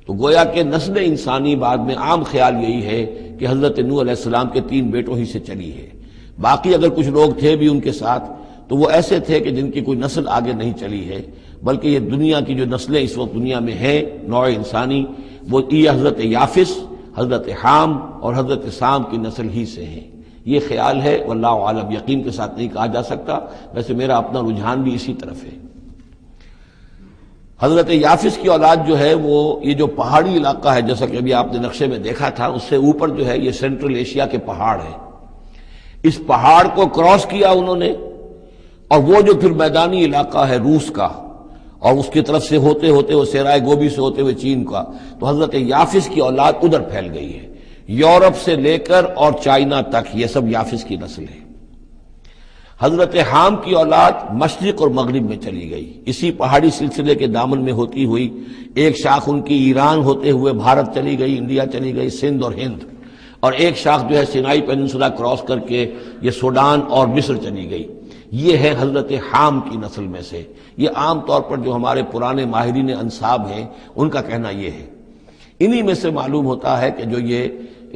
تو گویا کہ نسل انسانی بعد میں عام خیال یہی ہے کہ حضرت نوح علیہ السلام کے 3 بیٹوں ہی سے چلی ہے، باقی اگر کچھ لوگ تھے بھی ان کے ساتھ تو وہ ایسے تھے کہ جن کی کوئی نسل آگے نہیں چلی ہے، بلکہ یہ دنیا کی جو نسلیں اس وقت دنیا میں ہیں نوع انسانی، وہ یہ حضرت یافس، حضرت حام اور حضرت سام کی نسل ہی سے ہیں۔ یہ خیال ہے، واللہ عالم، یقین کے ساتھ نہیں کہا جا سکتا، ویسے میرا اپنا رجحان بھی اسی طرف ہے۔ حضرت یافس کی اولاد جو ہے وہ یہ جو پہاڑی علاقہ ہے، جیسا کہ ابھی آپ نے نقشے میں دیکھا تھا، اس سے اوپر جو ہے یہ سینٹرل ایشیا کے پہاڑ ہیں، اس پہاڑ کو کراس کیا انہوں نے، اور وہ جو پھر میدانی علاقہ ہے روس کا، اور اس کی طرف سے ہوتے ہوتے وہ سیرائے گوبی سے ہوتے ہوئے چین کا، تو حضرت یافس کی اولاد ادھر پھیل گئی ہے، یورپ سے لے کر اور چائنا تک، یہ سب یافس کی نسل ہے۔ حضرت حام کی اولاد مشرق اور مغرب میں چلی گئی، اسی پہاڑی سلسلے کے دامن میں ہوتی ہوئی، ایک شاخ ان کی ایران ہوتے ہوئے بھارت چلی گئی، انڈیا چلی گئی، سندھ اور ہند، اور ایک شاخ جو ہے سینائی پیننسولا کراس کر کے یہ سوڈان اور مصر چلی گئی۔ یہ ہے حضرت حام کی نسل میں سے۔ یہ عام طور پر جو ہمارے پرانے ماہرین انساب ہیں ان کا کہنا یہ ہے۔ انہی میں سے معلوم ہوتا ہے کہ جو یہ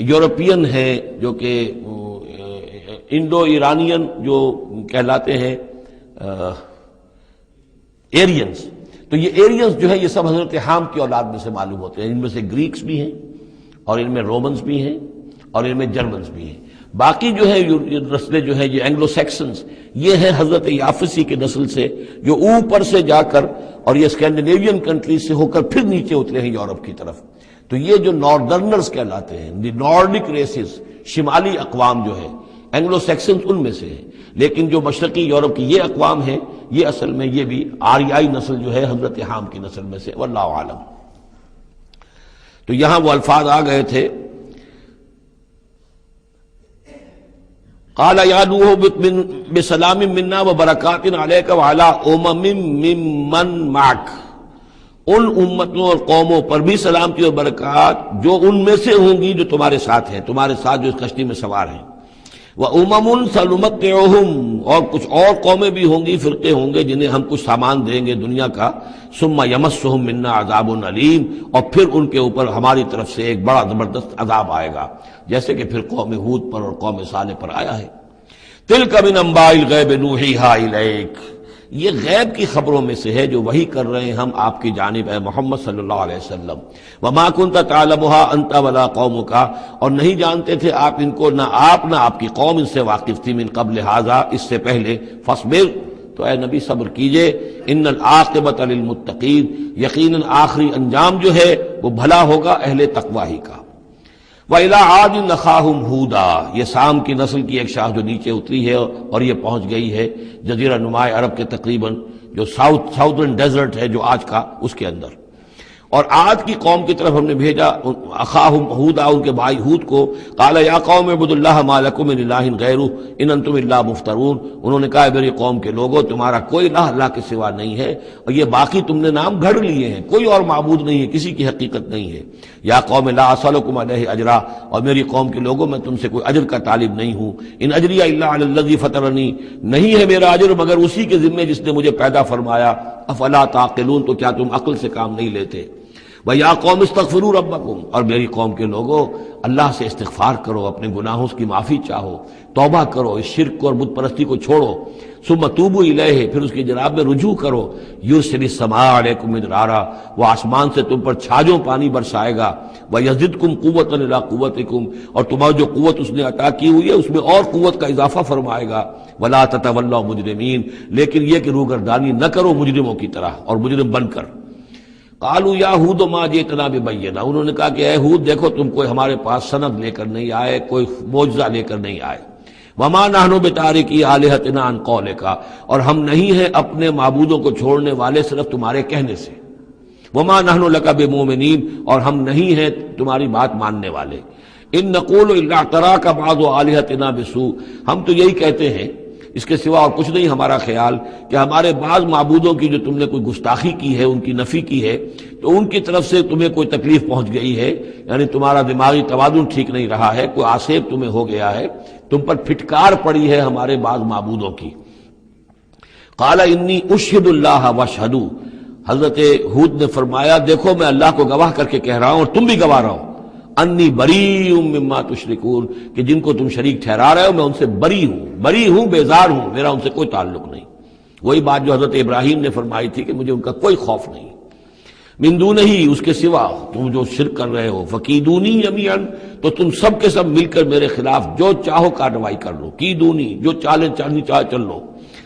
یورپین ہیں، جو کہ انڈو ایرانین جو کہلاتے ہیں ایرینز، تو یہ ایرینز جو ہے یہ سب حضرت حام کی اولاد میں سے معلوم ہوتے ہیں۔ ان میں سے گریکس بھی ہیں، اور ان میں رومنز بھی ہیں، اور ان میں جرمنز بھی ہیں۔ باقی جو ہے نسلیں جو ہیں یہ اینگلو سیکسنز، یہ ہیں حضرت یافسی کی نسل سے، جو اوپر سے جا کر اور یہ اسکینڈینیوین کنٹریز سے ہو کر پھر نیچے اترے ہیں یورپ کی طرف۔ تو یہ جو ناردرنرز کہلاتے ہیں، دی نارڈک ریسز، شمالی اقوام جو ہے اینگلو سیکسنز ان میں سے ہیں، لیکن جو مشرقی یورپ کی یہ اقوام ہیں یہ اصل میں یہ بھی آریائی نسل جو ہے حضرت حام کی نسل میں سے، واللہ عالم۔ تو یہاں وہ الفاظ آ گئے تھے، قال یا نوح اہبط بسلام منا وبرکات علیک وعلی امم ممن معک، ان امتوں اور قوموں پر بھی سلامتی اور برکات جو ان میں سے ہوں گی جو تمہارے ساتھ ہیں، تمہارے ساتھ جو اس کشتی میں سوار ہیں۔ وَأُمَمٌ سَنُمَتِّعُهُمْ، اور کچھ اور قومیں بھی ہوں گی، فرقے ہوں گے جنہیں ہم کچھ سامان دیں گے دنیا کا، ثُمَّ يَمَسُّهُم مِّنَّا عَذَابٌ أَلِيمٌ، اور پھر ان کے اوپر ہماری طرف سے ایک بڑا زبردست عذاب آئے گا، جیسے کہ پھر قوم ہود پر اور قوم صالح پر آیا ہے۔ تِلْكَ مِنْ أَنبَاءِ الْغَيْبِ نُوحِيهَا إِلَيْكَ، یہ غیب کی خبروں میں سے ہے جو وحی کر رہے ہیں ہم آپ کی جانب اے محمد صلی اللہ علیہ وسلم۔ وما كنت تعلمها انت ولا قومك، اور نہیں جانتے تھے آپ ان کو، نہ آپ نہ آپ کی قوم ان سے واقف تھی، من قبل هذا، اس سے پہلے، فاصبر، تو اے نبی صبر کیجئے، ان العاقبۃ للمتقین، یقیناً آخری انجام جو ہے وہ بھلا ہوگا اہل تقوی ہی کا۔ وَإِلَىٰ عَادٍ أَخَاهُمْ هُودًا، یہ سام کی نسل کی ایک شاخ جو نیچے اتری ہے اور یہ پہنچ گئی ہے جزیرہ نماء عرب کے تقریباً جو ساؤتھرن ڈیزرٹ ہے جو آج کا، اس کے اندر، اور عاد کی قوم کی طرف ہم نے بھیجا اخاہم ہودا، ان کے بھائی ہود کو، قال یا قوم اعبدوا اللہ ما لکم من الہ غیرہ ان انتم الا مفترون، انہوں نے کہا میری قوم کے لوگوں تمہارا کوئی الہ اللہ کے سوا نہیں ہے، اور یہ باقی تم نے نام گھڑ لیے ہیں، کوئی اور معبود نہیں ہے، کسی کی حقیقت نہیں ہے۔ یا قوم لا اسألکم علیہ اجرا، اور میری قوم کے لوگوں میں تم سے کوئی اجر کا طالب نہیں ہوں، ان اجری الا علی الذی فطرنی، نہیں ہے میرا اجر مگر اسی کے ذمے جس نے مجھے پیدا فرمایا، افلا تعقلون، تو کیا تم عقل سے کام نہیں لیتے۔ وَيَا قَوْمِ اسْتَغْفِرُوا رَبَّكُمْ، اور میری قوم کے لوگوں اللہ سے استغفار کرو، اپنے گناہوں کی معافی چاہو، توبہ کرو، اس شرک کو اور بت پرستی کو چھوڑو، ثُمَّ تُوبُوا إِلَيْهِ، پھر اس کی جناب میں رجوع کرو، يُرْسِلِ السَّمَاءَ عَلَيْكُمْ مِدْرَارًا، وہ آسمان سے تم پر چھاجوں پانی برسائے گا، وَيَزِدْكُمْ قُوَّةً إِلَىٰ قُوَّتِكُمْ، اور تمہاری جو قوت اس نے عطا کی ہوئی ہے اس میں اور قوت کا اضافہ فرمائے گا، وَلَا تَتَوَلَّوْا مُجْرِمِينَ، لیکن یہ کہ روگردانی نہ کرو مجرموں کی طرح اور مجرم بن کر۔ قالوا یا ہود ما جئتنا ببینہ، انہوں نے کہا کہ اے ہود دیکھو تم کوئی ہمارے پاس سند لے کر نہیں آئے، کوئی معجزہ لے کر نہیں آئے، وما نحن بتارکی آلہتنا عن قولک، اور ہم نہیں ہیں اپنے معبودوں کو چھوڑنے والے صرف تمہارے کہنے سے، وما نحن لک بمؤمنین، اور ہم نہیں ہیں تمہاری بات ماننے والے، ان نقول الا اعتراک بعض آلہتنا بسوء، ہم تو یہی کہتے ہیں اس کے سوا اور کچھ نہیں ہمارا خیال کہ ہمارے بعض معبودوں کی جو تم نے کوئی گستاخی کی ہے، ان کی نفی کی ہے، تو ان کی طرف سے تمہیں کوئی تکلیف پہنچ گئی ہے، یعنی تمہارا دماغی توازن ٹھیک نہیں رہا ہے، کوئی آسیب تمہیں ہو گیا ہے، تم پر پھٹکار پڑی ہے ہمارے بعض معبودوں کی۔ قال انی اشہد اللہ واشہدوا، حضرت ہود نے فرمایا دیکھو میں اللہ کو گواہ کر کے کہہ رہا ہوں اور تم بھی گواہ رہو، انی بریء مما تشرکون، کہ جن کو تم شریک ٹھہرا رہے ہو میں ان سے بری ہوں، بیزار ہوں، میرا ان سے کوئی تعلق نہیں۔ وہی بات جو حضرت ابراہیم نے فرمائی تھی کہ مجھے ان کا کوئی خوف نہیں، من دونہ ہی، اس کے سوا تم جو شرک کر رہے ہو، فکیدونی جمیعا، تو تم سب کے سب مل کر میرے خلاف جو چاہو کارروائی کر لو، کیدونی، جو چالیں چلنی چاہے چل لو،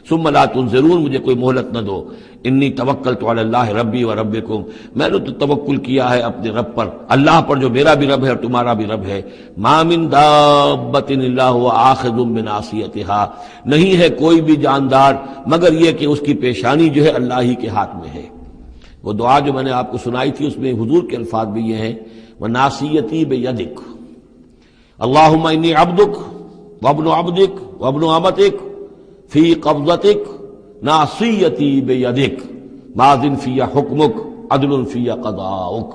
ثم لا تنظرون، مجھے کوئی مہلت نہ دو، انی توکلت علی اللہ ربی و ربکم، میں نے تو توکل کیا ہے اپنے رب پر، اللہ پر جو میرا بھی رب ہے اور تمہارا بھی رب ہے، ما من دابۃ الا هو آخذ بناصیتها، نہیں ہے کوئی بھی جاندار مگر یہ کہ اس کی پیشانی جو ہے اللہ ہی کے ہاتھ میں ہے۔ وہ دعا جو میں نے آپ کو سنائی تھی اس میں حضور کے الفاظ بھی یہ ہیں، وَنَاصِيَتِي بِيَدِكَ اللہم انی عبدک وابن عبدک وابن امتک فی قبضتک ناصیتی بیدک ماض فی حکمک عدل فی قضاؤک۔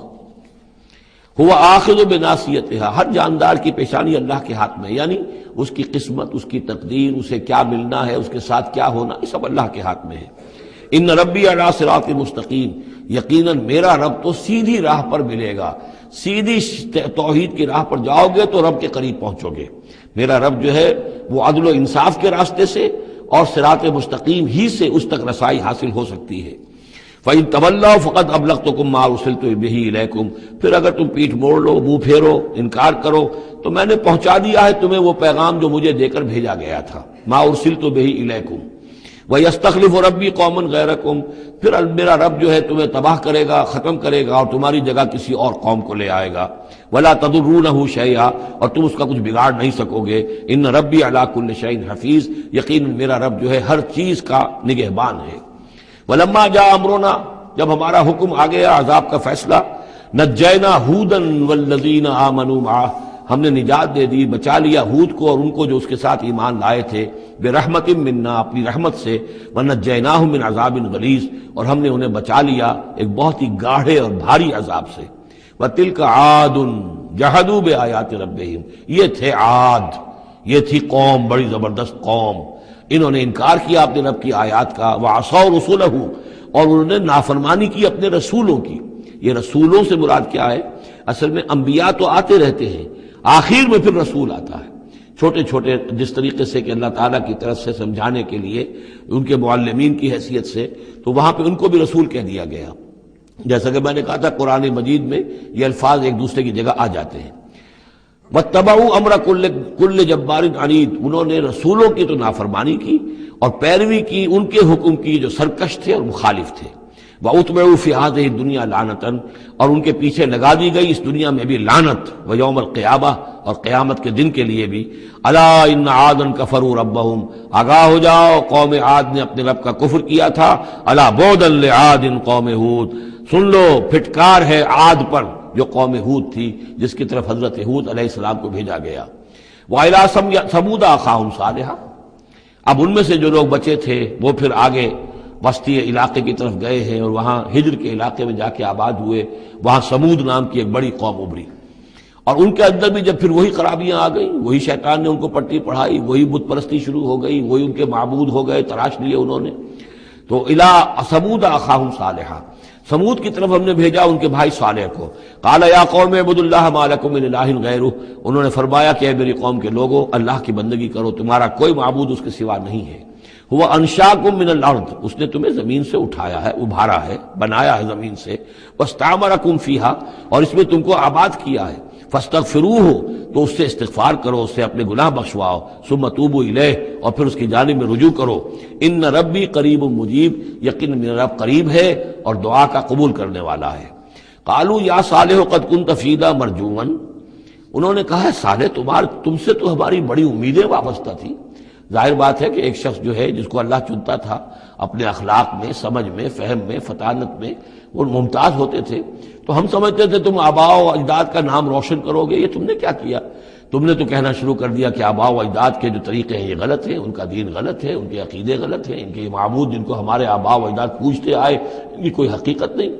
ہوا آخذ بناصیتها، ہر جاندار کی پیشانی اللہ کے ہاتھ میں، یعنی اس کی قسمت، اس کی تقدیر، اسے کیا ملنا ہے، اس کے ساتھ کیا ہونا، یہ سب اللہ کے ہاتھ میں ہے۔ ان ربی علی صراط مستقیم، یقیناً میرا رب تو سیدھی راہ پر ملے گا، سیدھی توحید کی راہ پر جاؤ گے تو رب کے قریب پہنچو گے۔ میرا رب جو ہے وہ عدل و انصاف کے راستے سے اور صراط مستقیم ہی سے اس تک رسائی حاصل ہو سکتی ہے۔ فَإِن تَوَلَّوْا فَقَدْ أَبْلَغْتُكُم مَّا أُرْسِلْتُ بِهِ إِلَيْكُمْ، پھر اگر تم پیٹھ موڑ لو، منہ پھیرو، انکار کرو، تو میں نے پہنچا دیا ہے تمہیں وہ پیغام جو مجھے دے کر بھیجا گیا تھا، مَا أُرْسِلْتُ بِهِ إِلَيْكُمْ۔ وَيَسْتَخْلِفُ رَبِّي قَوْمًا غَيْرَكُمْ، پھر میرا رب جو ہے تمہیں تباہ کرے گا، ختم کرے گا اور تمہاری جگہ کسی اور قوم کو لے آئے گا۔ وَلَا تَضُرُّونَهُ شَيْئًا، اور تم اس کا کچھ بگاڑ نہیں سکو گے۔ إِنَّ رَبِّي عَلَىٰ كُلِّ شَيْءٍ حَفِيظٌ، یقیناً میرا رب جو ہے ہر چیز کا نگہبان ہے۔ وَلَمَّا جَاءَ أَمْرُنَا، جب ہمارا حکم آ گیا، عذاب کا فیصلہ، نجینا ہودا والذین آمنوا معہ، ہم نے نجات دے دی، بچا لیا ہود کو اور ان کو جو اس کے ساتھ ایمان لائے تھے، برحمت منا، اپنی رحمت سے، ونجیناہم من عذاب غلیظ، اور ہم نے انہیں بچا لیا ایک بہت ہی گاڑھے اور بھاری عذاب سے۔ وَتِلْكَ عَادٌ جَحَدُوا بِآيَاتِ رَبِّهِمْ، یہ تھے عاد، یہ تھی قوم، بڑی زبردست قوم، انہوں نے انکار کیا اپنے رب کی آیات کا، وَعَصَوْا رُسُلَهُ، اور انہوں نے نافرمانی کی اپنے رسولوں کی۔ یہ رسولوں سے مراد کیا ہے؟ اصل میں انبیاء تو آتے رہتے ہیں، آخر میں پھر رسول آتا ہے، چھوٹے چھوٹے، جس طریقے سے کہ اللہ تعالیٰ کی طرف سے سمجھانے کے لیے ان کے معلمین کی حیثیت سے، تو وہاں پہ ان کو بھی رسول کہہ دیا گیا۔ جیسا کہ میں نے کہا تھا قرآن مجید میں یہ الفاظ ایک دوسرے کی جگہ آ جاتے ہیں۔ وَاتَّبَعُوا أَمْرَ كُلِّ جَبَّارٍ عَنِيدٍ، انہوں نے رسولوں کی تو نافرمانی کی اور پیروی کی ان کے حکم کی جو سرکش تھے اور مخالف تھے۔ وَأُتْبِعُوا فِي هَذِهِ الدُّنْيَا لَعْنَةً، اور ان کے پیچھے لگا دی گئی اس دنیا میں بھی لعنت، وَيَوْمَ الْقِيَامَةِ، اور قیامت کے دن کے لیے بھی۔ أَلَا إِنَّ عَادًا كَفَرُوا رَبَّهُمْ، آگاہ ہو جاؤ قوم عاد نے اپنے رب کا کفر کیا تھا۔ أَلَا بُعْدًا لِعَادٍ قوم ہود، سن لو پھٹکار ہے عاد پر جو قوم ہود تھی، جس کی طرف حضرت ہود علیہ السلام کو بھیجا گیا۔ وَإِلَىٰ ثَمُودَ أَخَاهُمْ صَالِحًا، اب ان میں سے جو لوگ بچے تھے وہ پھر آگے وسطی علاقے کی طرف گئے ہیں اور وہاں ہجر کے علاقے میں جا کے آباد ہوئے، وہاں سمود نام کی ایک بڑی قوم ابھری، اور ان کے اندر بھی جب پھر وہی خرابیاں آ گئیں، وہی شیطان نے ان کو پٹی پڑھائی، وہی بت پرستی شروع ہو گئی، وہی ان کے معبود ہو گئے، تراش لیے انہوں نے۔ تو إِلَىٰ ثَمُودَ أَخَاهُمْ صَالِحًا، سمود کی طرف ہم نے بھیجا ان کے بھائی صالح کو۔ قال یا قوم اعبدوا اللہ ما لکم من الہ غیرہ، انہوں نے فرمایا کہ اے میری قوم کے لوگو، اللہ کی بندگی کرو، تمہارا کوئی معبود اس کے سوا نہیں ہے۔ هو انشاکم من الارض، اس نے تمہیں زمین سے اٹھایا ہے، ابھارا ہے، بنایا ہے زمین سے، واستعمرکم فیہا، اور اس میں تم کو آباد کیا ہے، فاستغفروہ، تو اس سے استغفار کرو، اس سے اپنے گناہ بخشواؤ، ثم توبوا الیہ، اور پھر اس کی جانب میں رجوع کرو۔ ان ربی قریب مجیب، یقین میرا رب قریب ہے اور دعا کا قبول کرنے والا ہے۔ قالوا یا صالح قد کنت فینا مرجوا، انہوں نے کہا ہے صالح تم سے تو ہماری بڑی امیدیں وابستہ تھی۔ ظاہر بات ہے کہ ایک شخص جو ہے جس کو اللہ چنتا تھا اپنے اخلاق میں، سمجھ میں، فہم میں، فطانت میں، وہ ممتاز ہوتے تھے، تو ہم سمجھتے تھے تم آباء و اجداد کا نام روشن کرو گے۔ یہ تم نے کیا کیا؟ تم نے تو کہنا شروع کر دیا کہ آباء و اجداد کے جو طریقے ہیں یہ غلط ہیں، ان کا دین غلط ہے، ان کے عقیدے غلط ہیں، ان کے معبود جن کو ہمارے آباء و اجداد پوجتے آئے ان کی کوئی حقیقت نہیں۔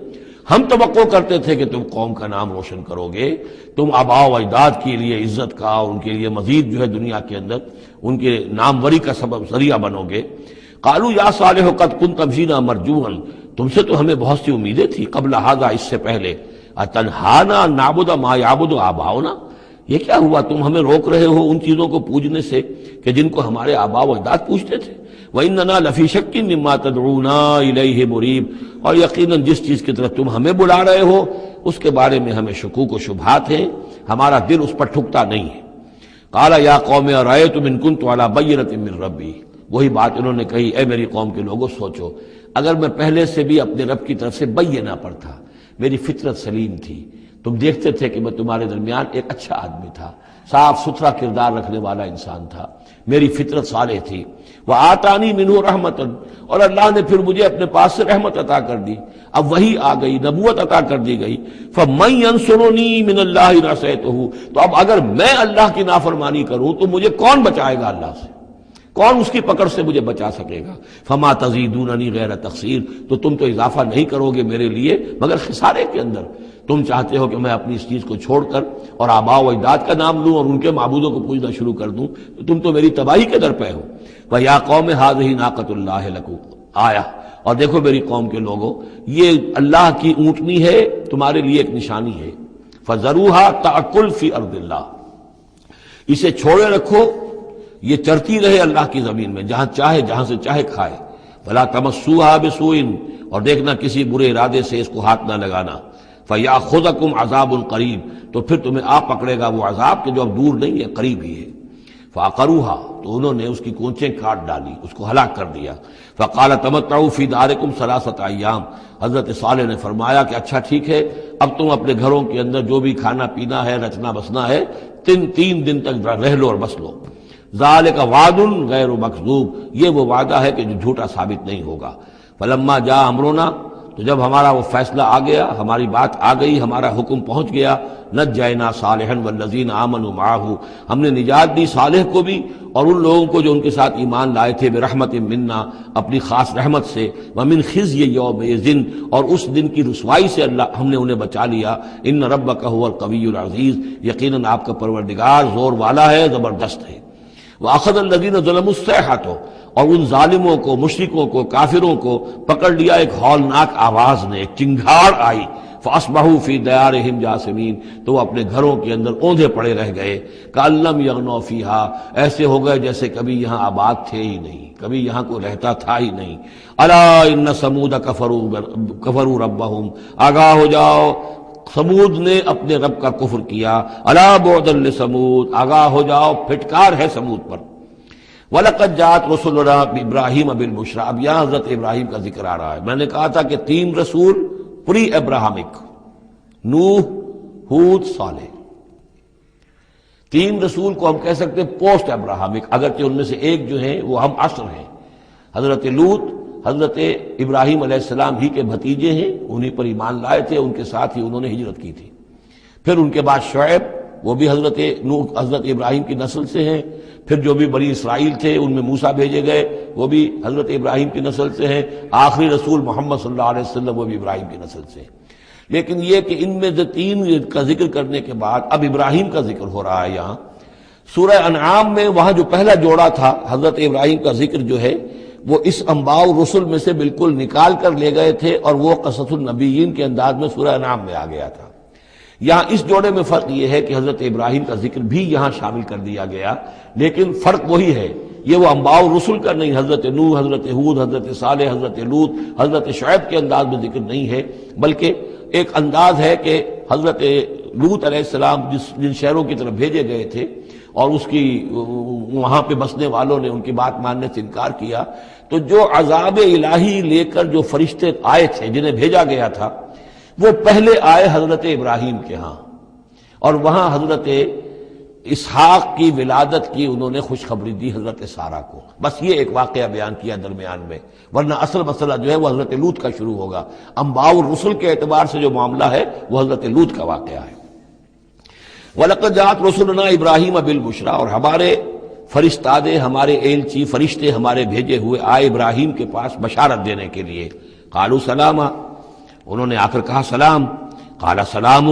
ہم توقع کرتے تھے کہ تم قوم کا نام روشن کرو گے، تم آباء و اجداد کے لیے عزت کا، ان کے لیے مزید جو ہے دنیا کے اندر ان کے ناموری کا سبب ذریعہ بنو گے۔ قالوا یا صالح قد کنت فینا مرجوا، تم سے تو ہمیں بہت سی امیدیں تھی، قبل ھذا، اس سے پہلے، اتنہانا نعبد ما یعبد آباؤنا، یہ کیا ہوا تم ہمیں روک رہے ہو ان چیزوں کو پوجنے سے کہ جن کو ہمارے آباء و اجداد پوجتے تھے۔ وَإِنَّنَا لَفِي شَكٍّ مِّمَّا تَدْعُونَا إِلَيْهِ مُرِيبٍ، اور یقیناً جس چیز کی طرف تم ہمیں بلا رہے ہو اس کے بارے میں ہمیں شکوک و شبہات ہیں، ہمارا دل اس پر ٹھکتا نہیں ہے۔ قَالَ يَا قَوْمِ أَرَأَيْتُمْ إِن كُنتُ عَلَىٰ بَيِّنَةٍ مِّن رَّبِّي، وہی بات انہوں نے کہی، اے میری قوم کے لوگوں سوچو، اگر میں پہلے سے بھی اپنے رب کی طرف سے بینہ پر تھا، میری فطرت سلیم تھی، تم دیکھتے تھے کہ میں تمہارے درمیان ایک اچھا آدمی تھا، صاف ستھرا کردار رکھنے والا انسان تھا، میری فطرت صالح تھی، وَآتَانِي مِنْهُ رَحْمَةً، اور اللہ نے پھر مجھے اپنے پاس سے رحمت عطا کر دی، اب وہی آ گئی، نبوت عطا کر دی گئی۔ فَمَن يَنصُرُنِي مِنَ اللَّهِ إِنْ عَصَيْتُهُ، تو اب اگر میں اللہ کی نافرمانی کروں تو مجھے کون بچائے گا اللہ سے؟ کون اس کی پکڑ سے مجھے بچا سکے گا؟ فما تزیدوننی غیر تقصیر، تو تم تو اضافہ نہیں کرو گے میرے لیے مگر خسارے کے اندر۔ تم چاہتے ہو کہ میں اپنی اس چیز کو چھوڑ کر اور آباء و اجداد کا نام لوں اور ان کے معبودوں کو پوجنا شروع کر دوں، تو تم تو میری تباہی کے در پہ ہو۔ وَيَا قَوْمِ هَٰذِهِ نَاقَةُ اللَّهِ لَكُمْ آیَةٌ، اور دیکھو میری قوم کے لوگوں، یہ اللہ کی اونٹنی ہے، تمہارے لیے ایک نشانی ہے۔ فَذَرُوهَا تَأْكُلْ فِي أَرْضِ اللَّهِ، اسے چھوڑے رکھو، یہ چرتی رہے اللہ کی زمین میں، جہاں چاہے جہاں سے چاہے کھائے۔ وَلَا تَمَسُّوهَا بِسُوءٍ، اور دیکھنا کسی برے ارادے سے اس کو ہاتھ نہ لگانا۔ فَيَأْخُذَكُمْ عَذَابٌ قَرِيبٌ، تو پھر تمہیں آ پکڑے گا وہ عذاب کہ جو اب دور نہیں ہے، قریب ہی ہے۔ فَعَقَرُوهَا، تو انہوں نے اس کی کونچیں کاٹ ڈالی، اس کو ہلاک کر دیا۔ فَقَالَ تَمَتَّعُوا فِي دَارِكُمْ ثَلَاثَةَ أَيَّامٍ، حضرت صالح نے فرمایا کہ اچھا ٹھیک ہے، اب تم اپنے گھروں کے اندر جو بھی کھانا پینا ہے، رچنا بسنا ہے، تین دن تک رہ لو اور بس لو۔ ذَلِكَ وَعْدٌ غَيْرُ مَكْذُوبٍ، یہ وہ وعدہ ہے کہ جو جھوٹا ثابت نہیں ہوگا۔ فَلَمَّا جَاءَ أَمْرُنَا، تو جب ہمارا وہ فیصلہ آ گیا، ہماری بات آ گئی، ہمارا حکم پہنچ گیا، نجینا صالحا والذین آمنوا معہ، ہم نے نجات دی صالح کو بھی اور ان لوگوں کو جو ان کے ساتھ ایمان لائے تھے، برحمت منا، اپنی خاص رحمت سے، ومن خزی یومئذ، اور اس دن کی رسوائی سے اللہ ہم نے انہیں بچا لیا۔ ان ربک هو القوی العزیز، یقیناً آپ کا پروردگار زور والا ہے، زبردست ہے۔ وَأَخَذَ الَّذِينَ ظَلَمُوا الصَّيْحَةُ، اور ان ظالموں کو، مشرکوں کو، کافروں کو پکڑ لیا ایک ہولناک آواز نے، ایک چنگھاڑ آئی، فَأَصْبَحُوا فِي دِيَارِهِمْ جَاثِمِينَ، تو وہ اپنے گھروں کے اندر اوندھے پڑے رہ گئے، كَأَن لَّمْ يَغْنَوْا فِيهَا، ایسے ہو گئے جیسے کبھی یہاں آباد تھے ہی نہیں، کبھی یہاں کوئی رہتا تھا ہی نہیں۔ أَلَا إِنَّ ثَمُودَ كَفَرُوا رَبَّهُمْ، آگاہ ہو جاؤ، سمود نے اپنے رب کا کفر کیا۔ الا بعدا لثمود، آگاہ ہو جاؤ، پھٹکار ہے سمود پر۔ وَلَقَدْ جَاءَتْ رُسُلُنَا بِإِبْرَاهِيمَ بِالْبُشْرَىٰ، اب یہاں حضرت ابراہیم کا ذکر آ رہا ہے۔ میں نے کہا تھا کہ 3 رسول پری ابراہمک، نوح، ہود، صالح۔ 3 رسول کو ہم کہہ سکتے ہیں پوسٹ ابراہمک، اگرچہ ان میں سے ایک جو ہیں وہ ہم عصر ہیں۔ حضرت لوط حضرت ابراہیم علیہ السلام ہی کے بھتیجے ہیں، انہی پر ایمان لائے تھے، ان کے ساتھ ہی انہوں نے ہجرت کی تھی۔ پھر ان کے بعد شعیب، وہ بھی حضرت نوح حضرت ابراہیم کی نسل سے ہیں۔ پھر جو بھی بنی اسرائیل تھے ان میں موسیٰ بھیجے گئے، وہ بھی حضرت ابراہیم کی نسل سے ہیں۔ آخری رسول محمد صلی اللہ علیہ وسلم وہ بھی ابراہیم کی نسل سے ہیں۔ لیکن یہ کہ ان میں سے 3 کا ذکر کرنے کے بعد اب ابراہیم کا ذکر ہو رہا ہے یہاں۔ سورہ انعام میں وہاں جو پہلا جوڑا تھا حضرت ابراہیم کا ذکر جو ہے وہ اس انباء رسل میں سے بالکل نکال کر لے گئے تھے، اور وہ قصص النبیین کے انداز میں سورہ انعام میں آ گیا تھا۔ یہاں اس جوڑے میں فرق یہ ہے کہ حضرت ابراہیم کا ذکر بھی یہاں شامل کر دیا گیا، لیکن فرق وہی ہے، یہ وہ انباء رسل کا نہیں، حضرت نوح، حضرت ہود، حضرت صالح، حضرت لوط، حضرت شعیب کے انداز میں ذکر نہیں ہے، بلکہ ایک انداز ہے کہ حضرت لوط علیہ السلام جن شہروں کی طرف بھیجے گئے تھے اور اس کی وہاں پہ بسنے والوں نے ان کی بات ماننے سے انکار کیا، تو جو عذاب الہی لے کر جو فرشتے آئے تھے جنہیں بھیجا گیا تھا، وہ پہلے آئے حضرت ابراہیم کے ہاں، اور وہاں حضرت اسحاق کی ولادت کی انہوں نے خوشخبری دی حضرت سارہ کو۔ بس یہ ایک واقعہ بیان کیا درمیان میں، ورنہ اصل مسئلہ جو ہے وہ حضرت لوط کا شروع ہوگا۔ انباء الرسل کے اعتبار سے جو معاملہ ہے وہ حضرت لوط کا واقعہ ہے۔ وَلَقَدْ جَاءَتْ رُسُلُنَا إِبْرَاهِيمَ بِالْبُشْرَىٰ، اور ہمارے فرستادے، ہمارے ایلچی، فرشتے ہمارے بھیجے ہوئے آئے ابراہیم کے پاس بشارت دینے کے لیے۔ قالوا سلاما، انہوں نے آ کر کہا سلام۔ قال سلام،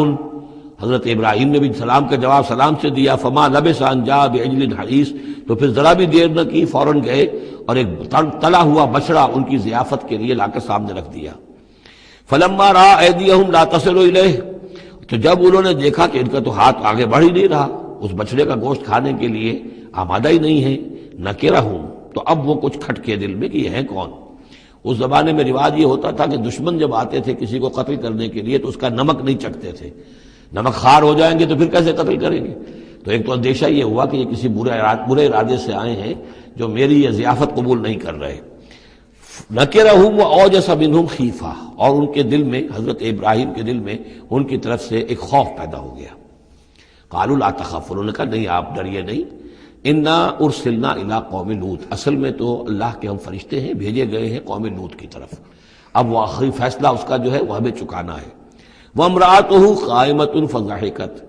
حضرت ابراہیم نے بھی سلام کا جواب سلام سے دیا۔ فما لبث ان جاء بعجل حنیذ، تو پھر ذرا بھی دیر نہ کی، فوراً گئے اور ایک تلا ہوا بچڑا ان کی ضیافت کے لیے لا کر سامنے رکھ دیا۔ فلما رأى أيديهم لا تصل إليه، تو جب انہوں نے دیکھا کہ ان کا تو ہاتھ آگے بڑھ ہی نہیں رہا اس بچڑے کا گوشت کھانے کے لیے، آمادہ ہی نہیں ہے، نکرہم، تو اب وہ کچھ کھٹکے دل میں کہ یہ ہیں کون۔ اس زمانے میں رواج یہ ہوتا تھا کہ دشمن جب آتے تھے کسی کو قتل کرنے کے لیے تو اس کا نمک نہیں چکھتے تھے، نمک خوار ہو جائیں گے تو پھر کیسے قتل کریں گے۔ تو ایک تو اندیشہ یہ ہوا کہ یہ کسی برے ارادے سے آئے ہیں جو میری یہ ضیافت قبول نہیں کر رہے۔ نکرہم واوجس منہم خیفہ، اور ان کے دل میں، حضرت ابراہیم کے دل میں ان کی طرف سے ایک خوف پیدا ہو گیا۔ قالوا لا تخف، انہوں نے کہا نہیں آپ ڈریے نہیں، انا ارسلنا الی قوم لوط، اصل میں تو اللہ کے ہم فرشتے ہیں، بھیجے گئے ہیں قوم لوط کی طرف۔ اب وہ آخری فیصلہ اس کا جو ہے وہ ہمیں چکانا ہے۔ وامرأتہ قائمۃ فضحکت،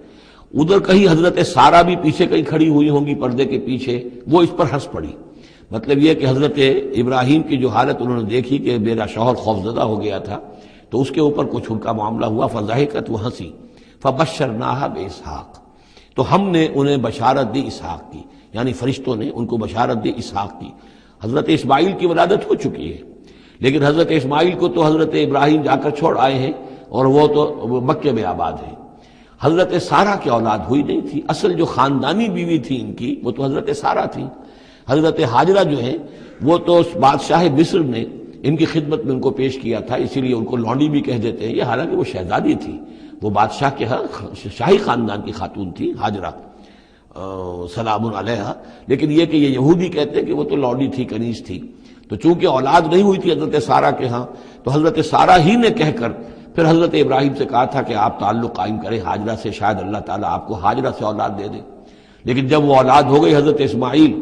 ادھر کہیں حضرت سارہ بھی پیچھے کہیں کھڑی ہوئی ہوں گی پردے کے پیچھے، وہ اس پر ہنس پڑی۔ مطلب یہ کہ حضرت ابراہیم کی جو حالت انہوں نے دیکھی کہ میرا شوہر خوفزدہ ہو گیا تھا، تو اس کے اوپر کچھ ان کا معاملہ ہوا، فضحکت، وہ ہنسی۔ فبشرناہا باسحاق، تو ہم نے انہیں بشارت دی اسحاق کی، یعنی فرشتوں نے ان کو بشارت دی اسحاق کی۔ حضرت اسماعیل کی ولادت ہو چکی ہے، لیکن حضرت اسماعیل کو تو حضرت ابراہیم جا کر چھوڑ آئے ہیں اور وہ تو مکے میں آباد ہیں۔ حضرت سارہ کی اولاد ہوئی نہیں تھی، اصل جو خاندانی بیوی تھی ان کی وہ تو حضرت سارہ تھی۔ حضرت ہاجرہ جو ہیں وہ تو بادشاہ مصر نے ان کی خدمت میں ان کو پیش کیا تھا، اسی لیے ان کو لونڈی بھی کہہ دیتے ہیں یہ، حالانکہ وہ شہزادی تھی، وہ بادشاہ کے شاہی خاندان کی خاتون تھی حاجرہ سلام علیہا، لیکن یہ کہ یہ یہودی کہتے ہیں کہ وہ تو لونڈی تھی، کنیز تھی۔ تو چونکہ اولاد نہیں ہوئی تھی حضرت سارہ کے ہاں، تو حضرت سارہ ہی نے کہہ کر پھر حضرت ابراہیم سے کہا تھا کہ آپ تعلق قائم کریں حاجرہ سے، شاید اللہ تعالیٰ آپ کو حاجرہ سے اولاد دے دے۔ لیکن جب وہ اولاد ہو گئی حضرت اسماعیل،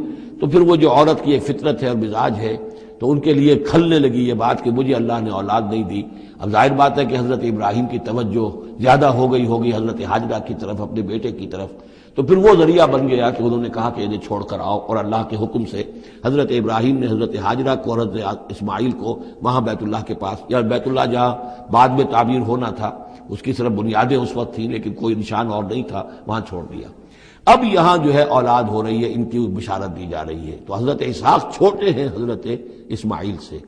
تو پھر وہ جو عورت کی ایک فطرت ہے اور مزاج ہے، تو ان کے لیے کھلنے لگی یہ بات کہ مجھے اللہ نے اولاد نہیں دی۔ اب ظاہر بات ہے کہ حضرت ابراہیم کی توجہ زیادہ ہو گئی ہوگی حضرت ہاجرہ کی طرف، اپنے بیٹے کی طرف، تو پھر وہ ذریعہ بن گیا کہ انہوں نے کہا کہ انہیں چھوڑ کر آؤ، اور اللہ کے حکم سے حضرت ابراہیم نے حضرت ہاجرہ کو اور حضرت اسماعیل کو وہاں بیت اللہ کے پاس، یا بیت اللہ جہاں بعد میں تعمیر ہونا تھا اس کی صرف بنیادیں اس وقت تھیں لیکن کوئی نشان اور نہیں تھا، وہاں چھوڑ دیا۔ اب یہاں جو ہے اولاد ہو رہی ہے، ان کی بشارت دی جا رہی ہے۔ تو حضرت اسحاق چھوٹے ہیں حضرت اسماعیل سے۔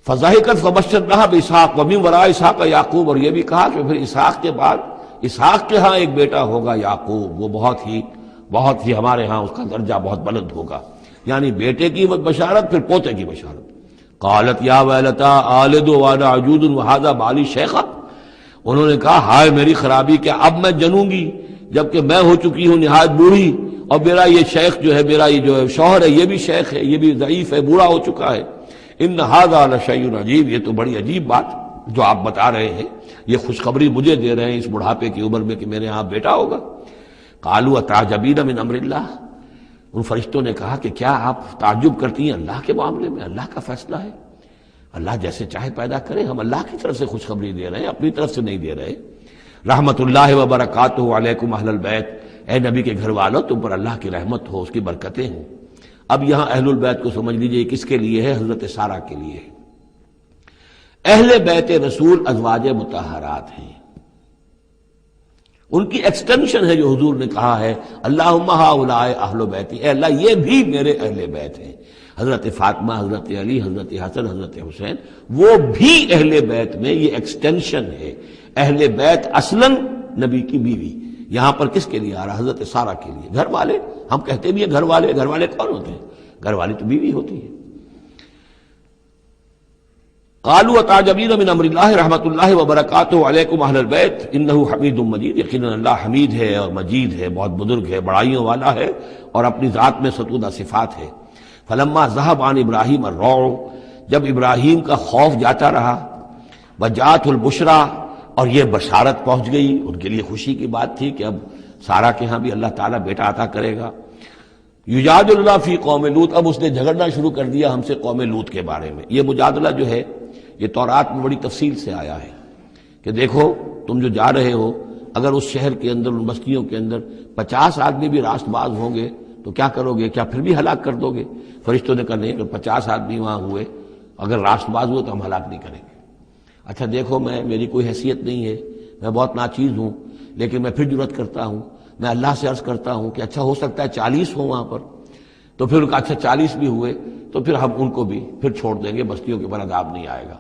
فضاحکت فبشرناها باسحاق ومن وراء اسحاق یعقوب، اور یہ بھی کہا کہ پھر اسحاق کے بعد اسحاق کے ہاں ایک بیٹا ہوگا یعقوب، وہ بہت ہی ہمارے ہاں اس کا درجہ بہت بلند ہوگا، یعنی بیٹے کی بشارت پھر پوتے کی بشارت۔ قالت یا ویلتا آلد وانا عجوز وہذا بالی شیخا، انہوں نے کہا ہائے میری خرابی، کہ اب میں جنوں گی جبکہ میں ہو چکی ہوں نہایت بوڑھی، اور میرا یہ شیخ جو ہے، میرا یہ جو شوہر ہے یہ بھی شیخ ہے، یہ بھی ضعیف ہے، بوڑھا ہو چکا ہے۔ ان ھذا لشیء عجیب، یہ تو بڑی عجیب بات جو آپ بتا رہے ہیں، یہ خوشخبری مجھے دے رہے ہیں اس بڑھاپے کی عمر میں کہ میرے ہاں بیٹا ہوگا۔ قالوا اتعجبین من امر اللہ، ان فرشتوں نے کہا کہ کیا آپ تعجب کرتی ہیں اللہ کے معاملے میں؟ اللہ کا فیصلہ ہے، اللہ جیسے چاہے پیدا کرے، ہم اللہ کی طرف سے خوشخبری دے رہے ہیں، اپنی طرف سے نہیں دے رہے۔ رحمت اللہ وبرکاتہ علیکم اہل البیت، اے نبی کے گھر والوں تم پر اللہ کی رحمت ہو، اس کی برکتیں ہوں۔ اب یہاں اہل البیت کو سمجھ لیجئے کس کے لیے ہے؟ حضرت سارہ کے لیے ہے۔ اہل بیت رسول ازواج مطہرات ہیں، ان کی ایکسٹینشن ہے جو حضور نے کہا ہے اللہم ہؤلاء اہل بیتی، اے اللہ یہ بھی میرے اہل بیت ہیں۔ حضرت فاطمہ، حضرت علی، حضرت حسن، حضرت حسین، وہ بھی اہل بیت میں یہ ایکسٹینشن ہے۔ اہل بیت اصلاً نبی کی بیوی، یہاں پر کس کے لیے آ رہا؟ حضرت سارہ کے لیے۔ گھر والے ہم کہتے بھی ہیں گھر والے، گھر والے کون ہوتے ہیں؟ گھر والی تو بیوی ہوتی ہے۔ قالوا اتعجبین من امر اللہ رحمت اللہ وبرکاتہ علیکم اہل البیت انہ حمید مجید، یقیناً اللہ حمید ہے اور مجید ہے، بہت بزرگ ہے، بڑائیوں والا ہے، اور اپنی ذات میں ستودہ صفات ہے۔ فلما ذهب عن ابراہیم الروع، جب ابراہیم کا خوف جاتا رہا، وجاءت البشریٰ، اور یہ بشارت پہنچ گئی، ان کے لیے خوشی کی بات تھی کہ اب سارہ کے ہاں بھی اللہ تعالیٰ بیٹا عطا کرے گا۔ یجادلنا فی قوم لوط، اب اس نے جھگڑنا شروع کر دیا ہم سے قوم لوط کے بارے میں۔ یہ مجادلہ جو ہے یہ تورات میں بڑی تفصیل سے آیا ہے کہ دیکھو تم جو جا رہے ہو، اگر اس شہر کے اندر، ان بستیوں کے اندر 50 آدمی بھی راست باز ہوں گے تو کیا کرو گے؟ کیا پھر بھی ہلاک کر دو گے؟ فرشتوں نے کہا نہیں، اگر 50 آدمی وہاں ہوئے، اگر راست باز ہوئے تو ہم ہلاک نہیں کریں گے۔ اچھا دیکھو میری کوئی حیثیت نہیں ہے، میں بہت ناچیز ہوں، لیکن میں پھر جرأت کرتا ہوں، میں اللہ سے عرض کرتا ہوں کہ اچھا ہو سکتا ہے 40 ہوں وہاں پر، تو پھر اچھا 40 بھی ہوئے تو پھر ہم ان کو بھی پھر چھوڑ دیں گے، بستیوں کے اوپر عذاب نہیں آئے گا۔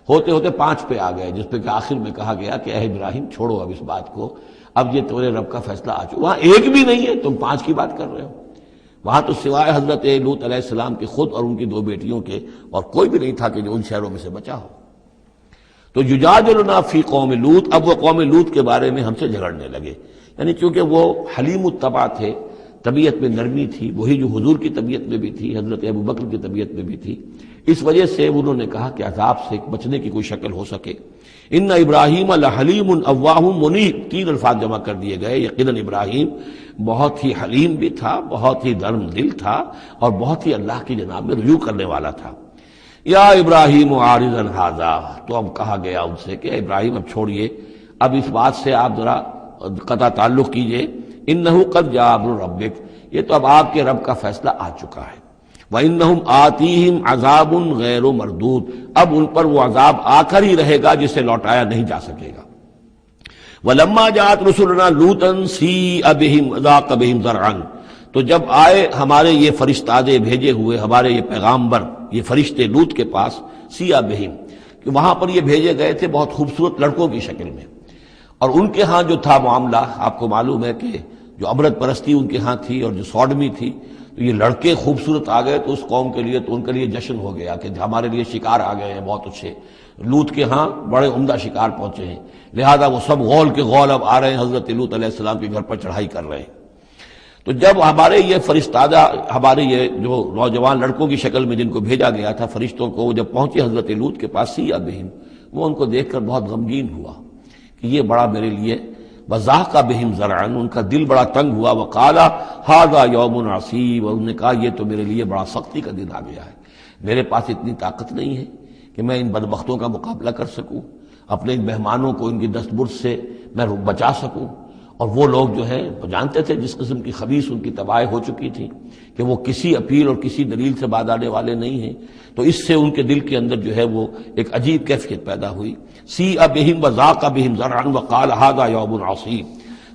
ہوتے ہوتے 5 پہ آ گئے، جس پہ کہ آخر میں کہا گیا کہ اے ابراہیم چھوڑو اب اس بات کو، اب یہ تمہارے رب کا فیصلہ آ چکا۔ وہاں ایک بھی نہیں ہے، تم 5 کی بات کر رہے ہو۔ وہاں تو سوائے حضرت لوط علیہ السلام کے خود اور ان کی 2 بیٹیوں کے اور کوئی بھی نہیں تھا کہ جو ان شہروں میں سے بچا ہو۔ تو یجادلنا فی قوم لوط، اب وہ قوم لوط کے بارے میں ہم سے جھگڑنے لگے، یعنی چونکہ وہ حلیم الطبع تھے، طبیعت میں نرمی تھی، وہی جو حضور کی طبیعت میں بھی تھی، حضرت ابوبکر کی طبیعت میں بھی تھی، اس وجہ سے انہوں نے کہا کہ عذاب سے بچنے کی کوئی شکل ہو سکے۔ ان ابراہیم لحلیم اواہ منیب، 3 الفاظ جمع کر دیے گئے۔ یقیناً ابراہیم بہت ہی حلیم بھی تھا، بہت ہی نرم دل تھا، اور بہت ہی اللہ کی جناب میں رجوع کرنے والا تھا۔ یا ابراہیم عارض عن ھذا، تو اب کہا گیا ان سے کہ ابراہیم اب چھوڑیے، اب اس بات سے آپ ذرا قطع تعلق کیجئے۔ انہ قد جاء امر ربک، یہ تو اب آپ کے رب کا فیصلہ آ چکا ہے۔ وانہم آتیہم عذاب غیر مردود، اب ان پر وہ عذاب آ کر ہی رہے گا جسے لوٹایا نہیں جا سکے گا۔ ولما جاءت رسلنا لوطا سیء بہم وضاق بہم ذرعا، تو جب آئے ہمارے یہ فرشتادے بھیجے ہوئے، ہمارے یہ پیغامبر، یہ فرشتے لوط کے پاس، سیء بہم، کہ وہاں پر یہ بھیجے گئے تھے بہت خوبصورت لڑکوں کی شکل میں، اور ان کے ہاں جو تھا معاملہ، آپ کو معلوم ہے کہ جو امرت پرستی ان کے ہاں تھی اور جو سوڈمی تھی، تو یہ لڑکے خوبصورت آ گئے تو اس قوم کے لیے، تو ان کے لیے جشن ہو گیا کہ ہمارے لیے شکار آ گئے ہیں بہت اچھے، لوط کے ہاں بڑے عمدہ شکار پہنچے ہیں، لہذا وہ سب غول کے غول اب آ رہے ہیں، حضرت لوط علیہ السلام کے گھر پر چڑھائی کر رہے ہیں۔ تو جب ہمارے یہ فرشتادہ، ہمارے یہ جو نوجوان لڑکوں کی شکل میں جن کو بھیجا گیا تھا فرشتوں کو، جب پہنچے حضرت لوط کے پاس، سیء بہم، وہ ان کو دیکھ کر بہت غمگین ہوا کہ یہ بڑا میرے لیے وَضَاقَ بِهِمْ ذَرْعًا، ان کا دل بڑا تنگ ہوا، وَقَالَ هَذَا يَوْمٌ عَصِيبٌ، اور انہوں نے کہا یہ تو میرے لیے بڑا سختی کا دن آ گیا ہے، میرے پاس اتنی طاقت نہیں ہے کہ میں ان بدبختوں کا مقابلہ کر سکوں، اپنے ان مہمانوں کو ان کی دست برد سے میں بچا سکوں۔ اور وہ لوگ جو ہیں جانتے تھے جس قسم کی خبیث ان کی تباہی ہو چکی تھی کہ وہ کسی اپیل اور کسی دلیل سے باز آنے والے نہیں ہیں، تو اس سے ان کے دل کے اندر جو ہے وہ ایک عجیب کیفیت پیدا ہوئی۔ سیء بہم وضاق بہم ذرعا وقال ھذا یوم عصیب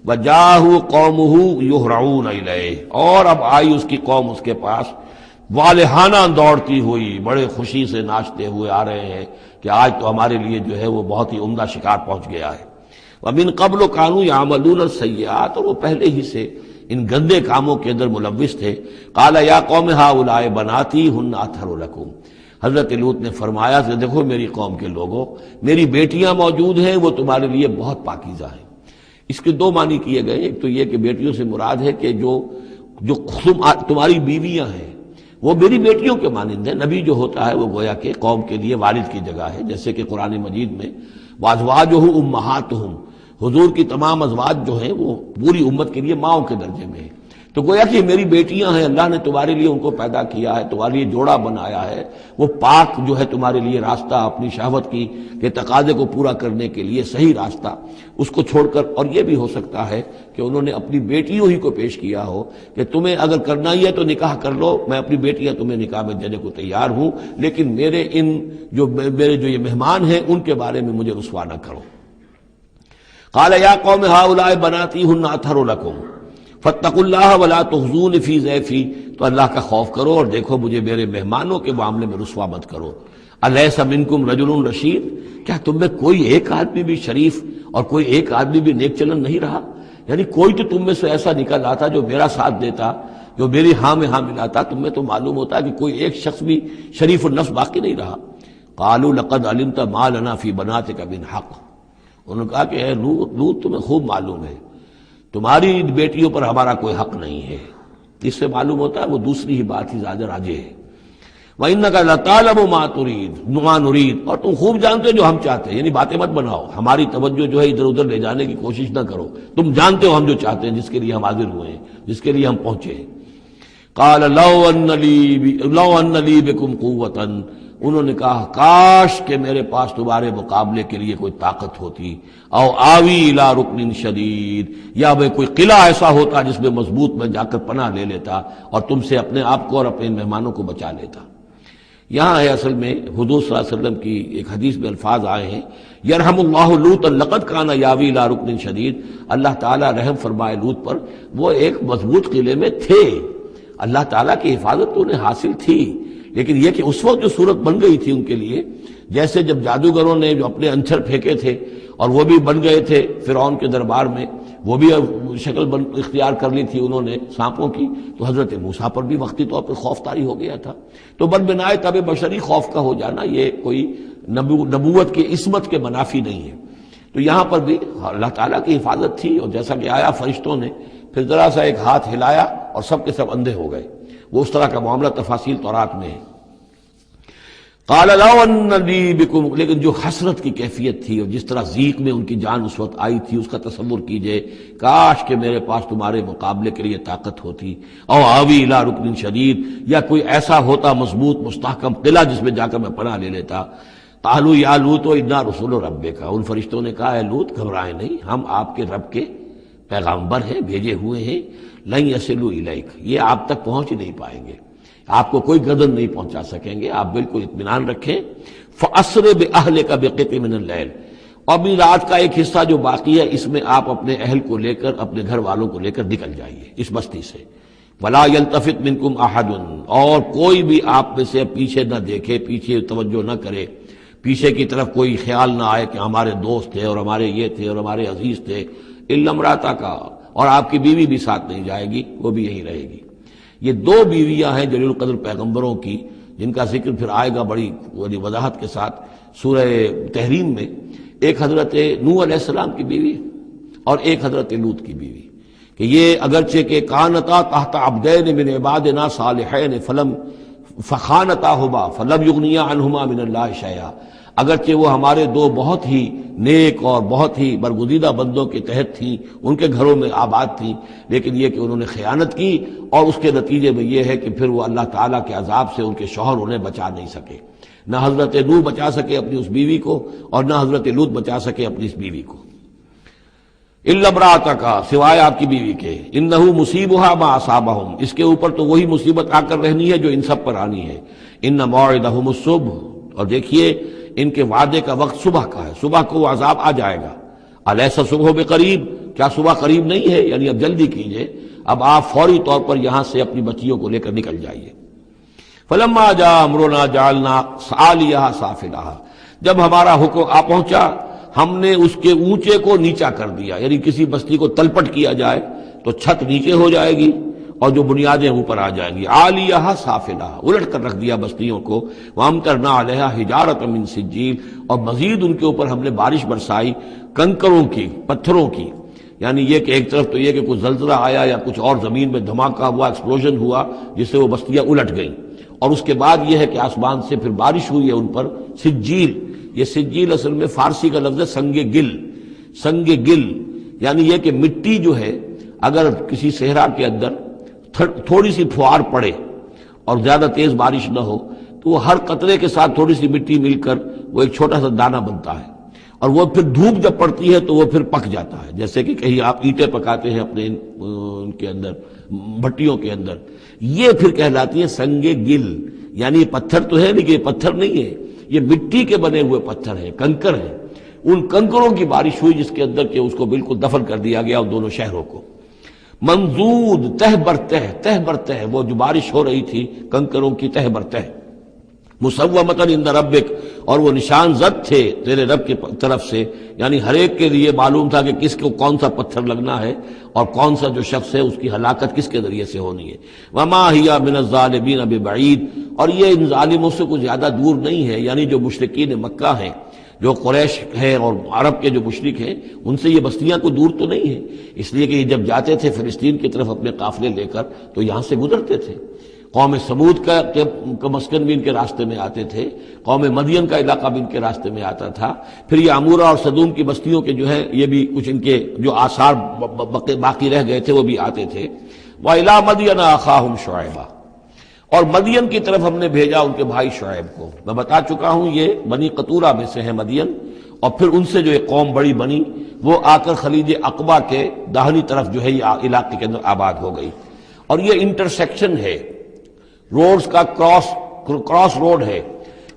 وجاءہ قومہ یہرعون الیہ، اور اب آئی اس کی قوم اس کے پاس والہانہ دوڑتی ہوئی، بڑے خوشی سے ناچتے ہوئے آ رہے ہیں کہ آج تو ہمارے لیے جو ہے وہ بہت ہی عمدہ شکار پہنچ گیا ہے۔ وَمِن قَبْلُ كَانُوا يَعْمَلُونَ السَّيِّئَاتِ، اور وہ پہلے ہی سے ان گندے کاموں کے اندر ملوث تھے۔ قَالَ يَا قَوْمِ هَؤُلَاءِ بَنَاتِي هُنَّ أَطْهَرُ لَكُمْ، حضرت لوط نے فرمایا کہ دیکھو میری قوم کے لوگوں، میری بیٹیاں موجود ہیں، وہ تمہارے لیے بہت پاکیزہ ہیں۔ اس کے دو معنی کیے گئے، ایک تو یہ کہ بیٹیوں سے مراد ہے کہ جو تمہاری بیویاں ہیں وہ میری بیٹیوں کے مانند ہیں۔ نبی جو ہوتا ہے وہ گویا کہ قوم کے لیے والد کی جگہ ہے، جیسے کہ قرآن مجید میں وَأَزْوَاجُهُ أُمَّهَاتُهُمْ، حضور کی تمام ازواج جو ہیں وہ پوری امت کے لیے ماؤں کے درجے میں ہیں، تو گویا کہ میری بیٹیاں ہیں، اللہ نے تمہارے لیے ان کو پیدا کیا ہے، تمہارے لیے جوڑا بنایا ہے، وہ پاک جو ہے تمہارے لیے راستہ اپنی شہوت کی کے تقاضے کو پورا کرنے کے لیے صحیح راستہ اس کو چھوڑ کر، اور یہ بھی ہو سکتا ہے کہ انہوں نے اپنی بیٹیوں ہی کو پیش کیا ہو کہ تمہیں اگر کرنا ہی ہے تو نکاح کر لو، میں اپنی بیٹیاں تمہیں نکاح میں دینے کو تیار ہوں، لیکن میرے جو یہ مہمان ہیں ان کے بارے میں مجھے رسوا نہ کرو۔ قال یا قوم هؤلاء بناتی هن اطہر لکم فاتقوا اللہ ولا تخزون فی ضیفی، تو اللہ کا خوف کرو اور دیکھو مجھے میرے مہمانوں کے معاملے میں رسوا مت کرو۔ الیس منکم رجل رشید، کیا تم میں کوئی ایک آدمی بھی شریف اور کوئی ایک آدمی بھی نیک چلن نہیں رہا؟ یعنی کوئی تو تم میں سے ایسا نکل آتا جو میرا ساتھ دیتا، جو میری ہاں میں ہاں ملاتا، تم میں تو معلوم ہوتا کہ کوئی ایک شخص بھی شریف النفس باقی نہیں رہا۔ قالوا لقد علمت ما لنا فی بناتک من حق، انہوں نے کہا کہ اے لوط تمہیں خوب معلوم ہے تمہاری بیٹیوں پر ہمارا کوئی حق نہیں ہے۔ اس سے معلوم ہوتا ہے وہ دوسری ہی بات ہی زیادہ راجح ہے۔ وَإِنَّكَ لَتَعْلَمُ مَا نُرِيدُ، اور تم خوب جانتے جو ہم چاہتے ہیں، یعنی باتیں مت بناؤ، ہماری توجہ جو ہے ادھر ادھر لے جانے کی کوشش نہ کرو، تم جانتے ہو ہم جو چاہتے ہیں، جس کے لیے ہم حاضر ہوئے ہیں، جس کے لیے ہم پہنچے ہیں۔ قَالَ لَوْ أَنَّ لِي بِكُمْ قُوَّةً، انہوں نے کہا کاش کہ میرے پاس تمہارے مقابلے کے لیے کوئی طاقت ہوتی، او آوی الی رکن شدید، یا وہ کوئی قلعہ ایسا ہوتا جس میں مضبوط میں جا کر پناہ لے لیتا اور تم سے اپنے آپ کو اور اپنے مہمانوں کو بچا لیتا۔ یہاں ہے اصل میں حضور صلی اللہ علیہ وسلم کی ایک حدیث میں الفاظ آئے ہیں، یرحم اللہ لوطا لقد کان یاوی الی رکن شدید، اللہ تعالیٰ رحم فرمائے لوط پر، وہ ایک مضبوط قلعے میں تھے، اللہ تعالیٰ کی حفاظت تو انہیں حاصل تھی، لیکن یہ کہ اس وقت جو صورت بن گئی تھی ان کے لیے، جیسے جب جادوگروں نے جو اپنے انچھر پھینکے تھے اور وہ بھی بن گئے تھے فرعون کے دربار میں، وہ بھی شکل اختیار کر لی تھی انہوں نے سانپوں کی، تو حضرت موسیٰ پر بھی وقتی طور پر خوف طاری ہو گیا تھا۔ تو بدبنائے طب بشری خوف کا ہو جانا یہ کوئی نبوت کی عصمت کے منافی نہیں ہے۔ تو یہاں پر بھی اللہ تعالیٰ کی حفاظت تھی، اور جیسا کہ آیا فرشتوں نے پھر ذرا سا ایک ہاتھ ہلایا اور سب کے سب اندھے ہو گئے، وہ اس طرح کا معاملہ تفاصیل تورات میں ہے۔ قال لو ان لی بکم، لیکن جو حسرت کی کیفیت تھی اور جس طرح ضیق میں ان کی جان اس وقت آئی تھی، اس کا تصور کیجئے، کاش کہ میرے پاس تمہارے مقابلے کے لیے طاقت ہوتی، او آوی الی رکن شدید، یا کوئی ایسا ہوتا مضبوط مستحکم قلعہ جس میں جا کر میں پناہ لے لیتا۔ قالوا یا لوط انا رسول ربک، ان فرشتوں نے کہا اے لوط گھبرائیں نہیں، ہم آپ کے رب کے پیغامبر ہیں، بھیجے ہوئے ہیں، لن یصلوا الیک، یہ آپ تک پہنچ ہی نہیں پائیں گے، آپ کو کوئی گردن نہیں پہنچا سکیں گے، آپ بالکل اطمینان رکھیں۔ فَأَسْرِ بِأَهْلِكَ بِقِطْعٍ مِنَ اللَّيْلِ، اور بھی رات کا ایک حصہ جو باقی ہے اس میں آپ اپنے اہل کو لے کر، اپنے گھر والوں کو لے کر نکل جائیے اس بستی سے۔ وَلَا يَلْتَفِتْ مِنْكُمْ أَحَدٌ، اور کوئی بھی آپ میں سے پیچھے نہ دیکھے، پیچھے توجہ نہ کرے، پیچھے کی طرف کوئی خیال نہ آئے کہ ہمارے دوست تھے اور ہمارے یہ تھے اور ہمارے عزیز تھے، إِلَّا امْرَأَتَكَ، اور آپ کی بیوی بھی ساتھ نہیں جائے گی، وہ بھی یہیں رہے گی۔ یہ دو بیویاں ہیں جلیل القدر پیغمبروں کی، جن کا ذکر پھر آئے گا بڑی وضاحت کے ساتھ سورہ تحریم میں، ایک حضرت نوح علیہ السلام کی بیوی اور ایک حضرت لوط کی بیوی، کہ یہ اگرچہ کہ کانتا تحت عبدین من عبادنا صالحین فخانتاہما فلم یغنیا عنہما من اللہ شیئا، اگرچہ وہ ہمارے دو بہت ہی نیک اور بہت ہی برگزیدہ بندوں کے تحت تھیں، ان کے گھروں میں آباد تھیں، لیکن یہ کہ انہوں نے خیانت کی، اور اس کے نتیجے میں یہ ہے کہ پھر وہ اللہ تعالیٰ کے عذاب سے ان کے شوہر انہیں بچا نہیں سکے۔ نہ حضرت نوح بچا سکے اپنی اس بیوی کو، اور نہ حضرت لوط بچا سکے اپنی اس بیوی کو۔ الا امرأتک، سوائے آپ کی بیوی کے، انہ مصیبھا ما اصابہم، اس کے اوپر تو وہی مصیبت آ کر رہنی ہے جو ان سب پر آنی ہے۔ ان موعدہم الصبح، اور دیکھیے ان کے وعدے کا وقت صبح کا ہے، صبح کو وہ عذاب آ جائے گا۔ الیس صبح بقریب، کیا صبح قریب نہیں ہے؟ یعنی اب جلدی کیجئے، اب آپ فوری طور پر یہاں سے اپنی بچیوں کو لے کر نکل جائیے۔ فلما جاء امرنا جعلنا عالیہا سافلہا، جب ہمارا حکم آ پہنچا ہم نے اس کے اونچے کو نیچا کر دیا، یعنی کسی بستی کو تلپٹ کیا جائے تو چھت نیچے ہو جائے گی اور جو بنیادیں اوپر آ جائیں گی۔ عالیہا سافلہا، الٹ کر رکھ دیا بستیوں کو۔ وامطرنا علیہا حجارۃ من سجیل، اور مزید ان کے اوپر ہم نے بارش برسائی کنکروں کی، پتھروں کی۔ یعنی یہ کہ ایک طرف تو یہ کہ کچھ زلزلہ آیا یا کچھ اور زمین میں دھماکہ ہوا، ایکسپلوژن ہوا جس سے وہ بستیاں الٹ گئیں، اور اس کے بعد یہ ہے کہ آسمان سے پھر بارش ہوئی ہے ان پر سجیل۔ یہ سجیل اصل میں فارسی کا لفظ ہے سنگ گل، سنگ گل یعنی یہ کہ مٹی جو ہے اگر کسی صحرا کے اندر تھوڑی سی پھوار پڑے اور زیادہ تیز بارش نہ ہو تو وہ ہر قطرے کے ساتھ تھوڑی سی مٹی مل کر وہ ایک چھوٹا سا دانہ بنتا ہے، اور وہ پھر دھوپ جب پڑتی ہے تو وہ پھر پک جاتا ہے، جیسے کہ کہیں آپ اینٹیں پکاتے ہیں اپنے ان کے اندر بھٹیوں کے اندر، یہ پھر کہلاتی ہے سنگ گل۔ یعنی یہ پتھر تو ہے لیکن یہ پتھر نہیں ہے، یہ مٹی کے بنے ہوئے پتھر ہیں، کنکر ہیں۔ ان کنکروں کی بارش ہوئی جس کے اندر کہ اس کو بالکل دفن کر دیا گیا ان دونوں شہروں کو۔ منضود، تہ بر تہ، تہ بر تہ، وہ جو بارش ہو رہی تھی کنکروں کی تہ بر تہ۔ مسومۃ عند ربک، اور وہ نشان زد تھے تیرے رب کی طرف سے، یعنی ہر ایک کے لیے معلوم تھا کہ کس کو کون سا پتھر لگنا ہے اور کون سا جو شخص ہے اس کی ہلاکت کس کے ذریعے سے ہونی ہے۔ وما ہی من الظالمین ببعید، اور یہ ان ظالموں سے کچھ زیادہ دور نہیں ہے، یعنی جو مشرکین مکہ ہیں، جو قریش ہیں اور عرب کے جو مشرک ہیں، ان سے یہ بستیاں کوئی دور تو نہیں ہیں، اس لیے کہ یہ جب جاتے تھے فلسطین کی طرف اپنے قافلے لے کر تو یہاں سے گزرتے تھے۔ قوم سمود کا مسکن بھی ان کے راستے میں آتے تھے، قوم مدین کا علاقہ بھی ان کے راستے میں آتا تھا، پھر یہ عمورہ اور صدوم کی بستیوں کے جو ہے یہ بھی کچھ ان کے جو آثار باقی رہ گئے تھے وہ بھی آتے تھے۔ وَإِلَىٰ مَدْيَنَ أَخَاهُمْ شُعَيْبًا، اور مدین کی طرف ہم نے بھیجا ان کے بھائی شعیب کو۔ میں بتا چکا ہوں یہ بنی قطورہ میں سے ہے مدین، اور پھر ان سے جو ایک قوم بڑی بنی وہ آ کر خلیج عقبہ کے داہنی طرف جو ہے یہ علاقے کے اندر آباد ہو گئی۔ اور یہ انٹرسیکشن ہے، روڈز کا کراس روڈ ہے۔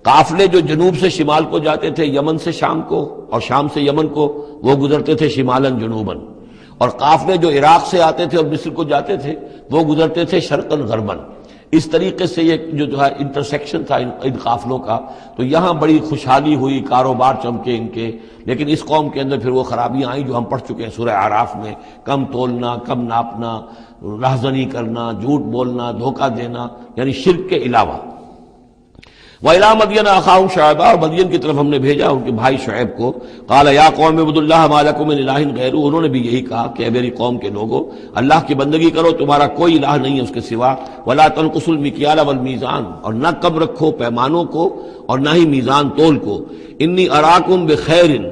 قافلے جو جنوب سے شمال کو جاتے تھے یمن سے شام کو، اور شام سے یمن کو، وہ گزرتے تھے شمالاً جنوباً، اور قافلے جو عراق سے آتے تھے اور مصر کو جاتے تھے وہ گزرتے تھے شرقاً غرباً۔ اس طریقے سے یہ جو ہے انٹرسیکشن تھا ان قافلوں کا، تو یہاں بڑی خوشحالی ہوئی، کاروبار چمکے ان کے۔ لیکن اس قوم کے اندر پھر وہ خرابیاں آئیں جو ہم پڑھ چکے ہیں سورہ اعراف میں، کم تولنا، کم ناپنا، رہزنی کرنا، جھوٹ بولنا، دھوکہ دینا، یعنی شرک کے علاوہ۔ وَإِلَىٰ مَدْيَنَ أَخَاهُمْ شُعَيْبًا، اور مدین کی طرف ہم نے بھیجا ان کے بھائی شعیب کو۔ قَالَ يَا قَوْمِ اعْبُدُوا اللَّهَ مَا لَكُم مِّنْ إِلَٰهٍ غَيْرُهُ، انہوں نے بھی یہی کہا کہ اے میری قوم کے لوگو، اللہ کی بندگی کرو، تمہارا کوئی الہ نہیں ہے اس کے سوا۔ وَلَا تَنقُصُوا الْمِكْيَالَ وَالْمِيزَانَ، اور نہ کم رکھو پیمانوں کو اور نہ ہی میزان تول کو۔ إِنِّي أَرَاكُمْ بِخَيْرٍ،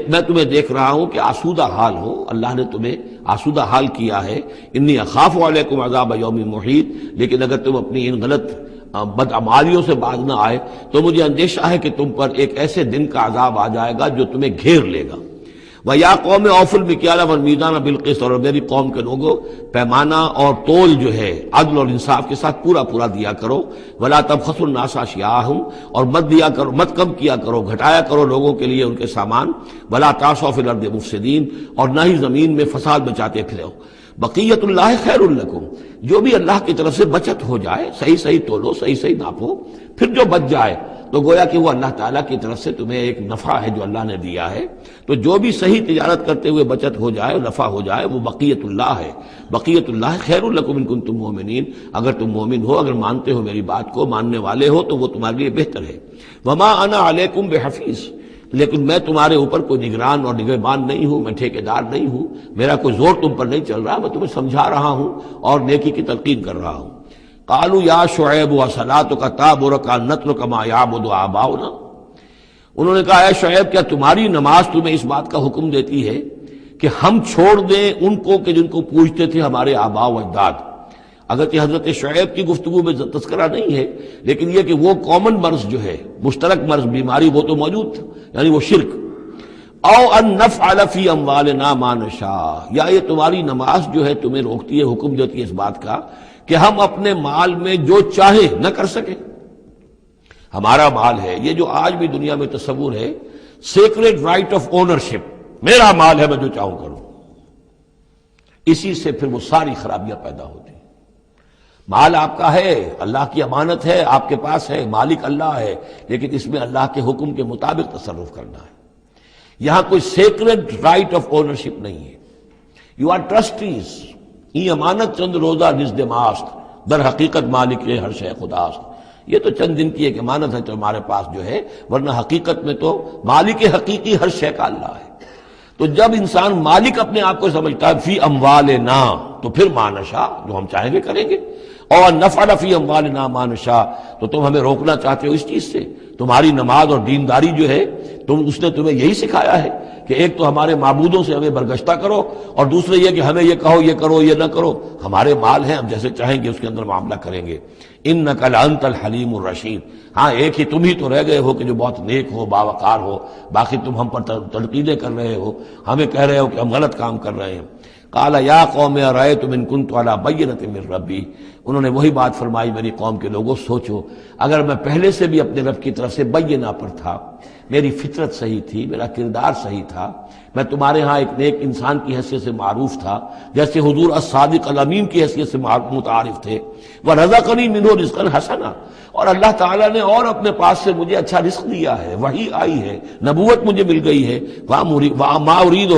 میں تمہیں دیکھ رہا ہوں کہ آسودہ حال ہو، اللہ نے تمہیں آسودہ حال کیا ہے۔ انی اخاف علیکم عذاب یوم محیط، لیکن اگر تم اپنی ان غلط بدعمالیوں سے باز نہ آئے تو مجھے اندیشہ ہے کہ تم پر ایک ایسے دن کا عذاب آ جائے گا جو تمہیں گھیر لے گا۔ وَيَا قَوْمِ أَوْفُوا الْمِكْيَالَ وَالْمِيزَانَ بِالْقِسْطِ، اور میری قوم کے لوگوں پیمانہ اور تول جو ہے عدل اور انصاف کے ساتھ پورا پورا دیا کرو۔ وَلَا تَبْخَسُوا النَّاسَ أَشْيَاءَهُمْ، اور مت کم کیا کرو، گھٹایا کرو لوگوں کے لیے ان کے سامان۔ وَلَا تَعْثَوْا فِي الْأَرْضِ مُفْسِدِينَ، اور نہ ہی زمین میں فساد مچاتے پھرو۔ بقیت اللہ خیر لکم، جو بھی اللہ کی طرف سے بچت ہو جائے، صحیح صحیح تولو، صحیح صحیح ناپو، پھر جو بچ جائے تو گویا کہ وہ اللہ تعالیٰ کی طرف سے تمہیں ایک نفع ہے جو اللہ نے دیا ہے۔ تو جو بھی صحیح تجارت کرتے ہوئے بچت ہو جائے، نفع ہو جائے، وہ بقیت اللہ ہے۔ بقیت اللہ خیر لکم ان کنتم مؤمنین، اگر تم مومن ہو، اگر مانتے ہو میری بات کو، ماننے والے ہو تو وہ تمہارے لیے بہتر ہے۔ وما انا علیکم بحفیظ، لیکن میں تمہارے اوپر کوئی نگران اور نگہبان نہیں ہوں، میں ٹھیکیدار نہیں ہوں، میرا کوئی زور تم پر نہیں چل رہا، میں تمہیں سمجھا رہا ہوں اور نیکی کی تلقین کر رہا ہوں۔ قالوا یا شعیب وصلاتک تأمرک ان نترک ما یعبد آباؤنا، انہوں نے کہا اے شعیب کیا تمہاری نماز تمہیں اس بات کا حکم دیتی ہے کہ ہم چھوڑ دیں ان کو کہ جن کو پوجتے تھے ہمارے آباء و اجداد؟ اگرچہ حضرت شعیب کی گفتگو میں تذکرہ نہیں ہے، لیکن یہ کہ وہ کامن مرض جو ہے، مشترک مرض، بیماری، وہ تو موجود تھا، یعنی وہ شرک۔ او ان نفعل فی اموالنا ما نشاء، یا یہ تمہاری نماز جو ہے تمہیں روکتی ہے، حکم دیتی ہے اس بات کا کہ ہم اپنے مال میں جو چاہے نہ کر سکیں۔ ہمارا مال ہے، یہ جو آج بھی دنیا میں تصور ہے، سیکریٹ رائٹ آف اونرشپ، میرا مال ہے میں جو چاہوں کروں، اسی سے پھر وہ ساری خرابیاں پیدا ہوتی ہیں۔ مال آپ کا ہے، اللہ کی امانت ہے، آپ کے پاس ہے، مالک اللہ ہے، لیکن اس میں اللہ کے حکم کے مطابق تصرف کرنا ہے۔ یہاں کوئی سیکریٹ رائٹ آف اونرشپ نہیں ہے۔ یو آر ٹرسٹیز، یہ امانت چند روزہ نزد ماست، در حقیقت مالک ہر شے خداست۔ یہ تو چند دن کی ایک امانت ہے تو ہمارے پاس جو ہے، ورنہ حقیقت میں تو مالک حقیقی ہر شے کا اللہ ہے۔ تو جب انسان مالک اپنے آپ کو سمجھتا ہے فی اموالنا، تو پھر ما نشاء، جو ہم چاہیں گے کریں گے۔ اور نفعل فی اموالنا ما نشاء، تو تم ہمیں روکنا چاہتے ہو اس چیز سے۔ تمہاری نماز اور دینداری جو ہے، اس نے تمہیں یہی سکھایا ہے کہ ایک تو ہمارے معبودوں سے ہمیں برگشتہ کرو، اور دوسرے یہ کہ ہمیں یہ کہو یہ کرو یہ نہ کرو۔ ہمارے مال ہیں، ہم جیسے چاہیں گے اس کے اندر معاملہ کریں گے۔ انک لانت الحلیم الرشید، ہاں ایک ہی تم ہی تو رہ گئے ہو کہ جو بہت نیک ہو، باوقار ہو، باقی تم ہم پر تنقیدیں کر رہے ہو، ہمیں کہہ رہے ہو کہ ہم غلط کام کر رہے ہیں۔ قال یا قوم ارأیتم ان کنت علی بینۃ من ربی، انہوں نے وہی بات فرمائی میری قوم کے لوگوں، سوچو اگر میں پہلے سے بھی اپنے رب کی طرف سے بینہ پر تھا، میری فطرت صحیح تھی، میرا کردار صحیح تھا، میں تمہارے ہاں ایک نیک انسان کی حیثیت سے معروف تھا، جیسے حضور الصادق الامین کی حیثیت سے متعارف تھے، وَرَزَقَنِي مِنْهُ رِزْقًا حَسَنًا، اور اللہ تعالیٰ نے اور اپنے پاس سے مجھے اچھا رزق دیا ہے، وحی آئی ہے، نبوت مجھے مل گئی ہے، وَمَا أُرِيدُ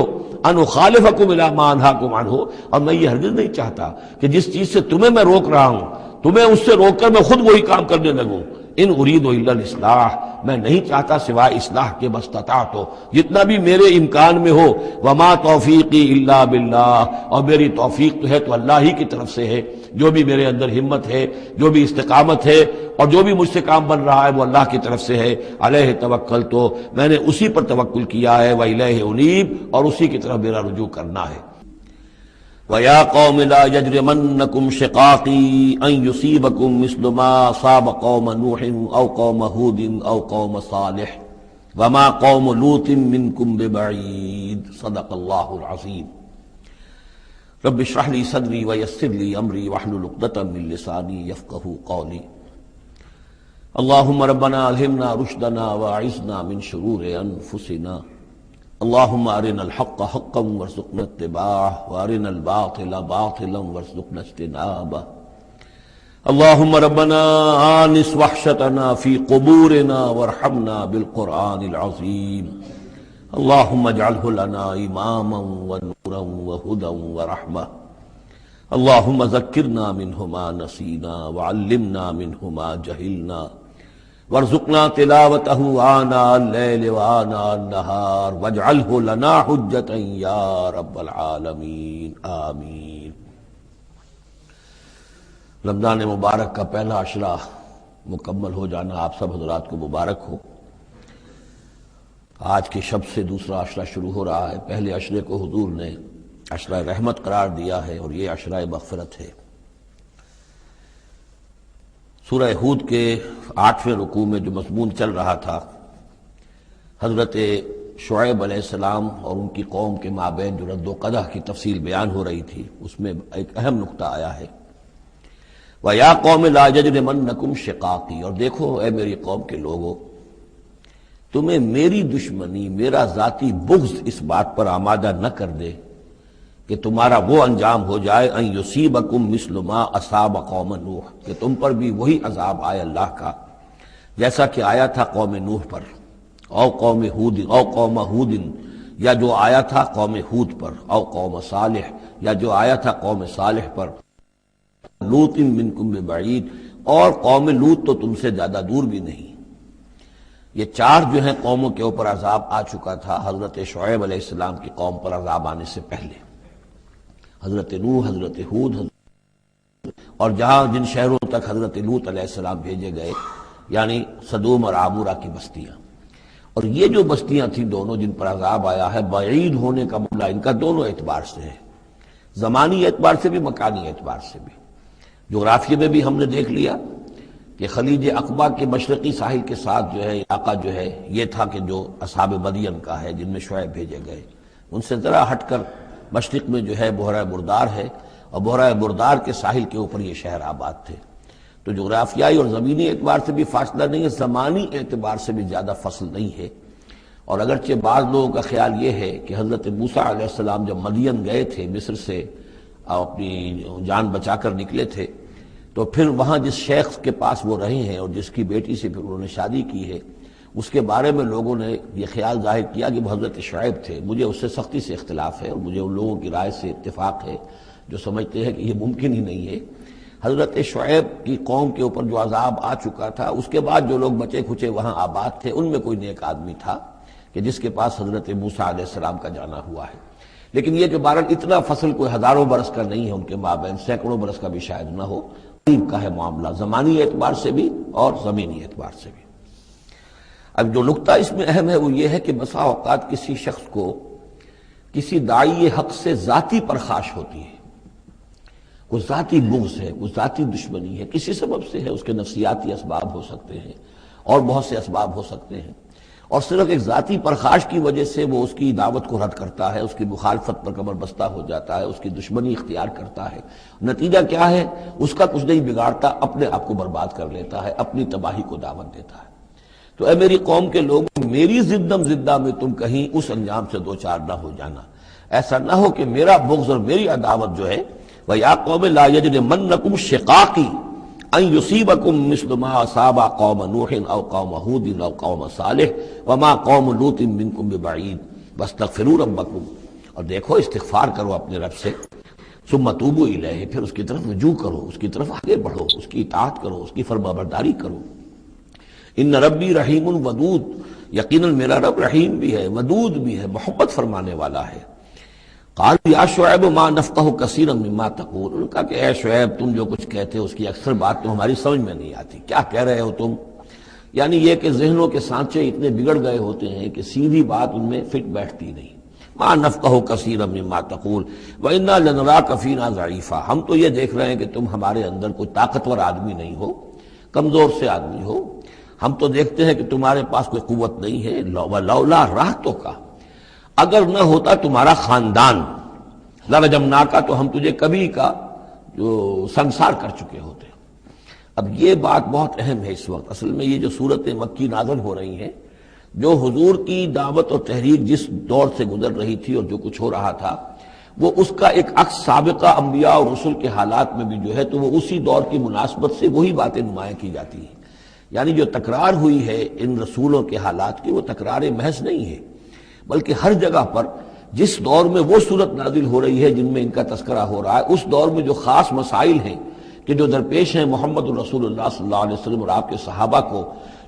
أَنْ أُخَالِفَكُمْ إِلَىٰ مَا أَنْهَاكُمْ عَنْهُ، اور میں یہ ہرگز نہیں چاہتا کہ جس چیز سے تمہیں میں روک رہا ہوں، تمہیں اس سے روک کر میں خود وہی کام کرنے لگوں۔ ان اريد الا الاصلاح، میں نہیں چاہتا سوائے اصلاح کے، مستطاعت ہو، جتنا بھی میرے امکان میں ہو۔ وما توفیقی الا باللہ، اور میری توفیق تو ہے تو اللہ ہی کی طرف سے ہے، جو بھی میرے اندر ہمت ہے، جو بھی استقامت ہے، اور جو بھی مجھ سے کام بن رہا ہے وہ اللہ کی طرف سے ہے۔ علیہ توکلت، تو میں نے اسی پر توکل کیا ہے، وإلیہ انیب، اور اسی کی طرف میرا رجوع کرنا ہے۔ وَيَا قَوْمِ لَا يَجْرِمَنَّكُمْ شِقَاقِي أَن يُصِيبَكُم مِّثْلُ مَا أَصَابَ قَوْمَ نُوحٍ أَوْ قَوْمَ هُودٍ أَوْ قَوْمَ صَالِحٍ وَمَا قَوْمُ لُوطٍ مِّنكُمْ بِبَعِيدٍ صدق اللہ العظیم۔ رب اشرح لي صدری ويسر لي أمری واحلل عقدة من لسانی يفقهوا قولی۔ اللهم ربنا ألهمنا رشدنا وأعذنا من شرور أنفسنا، اللهم أرنا الحق حقا وارزقنا اتباعه وأرنا الباطل باطلا وارزقنا اجتنابه، اللهم ربنا آنس وحشتنا في قبورنا وارحمنا بالقرآن العظيم، اللهم اجعله لنا إماما ونورا وهدى ورحمة، اللهم ذكرنا منه ما نسينا وعلمنا منه ما جهلنا، وارزقنا تلاوته آناء الليل وآناء النهار واجعله لنا حجة يا رب العالمين آمین۔ رمضان مبارک کا پہلا عشرہ مکمل ہو جانا آپ سب حضرات کو مبارک ہو۔ آج کے شب سے دوسرا عشرہ شروع ہو رہا ہے۔ پہلے عشرے کو حضور نے عشرہ رحمت قرار دیا ہے، اور یہ عشرہ مغفرت ہے۔ سورہ ہود کے 8ویں رکوع میں جو مضمون چل رہا تھا، حضرت شعیب علیہ السلام اور ان کی قوم کے مابین جو رد و قدح کی تفصیل بیان ہو رہی تھی، اس میں ایک اہم نقطہ آیا ہے، وَيَا قَوْمِ لَا يَجْرِمَنَّكُمْ شِقَاقِي، اور دیکھو اے میری قوم کے لوگوں، تمہیں میری دشمنی، میرا ذاتی بغض اس بات پر آمادہ نہ کر دے کہ تمہارا وہ انجام ہو جائے ان یصیبکم مثل ما اصاب قوم نوح، کہ تم پر بھی وہی عذاب آئے اللہ کا جیسا کہ آیا تھا قوم نوح پر، او قوم ہود، او قوم ہود، یا جو آیا تھا قوم ہود پر، او قوم صالح، یا جو آیا تھا قوم صالح پر، لوط منکم ببعید، اور قوم لوط تو تم سے زیادہ دور بھی نہیں۔ یہ چار جو ہیں قوموں کے اوپر عذاب آ چکا تھا حضرت شعیب علیہ السلام کی قوم پر عذاب آنے سے پہلے، حضرت نوح، حضرت ہود، اور جہاں جن شہروں تک حضرت لوط علیہ السلام بھیجے گئے، یعنی سدوم اور عامورہ کی بستیاں، اور یہ جو بستیاں تھیں دونوں جن پر عذاب آیا ہے، بعید ہونے کا معاملہ ان کا دونوں اعتبار سے ہے، زمانی اعتبار سے بھی، مکانی اعتبار سے بھی۔ جغرافیے میں بھی ہم نے دیکھ لیا کہ خلیج عقبہ کے مشرقی ساحل کے ساتھ جو ہے علاقہ جو ہے یہ تھا کہ جو اصحاب مدین کا ہے، جن میں شعیب بھیجے گئے، ان سے ذرا ہٹ کر مشرق میں جو ہے بحیرہ بردار ہے، اور بحیرہ بردار کے ساحل کے اوپر یہ شہر آباد تھے۔ تو جغرافیائی اور زمینی اعتبار سے بھی فاصلہ نہیں ہے، زمانی اعتبار سے بھی زیادہ فصل نہیں ہے۔ اور اگرچہ بعض لوگوں کا خیال یہ ہے کہ حضرت موسیٰ علیہ السلام جب مدین گئے تھے مصر سے، اپنی جان بچا کر نکلے تھے، تو پھر وہاں جس شیخ کے پاس وہ رہے ہیں اور جس کی بیٹی سے پھر انہوں نے شادی کی ہے، اس کے بارے میں لوگوں نے یہ خیال ظاہر کیا کہ وہ حضرت شعیب تھے۔ مجھے اس سے سختی سے اختلاف ہے، اور مجھے ان لوگوں کی رائے سے اتفاق ہے جو سمجھتے ہیں کہ یہ ممکن ہی نہیں ہے۔ حضرت شعیب کی قوم کے اوپر جو عذاب آ چکا تھا، اس کے بعد جو لوگ بچے کھچے وہاں آباد تھے، ان میں کوئی نیک آدمی تھا کہ جس کے پاس حضرت موسیٰ علیہ السلام کا جانا ہوا ہے۔ لیکن یہ کہ بہرحال اتنا فصل کوئی ہزاروں برس کا نہیں ہے ان کے مابین، سینکڑوں برس کا بھی شاید نہ ہو، قریب کا ہے معاملہ، زمانی اعتبار سے بھی اور زمینی اعتبار سے بھی۔ اب جو نقطہ اس میں اہم ہے وہ یہ ہے کہ بسا اوقات کسی شخص کو کسی داعی حق سے ذاتی پرخاش ہوتی ہے، کوئی ذاتی بغض ہے، کوئی ذاتی دشمنی ہے، کسی سبب سے ہے، اس کے نفسیاتی اسباب ہو سکتے ہیں اور بہت سے اسباب ہو سکتے ہیں، اور صرف ایک ذاتی پرخاش کی وجہ سے وہ اس کی دعوت کو رد کرتا ہے، اس کی مخالفت پر کمر بستہ ہو جاتا ہے، اس کی دشمنی اختیار کرتا ہے۔ نتیجہ کیا ہے؟ اس کا کچھ نہیں بگاڑتا، اپنے آپ کو برباد کر لیتا ہے، اپنی تباہی کو دعوت دیتا ہے۔ تو اے میری قوم کے لوگ، میری زدم زدہ میں تم کہیں اس انجام سے دوچار نہ ہو جانا، ایسا نہ ہو کہ میرا بغض اور میری عداوت جو ہے، وَيَا قَوْمِ لَا يَجْرِمَنَّكُمْ شِقَاقِي أَن يُصِيبَكُم مِّثْلُ مَا أَصَابَ قَوْمَ نُوحٍ أَوْ قَوْمَ هُودٍ أَوْ قَوْمَ صَالِحٍ وَمَا قَوْمُ لُوطٍ مِّنكُم بِبَعِيدٍ وَاسْتَغْفِرُوا رَبَّكُمْ، اور دیکھو استغفار کرو اپنے رب سے، ثُمَّ تُوبُوا إِلَيْهِ، پھر اس کی طرف رجوع کرو، اس کی طرف آگے بڑھو، اس کی اطاعت کرو، اس کی فرمانبرداری کرو۔ ان ربی رحیم ودود، یقیناً میرا رب رحیم بھی ہے، ودود بھی ہے، محبت فرمانے والا ہے۔ قال یا شعیب ما نفقہ کثیرا مما تقول، ان کا کہ اے شعیب تم جو کچھ کہتے ہو اس کی اکثر بات تو ہماری سمجھ میں نہیں آتی، کیا کہہ رہے ہو تم؟ یعنی یہ کہ ذہنوں کے سانچے اتنے بگڑ گئے ہوتے ہیں کہ سیدھی بات ان میں فٹ بیٹھتی نہیں۔ ما نفقہ کثیرا مما تقول وانا لنراک فینا ضعیفا، ہم تو یہ دیکھ رہے ہیں کہ تم ہمارے اندر کوئی طاقتور آدمی نہیں ہو، کمزور سے آدمی ہو، ہم تو دیکھتے ہیں کہ تمہارے پاس کوئی قوت نہیں ہے۔ لولا رہتو کا، اگر نہ ہوتا تمہارا خاندان، لرجمناکا، تو ہم تجھے کبھی کا جو سنسار کر چکے ہوتے۔ اب یہ بات بہت اہم ہے اس وقت، اصل میں یہ جو صورت مکی نازل ہو رہی ہیں، جو حضور کی دعوت اور تحریک جس دور سے گزر رہی تھی اور جو کچھ ہو رہا تھا، وہ اس کا ایک عکس سابقہ انبیاء اور رسل کے حالات میں بھی جو ہے تو وہ اسی دور کی مناسبت سے وہی باتیں نمایاں کی جاتی ہیں۔ یعنی جو تکرار ہوئی ہے ان رسولوں کے حالات کی، وہ تکرار محض نہیں ہے، بلکہ ہر جگہ پر جس دور میں وہ صورت نازل ہو رہی ہے جن میں ان کا تذکرہ ہو رہا ہے، اس دور میں جو خاص مسائل ہیں کہ جو درپیش ہیں محمد الرسول اللہ صلی اللہ علیہ وسلم اور آپ کے صحابہ کو،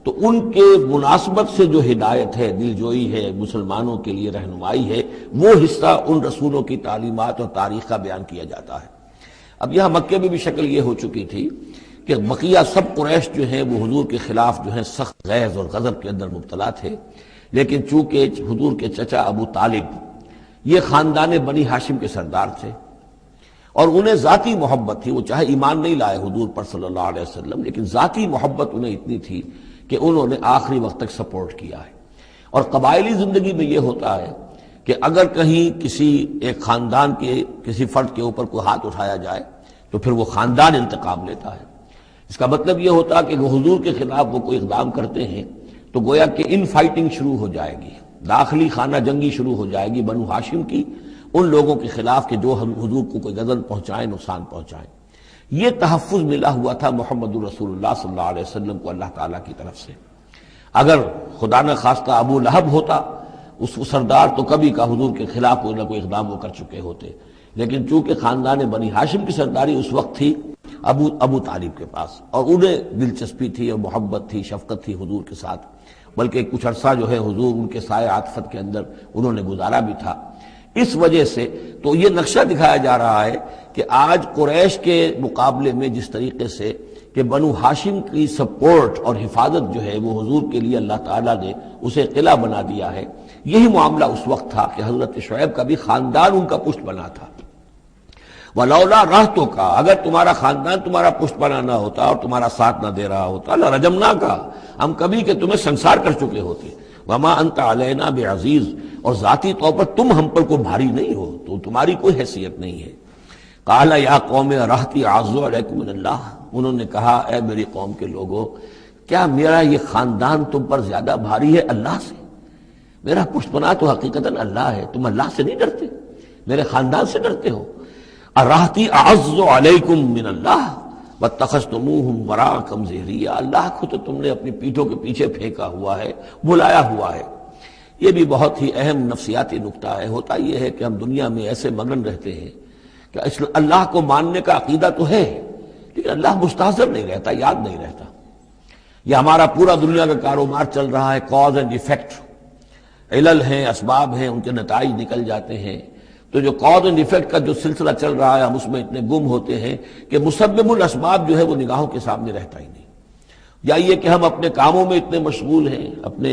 تو ان کے مناسبت سے جو ہدایت ہے، دل جوئی ہے، مسلمانوں کے لیے رہنمائی ہے، وہ حصہ ان رسولوں کی تعلیمات اور تاریخ کا بیان کیا جاتا ہے۔ اب یہاں مکے میں بھی شکل یہ ہو چکی تھی کہ بقیہ سب قریش جو ہیں وہ حضور کے خلاف جو ہیں سخت غیظ اور غضب کے اندر مبتلا تھے، لیکن چونکہ حضور کے چچا ابو طالب یہ خاندان بنی ہاشم کے سردار تھے اور انہیں ذاتی محبت تھی، وہ چاہے ایمان نہیں لائے حضور پر صلی اللہ علیہ وسلم، لیکن ذاتی محبت انہیں اتنی تھی کہ انہوں نے آخری وقت تک سپورٹ کیا ہے۔ اور قبائلی زندگی میں یہ ہوتا ہے کہ اگر کہیں کسی ایک خاندان کے کسی فرد کے اوپر کوئی ہاتھ اٹھایا جائے تو پھر وہ خاندان انتقام لیتا ہے۔ اس کا مطلب یہ ہوتا کہ وہ حضور کے خلاف وہ کوئی اقدام کرتے ہیں تو گویا کہ ان فائٹنگ شروع ہو جائے گی، داخلی خانہ جنگی شروع ہو جائے گی بنو ہاشم کی ان لوگوں کے خلاف کہ جو ہم حضور کو کوئی غضب پہنچائیں، نقصان پہنچائیں۔ یہ تحفظ ملا ہوا تھا محمد الرسول اللہ صلی اللہ علیہ وسلم کو اللہ تعالیٰ کی طرف سے۔ اگر خدا نہ خواستہ ابو لہب ہوتا اس سردار، تو کبھی کا حضور کے خلاف کوئی نہ کوئی اقدام وہ کر چکے ہوتے، لیکن چونکہ خاندان بنی ہاشم کی سرداری اس وقت تھی ابو طالب کے پاس، اور انہیں دلچسپی تھی اور محبت تھی، شفقت تھی حضور کے ساتھ، بلکہ کچھ عرصہ جو ہے حضور ان کے سائے عاطفت کے اندر انہوں نے گزارا بھی تھا۔ اس وجہ سے تو یہ نقشہ دکھایا جا رہا ہے کہ آج قریش کے مقابلے میں جس طریقے سے کہ بنو ہاشم کی سپورٹ اور حفاظت جو ہے وہ حضور کے لیے اللہ تعالیٰ نے اسے قلعہ بنا دیا ہے، یہی معاملہ اس وقت تھا کہ حضرت شعیب کا بھی خاندان ان کا پشت بنا تھا۔ وَلَوْلَا رَحْتُكَ، اگر تمہارا خاندان تمہارا پشت بنا نہ ہوتا اور تمہارا ساتھ نہ دے رہا ہوتا، لَرَجَمْنَاكَ، ہم کبھی کہ تمہیں سنسار کر چکے ہوتے۔ وَمَا أَنْتَ عَلَيْنَا بِعَزِيزٍ، اور ذاتی طور پر تم ہم پر کوئی بھاری نہیں ہو، تو تمہاری کوئی حیثیت نہیں ہے۔ قَالَ يَا قَوْمِ رَحْتِي أَعَزُّ عَلَيْكُم مِّنَ اللَّهِ، انہوں نے کہا اے میری قوم کے لوگوں، کیا میرا یہ خاندان تم پر زیادہ بھاری ہے اللہ سے؟ میرا پشت بنا تو حقیقتاً اللہ ہے، تم اللہ سے نہیں ڈرتے، میرے خاندان سے ڈرتے ہو۔ اَرَحْتِي أَعَزُّ عَلَيْكُم مِّنَ اللَّهِ وَاتَّخَذْتُمُوهُمْ وَرَاءَكُمْ ظِهْرِيًّا، اللہ کو تو تم نے اپنی پیٹھوں کے پیچھے پھینکا ہوا ہے، بلایا ہوا ہے۔ یہ بھی بہت ہی اہم نفسیاتی نکتہ ہے۔ ہوتا یہ ہے کہ ہم دنیا میں ایسے مگن رہتے ہیں کہ اللہ کو ماننے کا عقیدہ تو ہے، لیکن اللہ مستحضر نہیں رہتا، یاد نہیں رہتا۔ یہ ہمارا پورا دنیا کا کاروبار چل رہا ہے، کاز اینڈ ایفیکٹ، علل ہیں، اسباب ہیں، ان کے نتائج نکل جاتے ہیں۔ تو جو کاز اینڈ ایفیکٹ کا جو سلسلہ چل رہا ہے، ہم اس میں اتنے گم ہوتے ہیں کہ مسبب الاسباب جو ہے وہ نگاہوں کے سامنے رہتا ہی نہیں۔ یا یہ کہ ہم اپنے کاموں میں اتنے مشغول ہیں، اپنے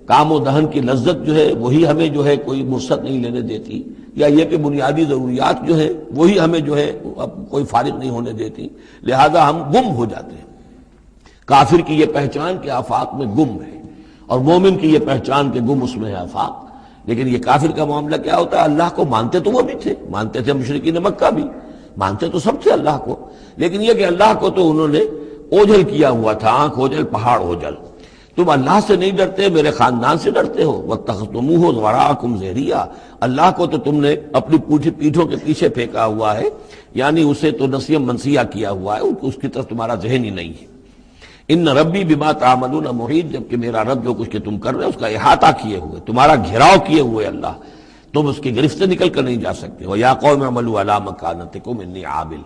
کام و دہن کی لذت جو ہے وہی ہمیں جو ہے کوئی فرصت نہیں لینے دیتی، یا یہ کہ بنیادی ضروریات جو ہے وہی ہمیں جو ہے اب کوئی فارغ نہیں ہونے دیتی، لہذا ہم گم ہو جاتے ہیں۔ کافر کی یہ پہچان کہ آفاق میں گم ہے، اور مومن کی یہ پہچان کہ گم اس میں ہے آفاق۔ لیکن یہ کافر کا معاملہ کیا ہوتا ہے؟ اللہ کو مانتے تو وہ بھی تھے، مانتے تھے مشرکین مکہ بھی، مانتے تو سب تھے اللہ کو، لیکن یہ کہ اللہ کو تو انہوں نے اوجھل کیا ہوا تھا، آنکھ اوجھل پہاڑ اوجھل۔ تم اللہ سے نہیں ڈرتے، میرے خاندان سے ڈرتے ہو۔ وَاتَّخَذْتُمُوهُ وَرَاءَكُمْ ظِهْرِيًّا، اللہ کو تو تم نے اپنی پیٹھوں کے پیچھے پھینکا ہوا ہے، یعنی اسے تو نسیہ منسیہ کیا ہوا ہے، اس کی طرف تمہارا ذہن ہی نہیں ہے۔ ان ربی بما تعملون محیط، جبکہ میرا رب جو کچھ کہ تم کر رہے ہو اس کا احاطہ کیے ہوئے، تمہارا گھیراؤ کیے ہوئے اللہ، تم اس کی گرفت سے نکل کر نہیں جا سکتے۔ وَيَا قَوْمِ اعْمَلُوا عَلَىٰ مَكَانَتِكُمْ إِنِّي عَامِلٌ،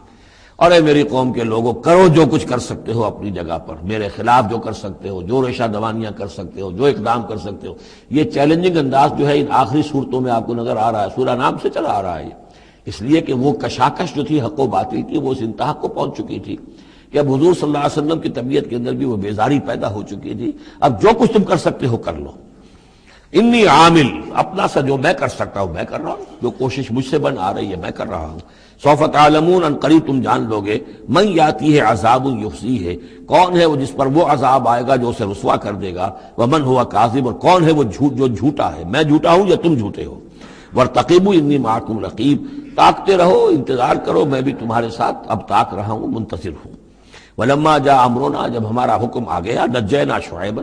اور اے میری قوم کے لوگوں، کرو جو کچھ کر سکتے ہو اپنی جگہ پر، میرے خلاف جو کر سکتے ہو، جو ریشہ دوانیاں کر سکتے ہو، جو اقدام کر سکتے ہو۔ یہ چیلنجنگ انداز جو ہے ان آخری صورتوں میں آپ کو نظر آ رہا ہے، سورہ نام سے چلا آ رہا ہے، اس لیے کہ وہ کشاکش جو تھی حق و باطل کی وہ اس انتہا کو پہنچ چکی تھی کہ اب حضور صلی اللہ علیہ وسلم کی طبیعت کے اندر بھی وہ بیزاری پیدا ہو چکی تھی۔ اب جو کچھ تم کر سکتے ہو کر لو، انی عامل، اپنا سا جو میں کر سکتا ہوں میں کر رہا ہوں، جو کوشش مجھ سے بن آ رہی ہے میں کر رہا ہوں۔ سوف تعلمون، ان قریب تم جان لو گے، من یاتی ہے عذاب یخزیہ ہے، کون ہے وہ جس پر وہ عذاب آئے گا جو اسے رسوا کر دے گا، ومن ہوا کاذب، اور کون ہے وہ جو جھوٹا ہے، میں جھوٹا ہوں یا تم جھوٹے ہو۔ وارتقبوا انی معکم رقیب، تاکتے رہو، انتظار کرو، میں بھی تمہارے ساتھ اب تاک رہا ہوں، منتظر ہوں۔ ولما جاء امرنا، جب ہمارا حکم آ گیا، نجینا شعیبا،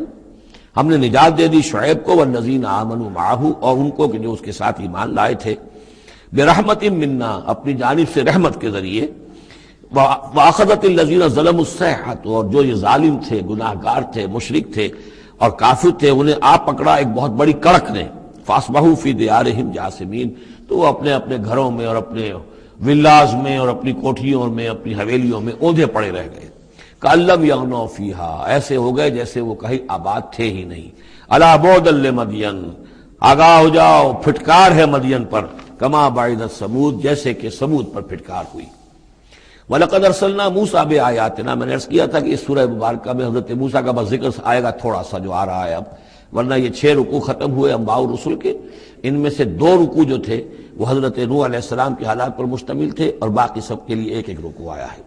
ہم نے نجات دے دی شعیب کو، والذین آمنوا معہ، اور ان کو کہ جو اس کے ساتھ ایمان لائے تھے، برحمت منا، اپنی جانب سے رحمت کے ذریعے، واخذت الذین ظلموا الصیحۃ، اور جو یہ ظالم تھے، گناہ گار تھے، مشرک تھے اور کافر تھے، انہیں آ پکڑا ایک بہت بڑی کڑک نے، فاصبحوا فی دیارہم جاثمین، تو وہ اپنے اپنے گھروں میں اور اپنے ولاز میں اور اپنی کوٹھیوں میں، اپنی حویلیوں میں اوندھے پڑے رہ گئے۔ کأن لم یغنوا فیہا، ایسے ہو گئے جیسے وہ کہیں آباد تھے ہی نہیں۔ الا بعدا لمدین، آگاہ ہو جاؤ، پھٹکار ہے مدین پر، کما بعدت ثمود، جیسے کہ ثمود پر پھٹکار ہوئی۔ وَلَقَدْ أَرْسَلْنَا مُوسَىٰ بِآيَاتِنَا، میں نے عرض کیا تھا کہ اس سورہ مبارکہ میں حضرت موسیٰ کا بس ذکر آئے گا تھوڑا سا جو آ رہا ہے اب، ورنہ یہ 6 رکوع ختم ہوئے انبیاء و رسل کے، ان میں سے 2 رکوع جو تھے وہ حضرت نوح علیہ السلام کے حالات پر مشتمل تھے، اور باقی سب کے لیے ایک ایک رکوع آیا ہے۔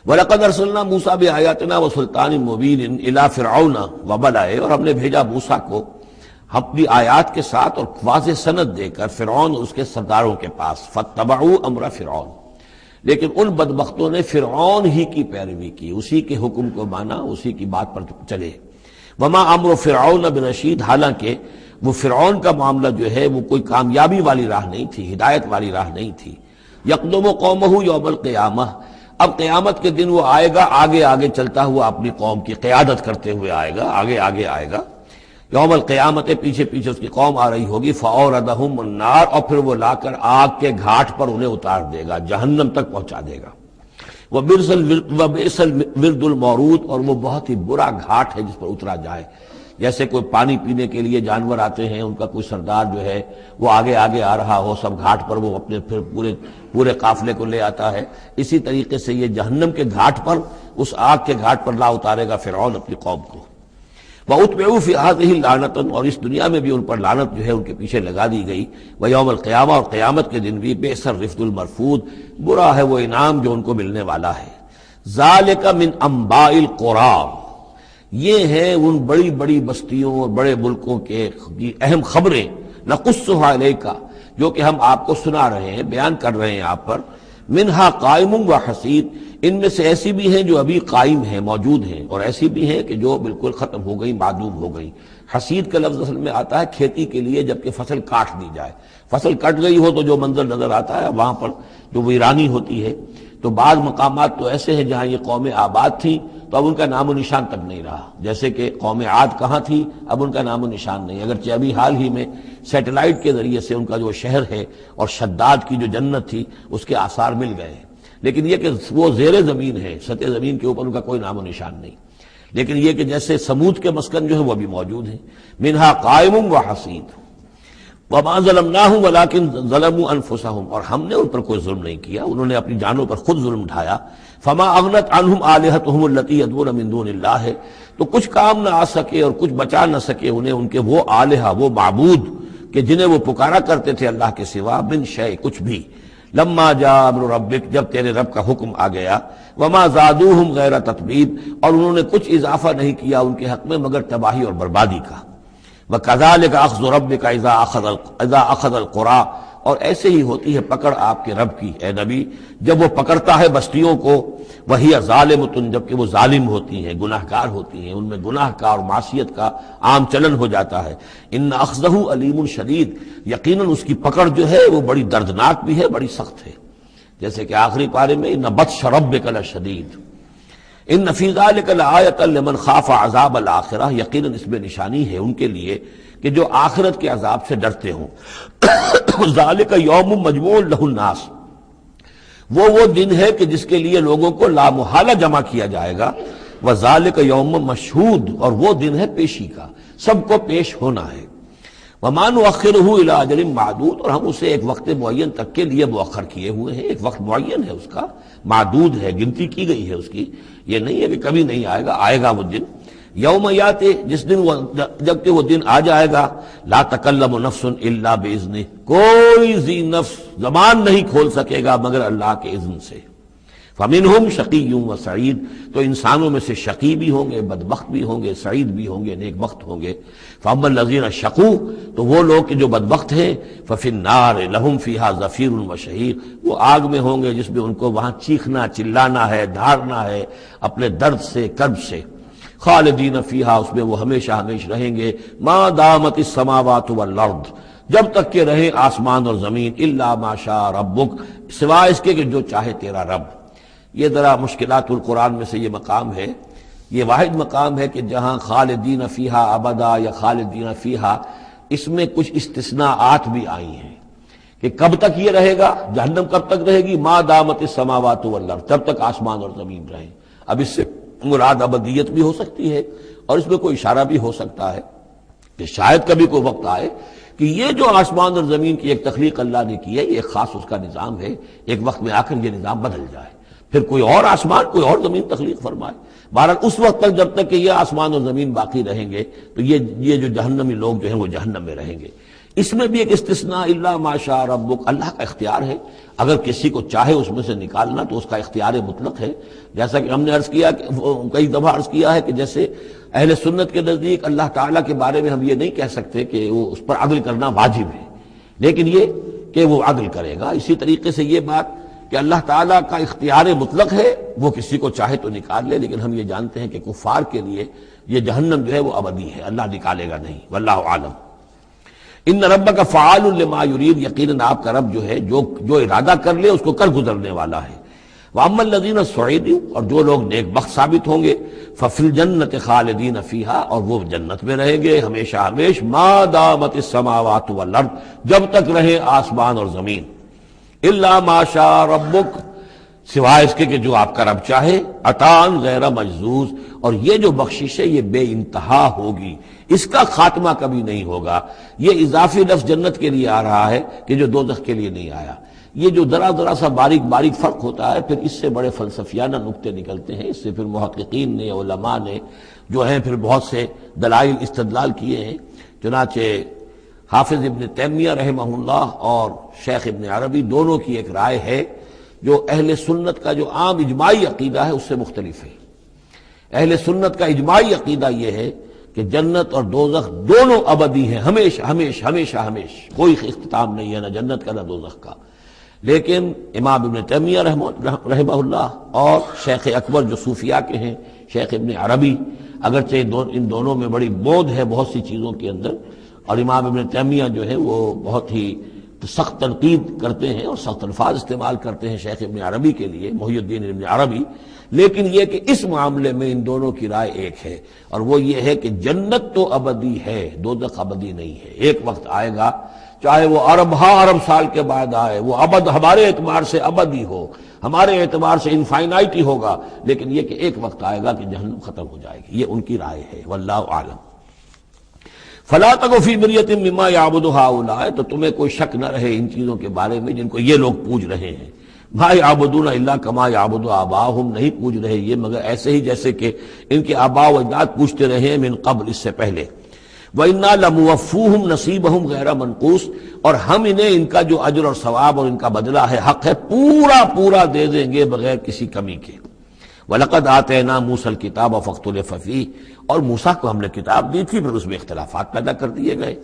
وَلَقَدْ أَرْسَلْنَا مُوسَىٰ بِآيَاتِنَا وَسُلْطَانٍ مُّبِينٍ إِلَىٰ فِرْعَوْنَ وَمَلَئِهِ، اور ہم نے بھیجا موسیٰ کو اپنی آیات کے ساتھ اور واضح سند دے کر فرعون اور اس کے سرداروں کے پاس، فَاتَّبَعُوا أَمْرَ فِرْعَوْنَ، لیکن ان بدبختوں نے فرعون ہی کی پیروی کی، اسی کے حکم کو مانا، اسی کی بات پر چلے۔ وَمَا أَمْرُ فِرْعَوْنَ بِرَشِيدٍ، حالانکہ وہ فرعون کا معاملہ جو ہے وہ کوئی کامیابی والی راہ نہیں تھی، ہدایت والی راہ نہیں تھی۔ یقدم قومہ یوم القیامہ، اب قیامت کے دن وہ آئے گا آگے آگے چلتا ہوا، اپنی قوم کی قیادت کرتے ہوئے آئے گا، آگے آگے آئے گا۔ یوم القیامت، پیچھے پیچھے اس کی قوم آ رہی ہوگی، فَأَوْرَدَهُمُ النَّارَ، اور پھر وہ لا کر آگ کے گھاٹ پر انہیں اتار دے گا، جہنم تک پہنچا دے گا۔ وَبِئْسَ الْوِرْدُ الْمَوْرُودُ، اور وہ بہت ہی برا گھاٹ ہے جس پر اترا جائے، جیسے کوئی پانی پینے کے لیے جانور آتے ہیں، ان کا کوئی سردار جو ہے وہ آگے آگے آ رہا ہو، سب گھاٹ پر وہ اپنے پھر پورے قافلے کو لے آتا ہے، اسی طریقے سے یہ جہنم کے گھاٹ پر، اس آگ کے گھاٹ پر لا اتارے گا فرعون اپنی قوم کو۔ وَأُتْبِعُوا فِي هَٰذِهِ لَعْنَةً، اور اس دنیا میں بھی ان پر لعنت جو ہے ان کے پیچھے لگا دی گئی، وَيَوْمَ الْقِيَامَةِ، اور قیامت کے دن بھی، بِئْسَ الرِّفْدُ الْمَرْفُودُ، برا ہے وہ انعام جو ان کو ملنے والا ہے۔ ذَلِكَ مِنْ أَنْبَاءِ الْقُرَىٰ، یہ ہیں ان بڑی بڑی بستیوں اور بڑے ملکوں کے اہم خبریں، نَقُصُّهَا عَلَيْكَ، جو کہ ہم آپ کو سنا رہے ہیں، بیان کر رہے ہیں آپ پر، منہا قائم و حسید، ان میں سے ایسی بھی ہیں جو ابھی قائم ہیں، موجود ہیں، اور ایسی بھی ہیں کہ جو بالکل ختم ہو گئی، معدوم ہو گئی۔ حسید کا لفظ اصل میں آتا ہے کھیتی کے لیے، جبکہ فصل کاٹ دی جائے، فصل کٹ گئی ہو تو جو منظر نظر آتا ہے وہاں پر جو ویرانی ہوتی ہے۔ تو بعض مقامات تو ایسے ہیں جہاں یہ قوم آباد تھی تو اب ان کا نام و نشان تک نہیں رہا، جیسے کہ قوم عاد کہاں تھی، اب ان کا نام و نشان نہیں، اگرچہ ابھی حال ہی میں سیٹلائٹ کے ذریعے سے ان کا جو شہر ہے اور شداد کی جو جنت تھی اس کے آثار مل گئے ہیں، لیکن یہ کہ وہ زیر زمین ہے، سطح زمین کے اوپر ان کا کوئی نام و نشان نہیں۔ لیکن یہ کہ جیسے سمود کے مسکن جو ہے وہ بھی موجود ہیں، منہا قائم و حسید، وما ظلمناہم ولکن ظلموا انفسہم، اور ہم نے ان پر کوئی ظلم نہیں کیا، انہوں نے اپنی جانوں پر خود ظلم اٹھایا۔ فما اغنت عنہم آلہتہم التی یدعون من دون اللہ، تو کچھ کام نہ آ سکے اور کچھ بچا نہ سکے انہیں ان کے وہ آلہہ، وہ معبود کہ جنہیں وہ پکارا کرتے تھے اللہ کے سوا، من شیء، کچھ بھی، لما جاء امر ربک، جب تیرے رب کا حکم آ گیا، وما زادوہم غیر تتبیب، اور انہوں نے کچھ اضافہ نہیں کیا ان کے حق میں مگر تباہی اور بربادی کا۔ وَكَذَلِكَ أَخْذُ رَبِّكَ إِذَا أَخَذَ الْقُرَىٰ، اور ایسے ہی ہوتی ہے پکڑ آپ کے رب کی اے نبی جب وہ پکڑتا ہے بستیوں کو، وَهِيَ ظَالِمَةٌ، جبکہ وہ ظالم ہوتی ہیں، گناہ گار ہوتی ہیں، ان میں گناہ کا اور معصیت کا عام چلن ہو جاتا ہے۔ إِنَّ أَخْذَهُ عَلِيمٌ شدید، یقیناً اس کی پکڑ جو ہے وہ بڑی دردناک بھی ہے، بڑی سخت ہے، جیسے کہ آخری پارے میں إِنَّ بَطْشَ رَبِّكَ لَشَدِيدٌ ان فی ذلک لآیۃ لمن خاف عذاب الآخرہ، یقیناً اس میں نشانی ہے ان کے لیے کہ جو آخرت کے عذاب سے ڈرتے ہوں۔ ذالک یوم مجموع لہ الناس، وہ دن ہے کہ جس کے لیے لوگوں کو لامحالہ جمع کیا جائے گا۔ وذالک یوم مشہود، اور وہ دن ہے پیشی کا، سب کو پیش ہونا ہے۔ وما نؤخرہ الی اجل معدود، اور ہم اسے ایک وقت معین تک کے لیے مؤخر کیے ہوئے ہیں، ایک وقت معین ہے اس کا، معدود ہے، گنتی کی گئی ہے اس کی، یہ نہیں ہے کہ کبھی نہیں آئے گا، آئے گا وہ دن۔ یوم یاتی، جس دن جب کہ وہ دن آ جائے گا، لا تکلم نفس الا باذنہ، کوئی ذی نفس زبان نہیں کھول سکے گا مگر اللہ کے اذن سے۔ فمنہم شقی و سعید، تو انسانوں میں سے شقی بھی ہوں گے، بدبخت بھی ہوں گے، سعید بھی ہوں گے، نیک بخت ہوں گے۔ فاما الذین شقوا، تو وہ لوگ کہ جو بدبخت ہیں، ففی النار لہم فیہا زفیر و شہیق، وہ آگ میں ہوں گے جس میں ان کو وہاں چیخنا چلانا ہے، دھارنا ہے اپنے درد سے، کرب سے۔ خالدین فیہا، اس میں وہ ہمیشہ ہمیش رہیں گے، ما دامت السماوات والارض، جب تک کہ رہے آسمان اور زمین، الا ما شاء ربک، سوائے اس کے کہ جو چاہے تیرا رب۔ یہ ذرا مشکلات القرآن میں سے یہ مقام ہے، یہ واحد مقام ہے کہ جہاں خالدین فیہا ابدا یا خالدین فیہا، اس میں کچھ استثناءات بھی آئی ہیں کہ کب تک یہ رہے گا، جہنم کب تک رہے گی، ما دامت السماوات والارض، جب تک آسمان اور زمین رہیں۔ اب اس سے مراد ابدیت بھی ہو سکتی ہے، اور اس میں کوئی اشارہ بھی ہو سکتا ہے کہ شاید کبھی کوئی وقت آئے کہ یہ جو آسمان اور زمین کی ایک تخلیق اللہ نے کی ہے، یہ ایک خاص اس کا نظام ہے، ایک وقت میں آ کر یہ نظام بدل جائے، پھر کوئی اور آسمان کوئی اور زمین تخلیق فرمائے۔ بہرحال اس وقت تک جب تک کہ یہ آسمان اور زمین باقی رہیں گے تو یہ جو جہنمی لوگ جو ہیں وہ جہنم میں رہیں گے۔ اس میں بھی ایک استثناء، الا ما شاء ربک، اللہ کا اختیار ہے، اگر کسی کو چاہے اس میں سے نکالنا تو اس کا اختیار مطلق ہے، جیسا کہ ہم نے عرض کیا کہ کئی دفعہ عرض کیا ہے کہ جیسے اہل سنت کے نزدیک اللہ تعالیٰ کے بارے میں ہم یہ نہیں کہہ سکتے کہ وہ اس پر عدل کرنا واجب ہے، لیکن یہ کہ وہ عدل کرے گا، اسی طریقے سے یہ بات کہ اللہ تعالیٰ کا اختیار مطلق ہے، وہ کسی کو چاہے تو نکال لے، لیکن ہم یہ جانتے ہیں کہ کفار کے لیے یہ جہنم جو ہے وہ ابدی ہے، اللہ نکالے گا نہیں، واللہ عالم۔ ان ربک فعال لما یرید، یقیناً آپ کا رب جو ہے جو ارادہ کر لے اس کو کر گزرنے والا ہے۔ واما الذین سعدوا، اور جو لوگ نیک بخت ثابت ہوں گے، ففی الجنۃ خالدین فیہا، اور وہ جنت میں رہیں گے ہمیشہ ہمیش، ما دامت السماوات والارض، جب تک رہے آسمان اور زمین، الا ما شاء ربک، سوائے اس کے کہ جو آپ کا رب چاہے، عطان غیر مجزوز، اور یہ جو بخشش ہے یہ بے انتہا ہوگی، اس کا خاتمہ کبھی نہیں ہوگا۔ یہ اضافی لفظ جنت کے لیے آ رہا ہے کہ جو دوزخ کے لیے نہیں آیا۔ یہ جو ذرا سا باریک باریک فرق ہوتا ہے، پھر اس سے بڑے فلسفیانہ نکتے نکلتے ہیں، اس سے پھر محققین نے، علماء نے جو ہیں پھر بہت سے دلائل استدلال کیے ہیں۔ چنانچہ حافظ ابن تیمیہ رحمہ اللہ اور شیخ ابن عربی دونوں کی ایک رائے ہے جو اہل سنت کا جو عام اجماعی عقیدہ ہے اس سے مختلف ہے۔ اہل سنت کا اجماعی عقیدہ یہ ہے کہ جنت اور دوزخ دونوں ابدی ہیں، ہمیشہ ہمیشہ ہمیشہ ہمیشہ، کوئی اختتام نہیں ہے نہ جنت کا نہ دوزخ کا۔ لیکن امام ابن تیمیہ رحمہ اللہ اور شیخ اکبر جو صوفیاء کے ہیں، شیخ ابن عربی، اگرچہ ان دونوں میں بڑی بود ہے بہت سی چیزوں کے اندر، اور امام ابن تیمیہ جو ہے وہ بہت ہی سخت تنقید کرتے ہیں اور سخت الفاظ استعمال کرتے ہیں شیخ ابن عربی کے لیے، محی الدین ابن عربی، لیکن یہ کہ اس معاملے میں ان دونوں کی رائے ایک ہے، اور وہ یہ ہے کہ جنت تو ابدی ہے، دوزخ ابدی نہیں ہے۔ ایک وقت آئے گا، چاہے وہ ارب سال کے بعد آئے، وہ ابد ہمارے اعتبار سے ابدی ہو، ہمارے اعتبار سے انفائنائٹی ہوگا، لیکن یہ کہ ایک وقت آئے گا کہ جہنم ختم ہو جائے گی۔ یہ ان کی رائے ہے، واللہ اعلم۔ فلا تک فی مریۃ مما یعبد ہؤلاء، تو تمہیں کوئی شک نہ رہے ان چیزوں کے بارے میں جن کو یہ لوگ پوج رہے ہیں۔ ما یعبدون الا کما یعبد آباؤہم، نہیں پوج رہے یہ مگر ایسے ہی جیسے کہ ان کے آباء و اجداد پوجتے رہے ہیں من قبل، اس سے پہلے۔ وَإِنَّا لَمُوَفُّوهُمْ نَصِيبَهُمْ غَيْرَ مَنقُوص، اور ہم انہیں ان کا جو اجر اور ثواب اور ان کا بدلہ ہے، حق ہے، پورا دے دیں گے بغیر کسی کمی کے۔ وَلَقَدْ آتَيْنَا مُوسَى الْكِتَابَ فَاخْتُلِفَ فِيهِ، اور موسیٰ کو ہم نے کتاب دی تھی پھر اس میں اختلافات پیدا کر دیے گئے۔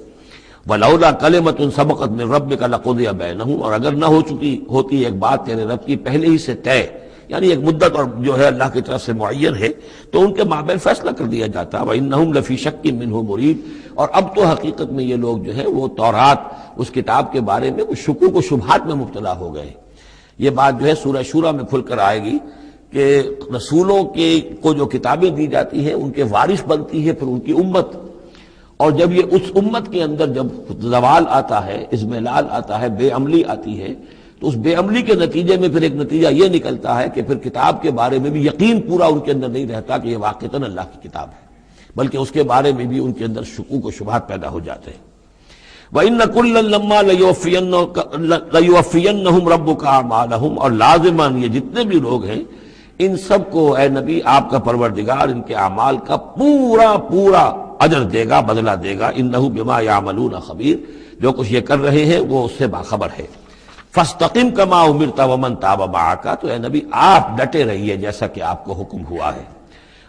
وَلَوْلَا كَلِمَةٌ سَبَقَتْ مِنْ رَبِّكَ لَقُضِيَ بَيْنَهُمْ، اور اگر نہ ہوتی ایک بات تیرے رب کی پہلے ہی سے طے، یعنی ایک مدت اور جو ہے اللہ کی طرف سے معین ہے، تو ان کے مابین فیصلہ کر دیا جاتا۔ وَإِنَّهُمْ لَفِي شَكٍّ مِّنْهُ مُرِيبٍ، اور اب تو حقیقت میں یہ لوگ جو ہے وہ تورات اس کتاب کے بارے میں کچھ شکوک و شبہات میں مبتلا ہو گئے۔ یہ بات جو ہے سورہ شورى میں کھل کر آئے گی کہ رسولوں کو جو کتابیں دی جاتی ہیں ان کے وارث بنتی ہے پھر ان کی امت، اور جب یہ اس امت کے اندر جب زوال آتا ہے، اضمحلال آتا ہے، بے عملی آتی ہے، تو اس بے عملی کے نتیجے میں پھر ایک نتیجہ یہ نکلتا ہے کہ پھر کتاب کے بارے میں بھی یقین پورا ان کے اندر نہیں رہتا کہ یہ واقعتاً اللہ کی کتاب ہے، بلکہ اس کے بارے میں بھی ان کے اندر شکوک و شبہات پیدا ہو جاتے ہیں۔ وَإِنَّ كُلًّا لَمَّا لَيُوَفِّيَنَّهُمْ رَبُّكَ أَعْمَالَهُمْ، اور لازماً یہ جتنے بھی لوگ ہیں ان سب کو اے نبی آپ کا پروردگار ان کے اعمال کا پورا اجر دے گا، بدلہ دے گا۔ انہ بما یعملون خبیر، جو کچھ یہ کر رہے ہیں وہ اس سے باخبر ہے۔ فاستقم کما امرت ومن تاب معک، تو اے نبی آپ ڈٹے رہیے جیسا کہ آپ کو حکم ہوا ہے،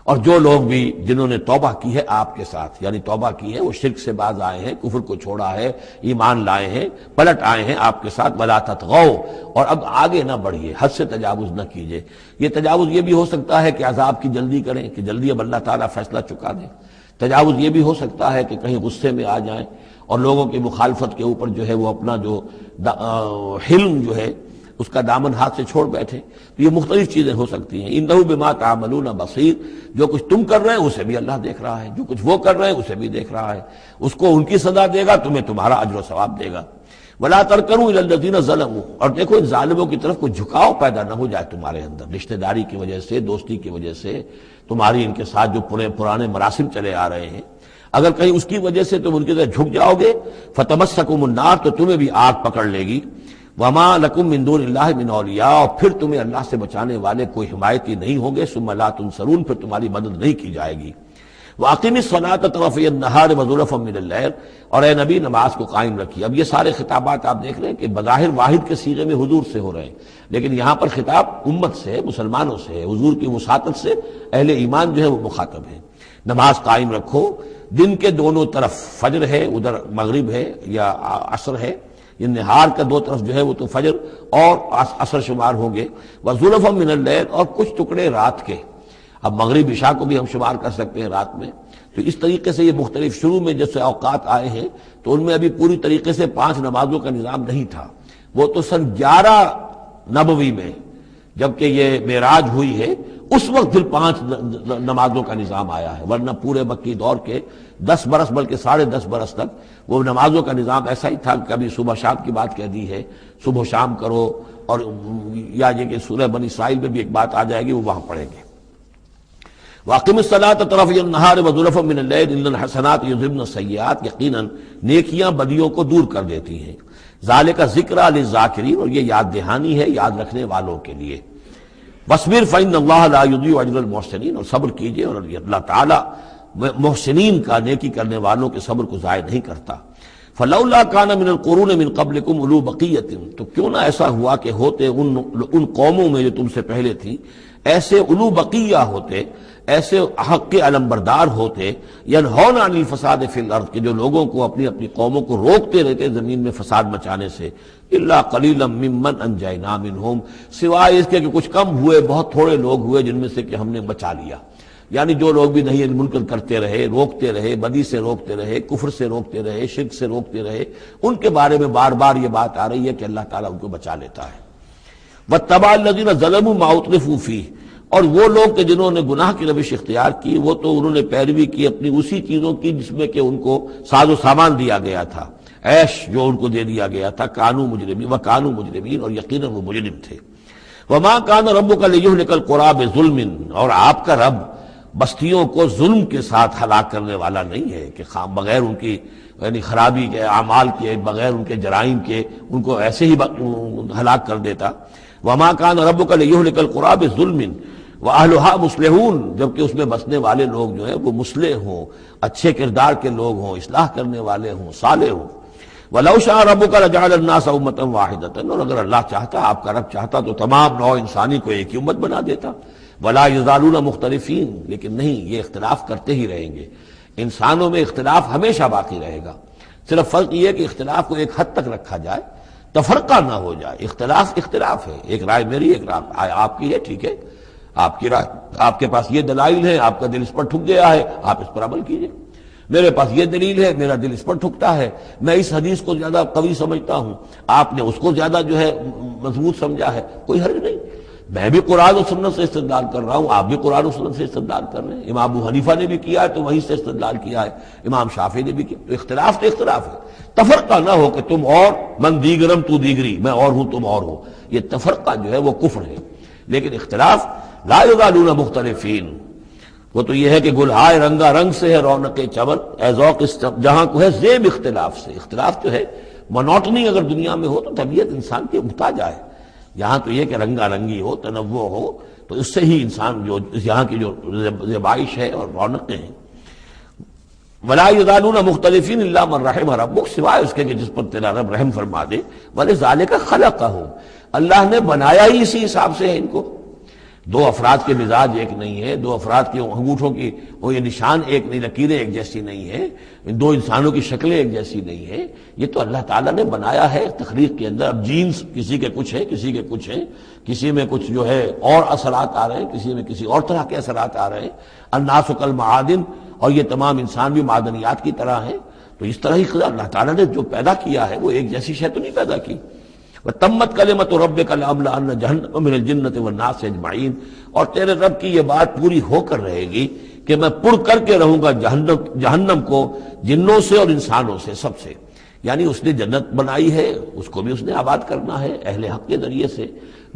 اور جو لوگ بھی جنہوں نے توبہ کی ہے آپ کے ساتھ، یعنی توبہ کی ہے وہ شرک سے باز آئے ہیں، کفر کو چھوڑا ہے، ایمان لائے ہیں، پلٹ آئے ہیں آپ کے ساتھ، ولا تطغوا، اور اب آگے نہ بڑھیے، حد سے تجاوز نہ کیجیے۔ یہ تجاوز یہ بھی ہو سکتا ہے کہ عذاب کی جلدی کریں، کہ جلدی اب اللہ تعالیٰ فیصلہ چکا دیں۔ تجاوز یہ بھی ہو سکتا ہے کہ کہیں غصے میں آ جائیں اور لوگوں کی مخالفت کے اوپر جو ہے وہ اپنا جو حلم جو ہے اس کا دامن ہاتھ سے چھوڑ بیٹھے، تو یہ مختلف چیزیں ہو سکتی ہیں۔ انہ بما تعملون بصیر، جو کچھ تم کر رہے ہیں اسے بھی اللہ دیکھ رہا ہے، جو کچھ وہ کر رہے ہیں اسے بھی دیکھ رہا ہے، اس کو ان کی سزا دے گا، تمہیں تمہارا اجر و ثواب دے گا۔ ولا ترکنوا الی الذین ظلموا، اور دیکھو ان ظالموں کی طرف کوئی جھکاؤ پیدا نہ ہو جائے تمہارے اندر، رشتہ داری کی وجہ سے، دوستی کی وجہ سے، تمہاری ان کے ساتھ جو پرانے مراسم چلے آ رہے ہیں، اگر کہیں اس کی وجہ سے تم ان کی طرف جھک جاؤ گے، فتمسکم النار، تو تمہیں بھی آگ پکڑ لے گی۔ وما لکم من دون اللہ من اولیاء، اور پھر تمہیں اللہ سے بچانے والے کوئی حمایتی نہیں ہوں گے، ثم لا تنصرون، پھر تمہاری مدد نہیں کی جائے گی۔ وَأَقِمِ الصَّلَاةَ طَرَفَيَ النَّهَارِ وَزُلَفًا مِنَ اللَّيْلِ، اور اے نبی نماز کو قائم رکھیے۔ اب یہ سارے خطابات آپ دیکھ رہے ہیں کہ بظاہر واحد کے صیغے میں حضور سے ہو رہے ہیں، لیکن یہاں پر خطاب امت سے ہے، مسلمانوں سے ہے، حضور کی وساطت سے اہل ایمان جو ہے وہ مخاطب ہے۔ نماز قائم رکھو، دن کے دونوں طرف، فجر ہے ادھر، مغرب ہے یا عصر ہے، یہ نہار کا دو طرف جو ہے وہ تو فجر اور عصر شمار ہوں گے۔ وَزُلَفًا مِنَ اللَّيْلِ، اور کچھ ٹکڑے رات کے، اب مغرب عشاء کو بھی ہم شمار کر سکتے ہیں رات میں، تو اس طریقے سے یہ مختلف شروع میں جیسے اوقات آئے ہیں تو ان میں ابھی پوری طریقے سے 5 نمازوں کا نظام نہیں تھا، وہ تو سن 11 نبوی میں جبکہ یہ معراج ہوئی ہے اس وقت پھر 5 نمازوں کا نظام آیا ہے، ورنہ پورے مکی دور کے 10 برس بلکہ 10.5 برس تک وہ نمازوں کا نظام ایسا ہی تھا کہ کبھی صبح شام کی بات کہہ دی ہے، صبح شام کرو، اور یا یہ کہ سورہ بنی اسرائیل میں بھی ایک بات آ جائے گی، وہ وہاں پڑھیں گے۔ وَأَقِمِ الصَّلَاةَ طَرَفَيَ النَّهَارِ وَزُلَفًا مِّنَ اللَّيْلِ إِنَّ الْحَسَنَاتِ يُذْهِبْنَ السَّيِّئَاتِ، یقیناً نیکیاں بدیوں کو دور کر دیتی ہیں۔ ذَلِكَ ذِكْرَىٰ لِلذَّاكِرِينَ، اور یہ یاد دہانی ہے یاد رکھنے والوں کے لیے۔ وَاصْبِرْ فَإِنَّ اللَّهَ لَا يُضِيعُ أَجْرَ الْمُحْسِنِينَ، اور صبر کیجئے، اور اللہ تعالیٰ محسنین کا، نیکی کرنے والوں کے صبر کو ضائع نہیں کرتا۔ فَلَوْلَا كَانَ مِنَ الْقُرُونِ مِن قَبْلِكُمْ أُولُو بَقِيَّةٍ، تو کیوں نہ ایسا ہوا کہ ہوتے ان قوموں میں جو تم سے پہلے تھی ایسے اولو بقیہ ہوتے، ایسے حق کے علمبردار ہوتے، ینہون عن الفساد فی الارض، کہ جو لوگوں کو اپنی اپنی قوموں کو روکتے رہتے زمین میں فساد مچانے سے، الا قلیلا ممن انجینا منہم، سوائے اس کے کہ کچھ کم ہوئے، بہت تھوڑے لوگ ہوئے جن میں سے کہ ہم نے بچا لیا۔ یعنی جو لوگ بھی نہیں منکر کرتے رہے، روکتے رہے، بدی سے روکتے رہے، کفر سے روکتے رہے، شرک سے روکتے رہے، ان کے بارے میں بار بار یہ بات آ رہی ہے کہ اللہ تعالیٰ ان کو بچا لیتا ہے۔ وَاتَّبَعَ الَّذِينَ ظَلَمُوا مَا أُتْرِفُوا فِيهِ، اور وہ لوگ کہ جنہوں نے گناہ کی روش اختیار کی، وہ تو انہوں نے پیروی کی اپنی اسی چیزوں کی جس میں کہ ان کو ساز و سامان دیا گیا تھا، عیش جو ان کو دے دیا گیا تھا، کانوا مجرمین وکانوا مجرمین، اور یقیناً وہ مجرم تھے۔ وما كان ربك ليهلك القرى بظلم، اور آپ کا رب بستیوں کو ظلم کے ساتھ ہلاک کرنے والا نہیں ہے کہ بغیر ان کی یعنی خرابی کے اعمال کے، بغیر ان کے جرائم کے ان کو ایسے ہی ہلاک کر دیتا۔ وما كان ربك ليهلك القرى بظلم واهلها مصلحون، جبکہ اس میں بسنے والے لوگ جو ہیں وہ مصلح ہوں، اچھے کردار کے لوگ ہوں، اصلاح کرنے والے ہوں، صالح ہوں۔ وَلَوْ شَاءَ رَبُّكَ لَجَعَلَ النَّاسَ أُمَّةً وَاحِدَةً، اور اگر اللہ چاہتا، آپ کا رب چاہتا تو تمام نوع انسانی کو ایک ہی امت بنا دیتا۔ وَلَا يَزَالُونَ مُخْتَلِفِينَ، لیکن نہیں، یہ اختلاف کرتے ہی رہیں گے۔ انسانوں میں اختلاف ہمیشہ باقی رہے گا، صرف فرق یہ ہے کہ اختلاف کو ایک حد تک رکھا جائے، تفرقہ نہ ہو جائے۔ اختلاف ہے، ایک رائے میری، ایک رائے آپ کی ہے، ٹھیک ہے، آپ کی رائے، آپ کے پاس یہ دلائل ہیں، آپ کا دل اس پر ٹھک گیا ہے، آپ اس پر عمل کیجئے۔ میرے پاس یہ دلیل ہے، میرا دل اس پر ٹھکتا ہے، میں اس حدیث کو زیادہ قوی سمجھتا ہوں، آپ نے اس کو زیادہ جو ہے مضبوط سمجھا ہے، کوئی حرج نہیں۔ میں بھی قرآن و سنت سے استدلال کر رہا ہوں، آپ بھی قرآن و سنت سے استدلال کر رہے ہیں۔ امام ابو حنیفہ نے بھی کیا ہے تو وہیں سے استدلال کیا ہے، امام شافعی نے بھی کیا، تو اختلاف ہے۔ تفرقہ نہ ہو کہ تم اور، من دیگرم تو دیگری، میں اور ہوں تم اور ہو، یہ تفرقہ جو ہے وہ کفر ہے۔ لیکن اختلاف لا یزالون مختلفین، وہ تو یہ ہے کہ گلہائے رنگا رنگ سے ہے رونق چمن، اے ذوق جہاں کو ہے زیب اختلاف سے۔ اختلاف جو ہے مونوٹنی اگر دنیا میں ہو تو طبیعت انسان کی محتاج ہے، یہاں تو یہ کہ رنگا رنگی ہو، تنوع ہو، تو اس سے ہی انسان جو یہاں کی جو زیبائش ہے اور رونقیں ہیں۔ ولا یزالون مختلفین الا من رحم ربک، سوائے اس کے کہ جس پر تیرا رب رحم فرما دے۔ ولذالک خلقہم، اللہ نے بنایا ہی اسی حساب سے ہے ان کو۔ دو افراد کے مزاج ایک نہیں ہے، دو افراد کے انگوٹھوں کی وہ یہ نشان ایک نہیں، لکیریں ایک جیسی نہیں ہیں، دو انسانوں کی شکلیں ایک جیسی نہیں ہیں، یہ تو اللہ تعالیٰ نے بنایا ہے تخلیق کے اندر۔ اب جینز کسی کے کچھ ہیں، کسی کے کچھ ہیں، کسی میں کچھ جو ہے اور اثرات آ رہے ہیں، کسی میں کسی اور طرح کے اثرات آ رہے ہیں۔ الناس کالمعادن، اور یہ تمام انسان بھی معدنیات کی طرح ہیں، تو اس طرح ہی اللہ تعالیٰ نے جو پیدا کیا ہے وہ ایک جیسی شے تو نہیں پیدا کی۔ وَتَمَّتْ كَلِمَةُ رَبِّكَ لَأَمْلَأَنَّ جَهَنَّمَ مِنَ الْجِنَّةِ وَالنَّاسِ أَجْمَعِينَ، اور تیرے رب کی یہ بات پوری ہو کر رہے گی کہ میں پر کر کے رہوں گا جہنم کو جنوں سے اور انسانوں سے، سب سے۔ یعنی اس نے جنت بنائی ہے، اس کو بھی اس نے آباد کرنا ہے اہل حق کے ذریعے سے،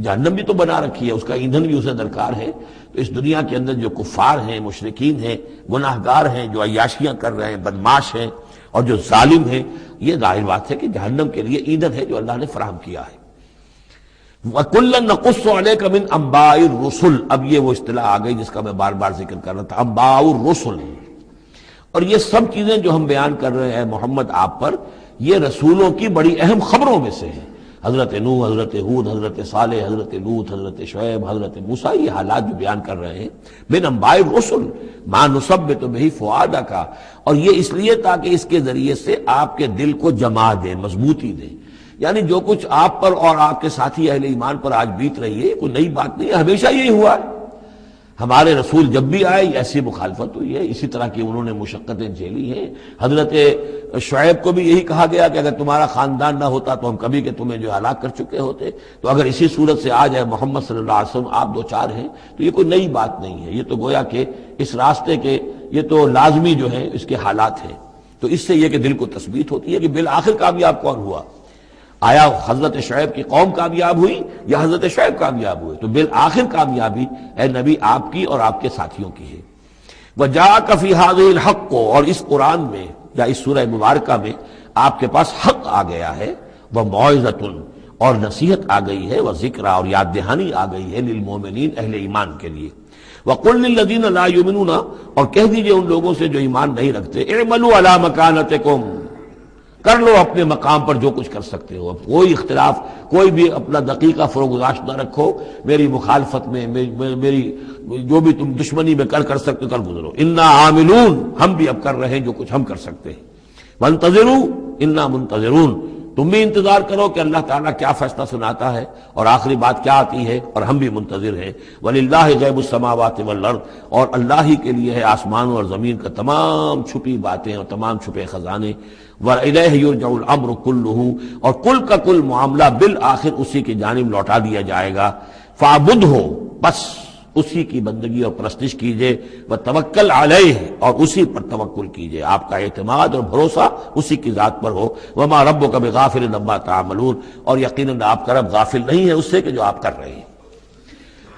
جہنم بھی تو بنا رکھی ہے، اس کا ایندھن بھی اسے درکار ہے۔ تو اس دنیا کے اندر جو کفار ہیں، مشرکین ہیں، گناہگار ہیں، جو عیاشیاں کر رہے ہیں، بدماش ہیں اور جو ظالم ہیں، یہ ظاہر بات ہے کہ جہنم کے لیے ایندھن ہے جو اللہ نے فراہم کیا ہے۔ وَكُلًّا نَقُصُّ عَلَيْكَ مِنْ أَنْبَاءِ الرُّسُلِ، اب یہ وہ اصطلاح آ گئی جس کا میں بار بار ذکر کر رہا تھا، انباء الرسل۔ اور یہ سب چیزیں جو ہم بیان کر رہے ہیں محمد آپ پر، یہ رسولوں کی بڑی اہم خبروں میں سے ہیں۔ حضرت نوح، حضرت ہود، حضرت صالح، حضرت لوط، حضرت شعیب، حضرت موسیٰ، یہ حالات جو بیان کر رہے ہیں، من انباء الرسل ما نثبت به فؤادک، اور یہ اس لیے تاکہ اس کے ذریعے سے آپ کے دل کو جما دیں، مضبوطی دیں۔ یعنی جو کچھ آپ پر اور آپ کے ساتھی اہل ایمان پر آج بیت رہی ہے، کوئی نئی بات نہیں ہے، ہمیشہ یہی ہوا ہے۔ ہمارے رسول جب بھی آئے ایسی مخالفت ہوئی ہے، اسی طرح کی انہوں نے مشقتیں جھیلی ہیں۔ حضرت شعیب کو بھی یہی کہا گیا کہ اگر تمہارا خاندان نہ ہوتا تو ہم کبھی کہ تمہیں جو ہلاک کر چکے ہوتے، تو اگر اسی صورت سے آ جائے محمد صلی اللہ علیہ وسلم آپ دو چار ہیں تو یہ کوئی نئی بات نہیں ہے، یہ تو گویا کہ اس راستے کے یہ تو لازمی جو ہے اس کے حالات ہیں۔ تو اس سے یہ کہ دل کو تثبیت ہوتی ہے کہ بالآخر کامیاب کون ہوا، آیا حضرت شعیب کی قوم کامیاب ہوئی یا حضرت شعیب کامیاب ہوئے؟ تو بالآخر کامیابی اے نبی آپ کی اور آپ کے ساتھیوں کی ہے۔ وَجَاءَكَ فِي هَذِهِ الْحَقُّ، اور اس قرآن میں یا اس سورہ مبارکہ میں آپ کے پاس حق آ گیا ہے، وَمَوْعِظَةٌ، اور نصیحت آ گئی ہے، وذکرہ، اور یاد دہانی آ گئی ہے، للمومنین، اہل ایمان کے لیے۔ وَقُلْ لِلَّذِينَ لَا يُؤْمِنُونَ، اور کہہ دیجئے ان لوگوں سے جو ایمان نہیں رکھتے، اعملوا علی مکانتکم، کر لو اپنے مقام پر جو کچھ کر سکتے ہو، اب کوئی اختلاف، کوئی بھی اپنا دقیقہ فروگزاشت نہ رکھو، میری مخالفت میں، میری جو بھی تم دشمنی میں کر سکتے کر گزرو، انا عاملون، ہم بھی اب کر رہے ہیں جو کچھ ہم کر سکتے ہیں، وانتظروا انا منتظرون، تم بھی انتظار کرو کہ اللہ تعالیٰ کیا فیصلہ سناتا ہے اور آخری بات کیا آتی ہے، اور ہم بھی منتظر ہیں۔ وَلِلَّهِ غیب السماوات والارض، اور اللہ ہی کے لیے ہے آسمانوں اور زمین کا تمام چھپی باتیں اور تمام چھپے خزانے۔ وَإِلَيْهِ يُرْجَعُ الْأَمْرُ كُلُّهُ، اور کل کا کل معاملہ بالآخر اسی کی جانب لوٹا دیا جائے گا۔ فَاعْبُدْهُ، بس اسی کی بندگی اور پرستش کیجئے، وَتَوَكَّلْ عَلَيْهِ، اور اسی پر توکل کیجئے، آپ کا اعتماد اور بھروسہ اسی کی ذات پر ہو۔ وَمَا رَبُّكَ بِغَافِلٍ عَمَّا تَعْمَلُونَ، اور یقیناً آپ کا رب غافل نہیں ہے اس سے کہ جو آپ کر رہے ہیں۔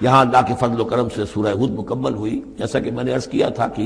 یہاں اللہ کے فضل و کرم سے سورہ ہود مکمل ہوئی۔ جیسا کہ میں نے عرض کیا تھا کہ